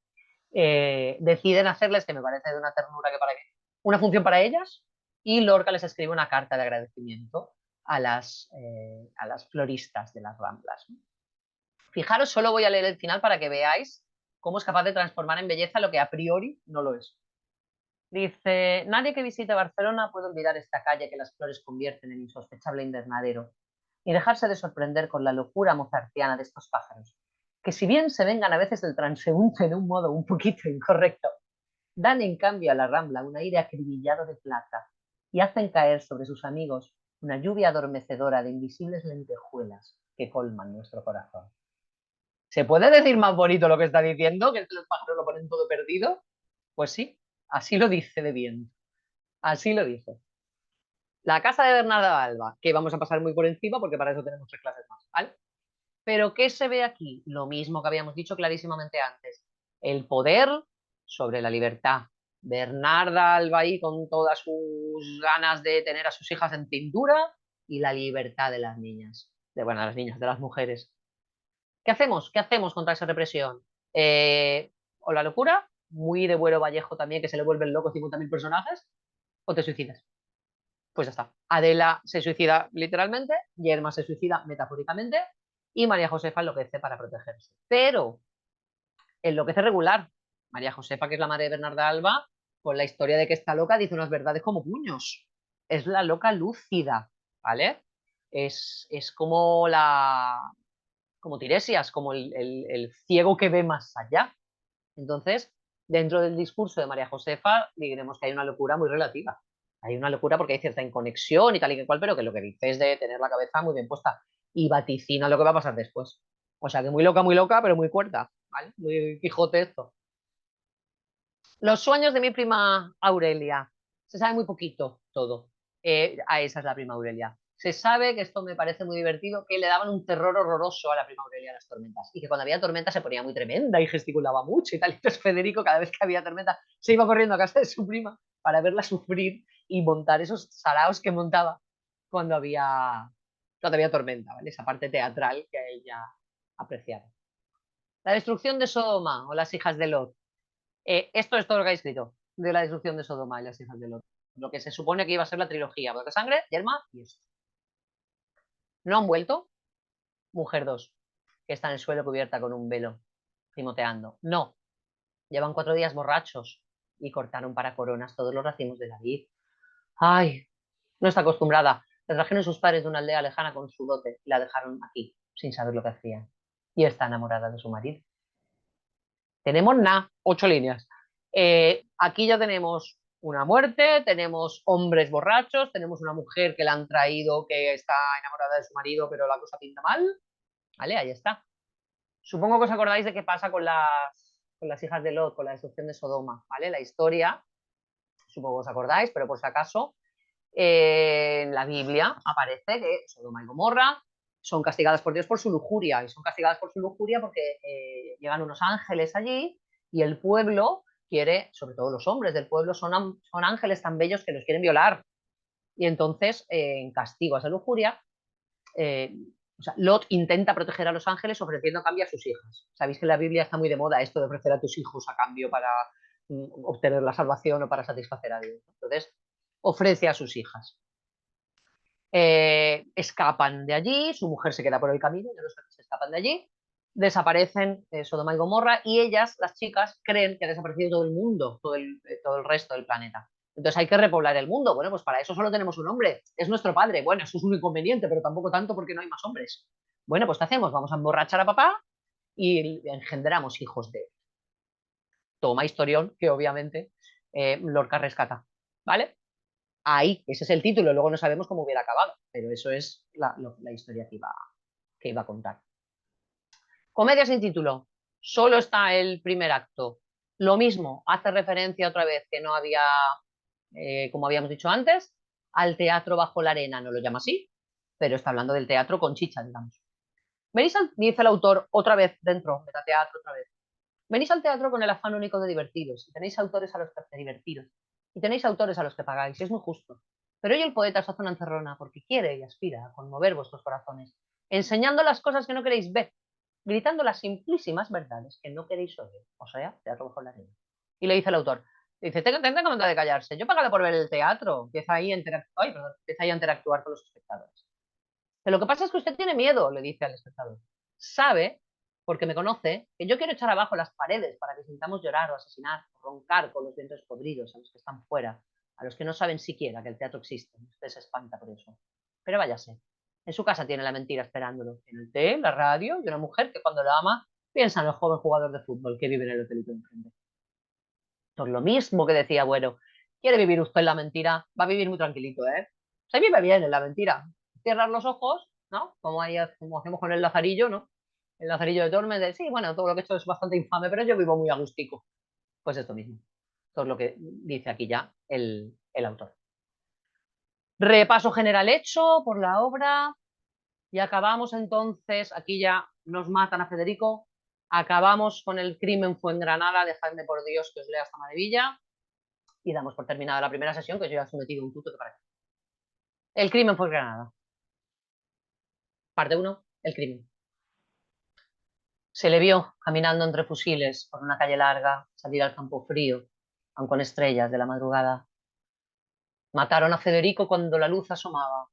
deciden hacerles, que me parece de una ternura que para qué, una función para ellas, y Lorca les escribe una carta de agradecimiento a las floristas de las Ramblas, ¿no? Fijaros, solo voy a leer el final para que veáis cómo es capaz de transformar en belleza lo que a priori no lo es. Dice, nadie que visite Barcelona puede olvidar esta calle que las flores convierten en insospechable invernadero y dejarse de sorprender con la locura mozartiana de estos pájaros, que si bien se vengan a veces del transeúnte de un modo un poquito incorrecto, dan en cambio a la Rambla un aire acribillado de plata y hacen caer sobre sus amigos una lluvia adormecedora de invisibles lentejuelas que colman nuestro corazón. ¿Se puede decir más bonito lo que está diciendo? ¿Que los pájaros lo ponen todo perdido? Pues sí, así lo dice de bien. Así lo dice. La casa de Bernarda Alba, que vamos a pasar muy por encima porque para eso tenemos 3 clases más, ¿vale? Pero ¿qué se ve aquí? Lo mismo que habíamos dicho clarísimamente antes. El poder sobre la libertad. Bernarda Alba ahí con todas sus ganas de tener a sus hijas en pintura y la libertad de las niñas. Bueno, de las niñas, de las mujeres. ¿Qué hacemos? ¿Qué hacemos contra esa represión? O la locura, muy de Buero Vallejo también, que se le vuelven locos 50.000 personajes, o te suicidas. Pues ya está. Adela se suicida literalmente, Yerma se suicida metafóricamente y María Josefa enloquece para protegerse. Pero enloquece regular. María Josefa, que es la madre de Bernarda Alba, con la historia de que está loca, dice unas verdades como puños. Es la loca lúcida, ¿vale? Es como Tiresias, como el ciego que ve más allá. Entonces, dentro del discurso de María Josefa, diremos que hay una locura muy relativa. Hay una locura porque hay cierta inconexión y tal y que cual, pero que lo que dice es de tener la cabeza muy bien puesta y vaticina lo que va a pasar después. O sea que muy loca, pero muy cuerda, ¿vale? Muy Quijote esto. Los sueños de mi prima Aurelia. Se sabe muy poquito todo. Esa es la prima Aurelia. Se sabe, que esto me parece muy divertido, que le daban un terror horroroso a la prima Aurelia las tormentas. Y que cuando había tormenta se ponía muy tremenda y gesticulaba mucho y tal. Entonces Federico, cada vez que había tormenta, se iba corriendo a casa de su prima para verla sufrir y montar esos saraos que montaba cuando había tormenta, ¿vale? Esa parte teatral que ella apreciaba. La destrucción de Sodoma o las hijas de Lot. Esto es todo lo que hay escrito de la destrucción de Sodoma y las hijas de Lot. Lo que se supone que iba a ser la trilogía: Bodas de Sangre, Yerma y esto. No han vuelto. Mujer 2, que está en el suelo cubierta con un velo, gimoteando. No. Llevan 4 días borrachos y cortaron para coronas todos los racimos de David. Ay, no está acostumbrada. Le trajeron sus padres de una aldea lejana con su dote y la dejaron aquí, sin saber lo que hacían. Y está enamorada de su marido. Tenemos 8 líneas. Aquí ya tenemos una muerte, tenemos hombres borrachos, tenemos una mujer que la han traído, que está enamorada de su marido, pero la cosa pinta mal. ¿Vale? Ahí está. Supongo que os acordáis de qué pasa con las hijas de Lot, con la destrucción de Sodoma, ¿vale? La historia, supongo que os acordáis, pero por si acaso, en la Biblia aparece que Sodoma y Gomorra son castigadas por Dios por su lujuria, y son castigadas por su lujuria porque llegan unos ángeles allí y el pueblo quiere, sobre todo los hombres del pueblo, son ángeles tan bellos que los quieren violar. Y entonces, en castigo a esa lujuria, o sea, Lot intenta proteger a los ángeles ofreciendo a cambio a sus hijas. Sabéis que en la Biblia está muy de moda esto de ofrecer a tus hijos a cambio para obtener la salvación o para satisfacer a Dios. Entonces, ofrece a sus hijas. Escapan de allí, su mujer se queda por el camino, ya los se escapan de allí, desaparecen Sodoma y Gomorra, y ellas, las chicas, creen que ha desaparecido todo el mundo, todo el resto del planeta. Entonces hay que repoblar el mundo. Bueno, pues para eso solo tenemos un hombre, es nuestro padre. Bueno, eso es un inconveniente, pero tampoco tanto porque no hay más hombres. Bueno, pues ¿qué hacemos? Vamos a emborrachar a papá y engendramos hijos de él. Toma historión que obviamente Lorca rescata, ¿vale? Ahí, ese es el título, luego no sabemos cómo hubiera acabado, pero eso es la historia que iba a contar. Comedia sin título, solo está el primer acto. Lo mismo, hace referencia otra vez que no había, como habíamos dicho antes, al teatro bajo la arena, no lo llama así, pero está hablando del teatro con chicha, digamos. Venís dice el autor otra vez dentro, metateatro otra vez. Venís al teatro con el afán único de divertiros, y tenéis autores a los que divertiros, y tenéis autores a los que pagáis, y es muy justo. Pero hoy el poeta os hace una encerrona porque quiere y aspira a conmover vuestros corazones, enseñando las cosas que no queréis ver, gritando las simplísimas verdades que no queréis oír. O sea, teatro bajo la arena. Y le dice el autor, dice, tendrá que de callarse, yo he pagado por ver el teatro, empieza ahí a interactuar con los espectadores. Pero lo que pasa es que usted tiene miedo, le dice al espectador. Sabe, porque me conoce, que yo quiero echar abajo las paredes para que sintamos llorar o asesinar o roncar con los vientos podridos a los que están fuera, a los que no saben siquiera que el teatro existe. Usted se espanta por eso. Pero váyase. En su casa tiene la mentira esperándolo. En el té, la radio y una mujer que cuando la ama piensa en el joven jugador de fútbol que vive en el hotelito enfrente. Por lo mismo que decía, bueno, quiere vivir usted en la mentira, va a vivir muy tranquilito, ¿eh? Se vive bien en la mentira. Cierras los ojos, ¿no? Como hacemos con el Lazarillo, ¿no? El Lazarillo de Tormes, de sí, bueno, todo lo que he hecho es bastante infame, pero yo vivo muy agustico. Pues esto mismo. Esto es lo que dice aquí ya el autor. Repaso general hecho por la obra. Y acabamos entonces, aquí ya nos matan a Federico. Acabamos con el crimen fue en Granada. Dejadme por Dios que os lea esta maravilla. Y damos por terminada la primera sesión, que yo ya he sometido un tuto que parece. El crimen fue en Granada. Parte 1, el crimen. Se le vio caminando entre fusiles por una calle larga, salir al campo frío, aun con estrellas de la madrugada. Mataron a Federico cuando la luz asomaba.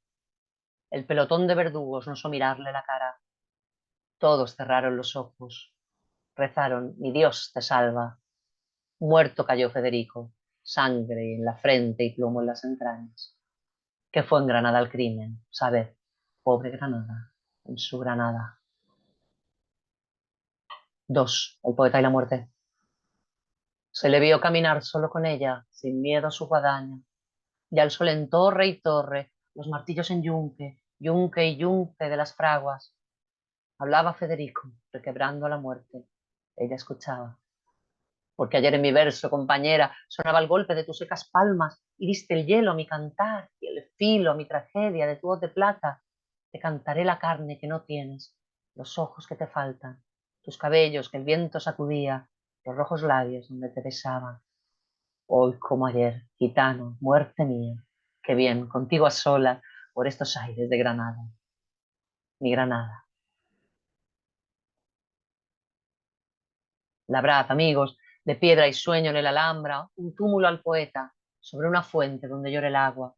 El pelotón de verdugos no osó mirarle la cara. Todos cerraron los ojos. Rezaron, mi Dios te salva. Muerto cayó Federico, sangre en la frente y plomo en las entrañas. Que fue en Granada el crimen, sabed, pobre Granada, en su Granada. 2. El poeta y la muerte. Se le vio caminar solo con ella, sin miedo a su guadaña, y al sol en torre y torre, los martillos en yunque, yunque y yunque de las fraguas. Hablaba Federico, requebrando a la muerte. Ella escuchaba. porque ayer en mi verso, compañera, sonaba el golpe de tus secas palmas y diste el hielo a mi cantar y el filo a mi tragedia de tu voz de plata. Te cantaré la carne que no tienes, los ojos que te faltan, tus cabellos que el viento sacudía, los rojos labios donde te besaban. Hoy como ayer, gitano, muerte mía, qué bien, contigo a solas por estos aires de Granada, mi Granada. Labrad, amigos, de piedra y sueño en el Alhambra, un túmulo al poeta, sobre una fuente donde llore el agua,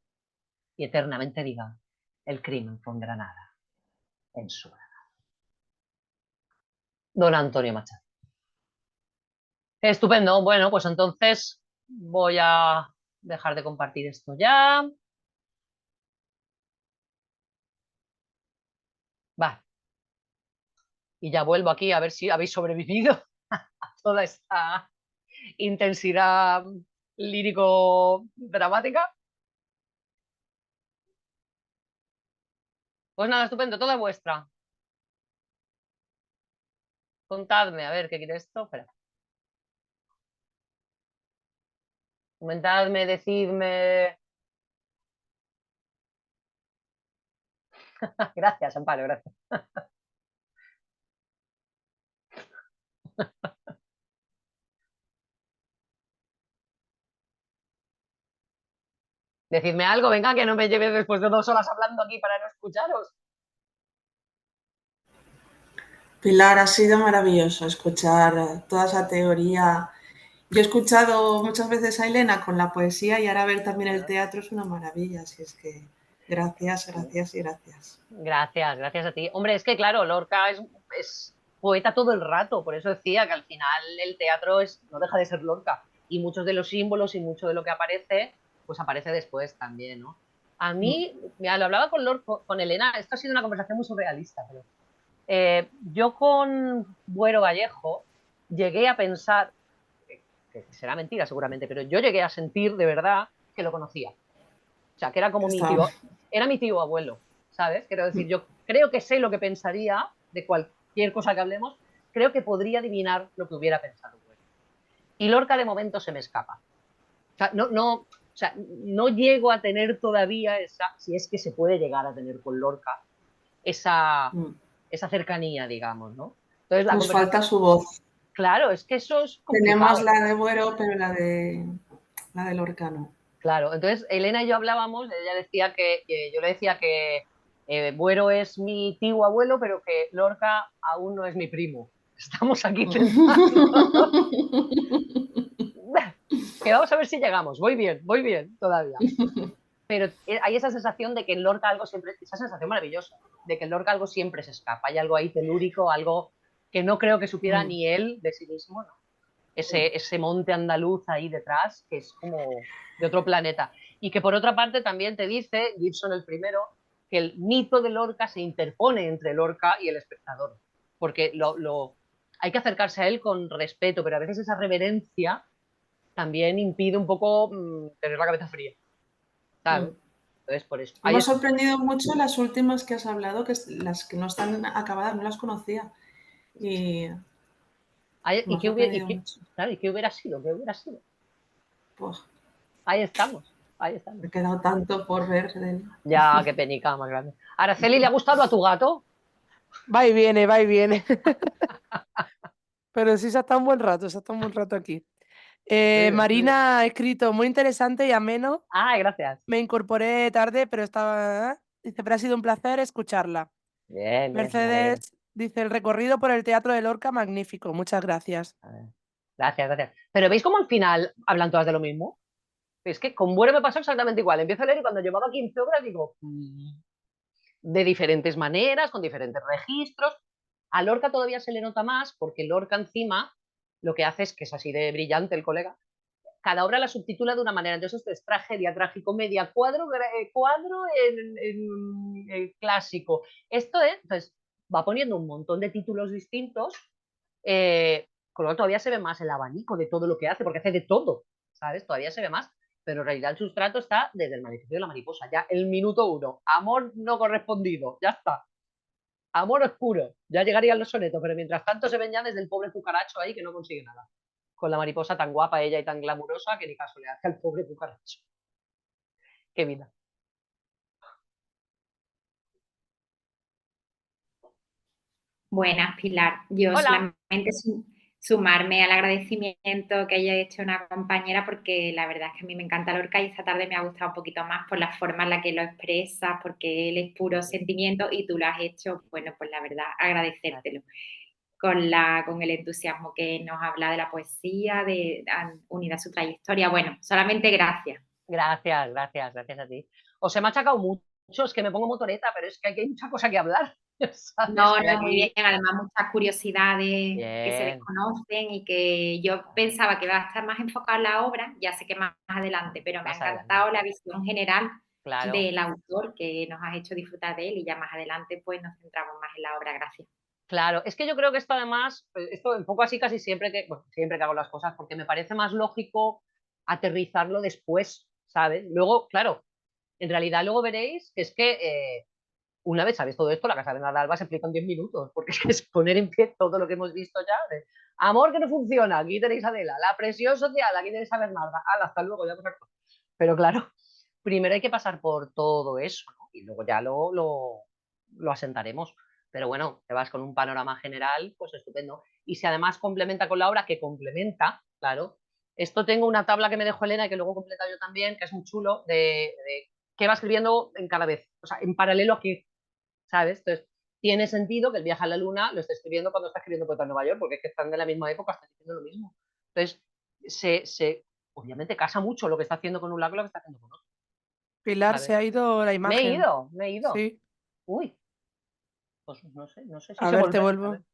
y eternamente diga, el crimen fue en Granada, en su Granada. Don Antonio Machado. Estupendo. Bueno, pues entonces voy a dejar de compartir esto ya. Va. Y ya vuelvo aquí a ver si habéis sobrevivido a toda esta intensidad lírico-dramática. Pues nada, estupendo, toda vuestra. Contadme, a ver, ¿qué quiere esto? Espera. Comentadme, decidme. Gracias, Amparo, gracias. Decidme algo, venga, que no me lleve después de 2 horas hablando aquí para no escucharos. Pilar, ha sido maravilloso escuchar toda esa teoría. Yo he escuchado muchas veces a Elena con la poesía y ahora ver también el teatro es una maravilla. Así es que gracias, gracias y gracias. Gracias, gracias a ti. Hombre, es que claro, Lorca es poeta todo el rato, por eso decía que al final el teatro no deja de ser Lorca. Y muchos de los símbolos y mucho de lo que aparece, pues aparece después también, ¿no? A mí, mira, lo hablaba con Elena, esto ha sido una conversación muy surrealista, pero yo con Buero Vallejo llegué a pensar, que será mentira seguramente, pero yo llegué a sentir de verdad que lo conocía. O sea, que era como era mi tío abuelo, ¿sabes? Quiero decir, yo creo que sé lo que pensaría de cualquier cosa que hablemos, creo que podría adivinar lo que hubiera pensado. Y Lorca de momento se me escapa. O sea, o sea, no llego a tener todavía si es que se puede llegar a tener con Lorca, esa cercanía, digamos, ¿no? Entonces la Nos falta conversación, su voz. claro, es que eso es Tenemos complicado. la de Buero, pero la de Lorca no. Claro, entonces Elena y yo hablábamos, ella decía que yo le decía que Buero es mi tío abuelo, pero que Lorca aún no es mi primo. Estamos aquí tentando. Que vamos a ver si llegamos. Voy bien todavía. Pero hay esa sensación de que en Lorca algo siempre, esa sensación maravillosa, de que en Lorca algo siempre se escapa. Hay algo ahí telúrico, algo que no creo que supiera ni él de sí mismo, ¿no? Ese monte andaluz ahí detrás, que es como de otro planeta. Y que por otra parte también te dice, Gibson el primero, que el mito de Lorca se interpone entre Lorca y el espectador, porque hay que acercarse a él con respeto, pero a veces esa reverencia también impide un poco tener la cabeza fría, ¿sabes? Entonces, por eso. Me ha sorprendido mucho las últimas que has hablado, que las que no están acabadas, no las conocía. Y ¿Y qué hubiera sido? ¿Qué hubiera sido? Pues, Ahí estamos, ahí estamos. me he quedado tanto por ver de él. Ya, qué penica más grande. ¿Araceli le ha gustado a tu gato? Va y viene, va y viene. Pero sí se ha estado un buen rato, se ha estado un buen rato aquí. Marina ha escrito muy interesante y ameno. Ah, gracias. Me incorporé tarde, pero estaba. Dice, pero ha sido un placer escucharla. Bien, Mercedes dice, el recorrido por el Teatro de Lorca, magnífico. Muchas gracias. Gracias, gracias. Pero ¿veis cómo al final hablan todas de lo mismo? Es que con Buero me pasó exactamente igual. Empiezo a leer y cuando llevaba 15 obras digo, de diferentes maneras, con diferentes registros. A Lorca todavía se le nota más porque Lorca encima lo que hace es que es así de brillante el colega. Cada obra la subtitula de una manera. Entonces esto es tragedia, tragicomedia, cuadro en clásico. Esto es, entonces va poniendo un montón de títulos distintos, con lo cual todavía se ve más el abanico de todo lo que hace, porque hace de todo, ¿sabes? Todavía se ve más, pero en realidad el sustrato está desde el manifiesto de la mariposa, ya el minuto 1, amor no correspondido, ya está. Amor oscuro, ya llegarían los sonetos, pero mientras tanto se ven ya desde el pobre cucaracho ahí que no consigue nada. con la mariposa tan guapa ella y tan glamurosa que ni caso le hace al pobre cucaracho. Qué vida. Buenas, Pilar. Yo Hola. solamente sumarme al agradecimiento que haya hecho una compañera, porque la verdad es que a mí me encanta Lorca y esta tarde me ha gustado un poquito más por la forma en la que lo expresas, porque él es puro sentimiento y tú lo has hecho, bueno, pues la verdad, agradecértelo. Con el entusiasmo que nos habla de la poesía, unida a su trayectoria. Bueno, solamente gracias. Gracias a ti. Os he machacado mucho, es que me pongo motoreta, pero es que aquí hay mucha cosa que hablar. ¿Sabes? No, Que muy bien. Además, muchas curiosidades que se Bien. desconocen y que yo pensaba que iba a estar más enfocada en la obra, ya sé que más adelante, pero me ha Más adelante. encantado la visión general Claro. del autor, que nos has hecho disfrutar de él, y ya más adelante pues nos centramos más en la obra. Gracias. Claro, es que yo creo que esto además, esto enfoco así casi siempre que, bueno, siempre que hago las cosas, porque me parece más lógico aterrizarlo después, ¿sabes? Luego, claro, en realidad luego veréis que es que una vez sabéis todo esto, la Casa de Alba se explica en 10 minutos, porque es que es poner en pie todo lo que hemos visto ya. De, amor que no funciona, aquí tenéis a Adela. La presión social, aquí tenéis a Bernarda. Hasta luego, ya pues acto. Pero claro, primero hay que pasar por todo eso, ¿no? Y luego ya lo asentaremos. Pero bueno, te vas con un panorama general, pues estupendo. Y si además complementa con la obra, que complementa, claro. Esto tengo una tabla que me dejó Elena y que luego completa yo también, que es muy chulo, de qué va escribiendo en cada vez. O sea, en paralelo a qué, ¿sabes? Entonces, tiene sentido que el viaje a la luna lo esté escribiendo cuando está escribiendo Poeta en Nueva York, porque es que están de la misma época, están diciendo lo mismo. Entonces, obviamente casa mucho lo que está haciendo con un lago con lo que está haciendo con otro. Pilar, ¿Sabes? se ha ido la Me he imagen. ido, me he ido. Sí. Uy. Pues no sé si A se ver, te volverá. vuelvo.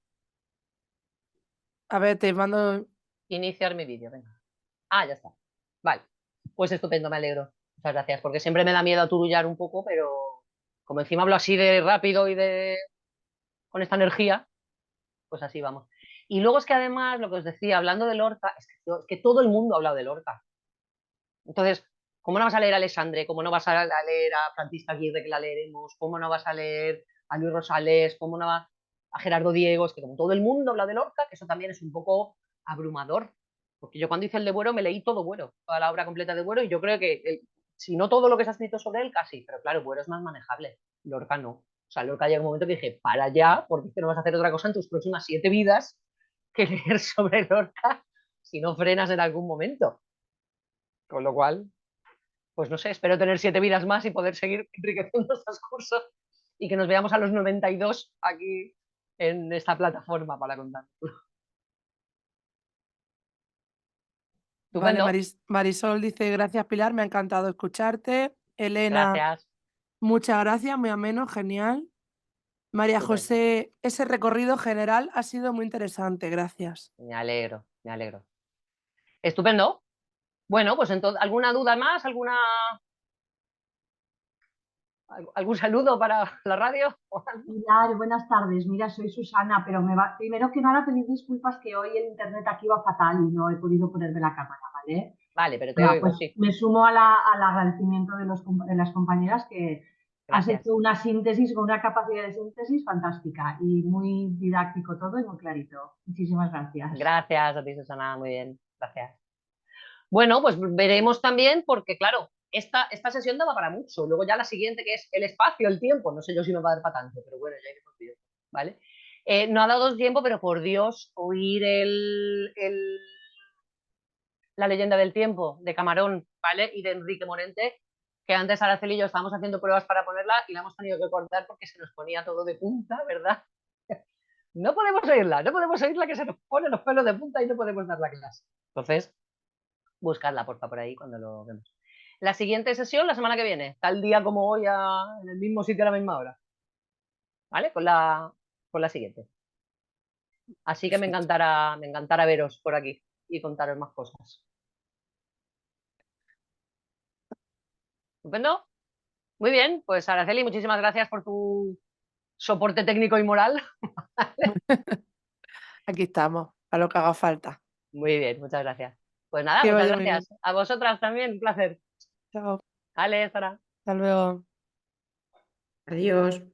A ver, te mando. Iniciar mi vídeo, venga. Ah, ya está. Vale. Pues estupendo, me alegro. Muchas gracias, porque siempre me da miedo aturullar un poco, pero como encima hablo así de rápido y de con esta energía, pues así vamos. Y luego es que además, lo que os decía, hablando de Lorca, es que todo el mundo ha hablado de Lorca. Entonces, ¿cómo no vas a leer a Alexandre? ¿Cómo no vas a leer a Francisca Aguirre, que la leeremos? ¿Cómo no vas a leer a Luis Rosales? ¿Cómo no vas a Gerardo Diego? Es que como todo el mundo habla de Lorca, que eso también es un poco abrumador. Porque yo cuando hice el de Buero me leí todo Buero, toda la obra completa de Buero, y yo creo que, si no todo lo que se ha escrito sobre él, casi, pero claro, Buero es más manejable, Lorca no. O sea, Lorca llega un momento que dije, para allá, porque es que no vas a hacer otra cosa en tus próximas 7 vidas que leer sobre Lorca si no frenas en algún momento. Con lo cual, pues no sé, espero tener 7 vidas más y poder seguir enriqueciendo estos cursos y que nos veamos a los 92 aquí en esta plataforma para contar. Vale, Estupendo. Marisol dice, gracias Pilar, me ha encantado escucharte. Elena, Gracias. muchas gracias, muy ameno, genial. María Estupendo. José, ese recorrido general ha sido muy interesante, gracias. Me alegro, me alegro. Estupendo. Bueno, pues entonces, ¿alguna duda más? ¿Algún saludo para la radio? Pilar, buenas tardes. Mira, soy Susana, pero primero que nada pedir disculpas que hoy el internet aquí va fatal y no he podido ponerme la cámara, ¿vale? Vale, pero te Bueno, oigo, pues sí. me sumo al agradecimiento de las compañeras que has Gracias. hecho una síntesis con una capacidad de síntesis fantástica y muy didáctico todo y muy clarito. Muchísimas gracias. Gracias a ti, Susana. Muy bien. Gracias. Bueno, pues veremos también, porque claro, esta sesión daba para mucho. Luego ya la siguiente, que es el espacio, el tiempo. No sé yo si me va a dar para tanto, pero bueno, ya iremos viendo, ¿vale? No ha dado tiempo, pero por Dios, oír La leyenda del tiempo de Camarón, ¿vale? Y de Enrique Morente, que antes Araceli y yo estábamos haciendo pruebas para ponerla y la hemos tenido que cortar porque se nos ponía todo de punta, ¿verdad? No podemos oírla que se nos pone los pelos de punta y no podemos dar la clase. Entonces, buscadla, porfa, por ahí cuando lo vemos. La siguiente sesión, la semana que viene, tal día como hoy, en el mismo sitio a la misma hora. ¿Vale? Con la siguiente. Así que me encantará veros por aquí y contaros más cosas. ¿Estupendo? Muy bien, pues Araceli, muchísimas gracias por tu soporte técnico y moral. Aquí estamos, a lo que haga falta. Muy bien, muchas gracias. Pues nada, Que muchas vaya muy bien. gracias. A vosotras también, un placer. Chao, Vale, Sara. hasta luego. Adiós.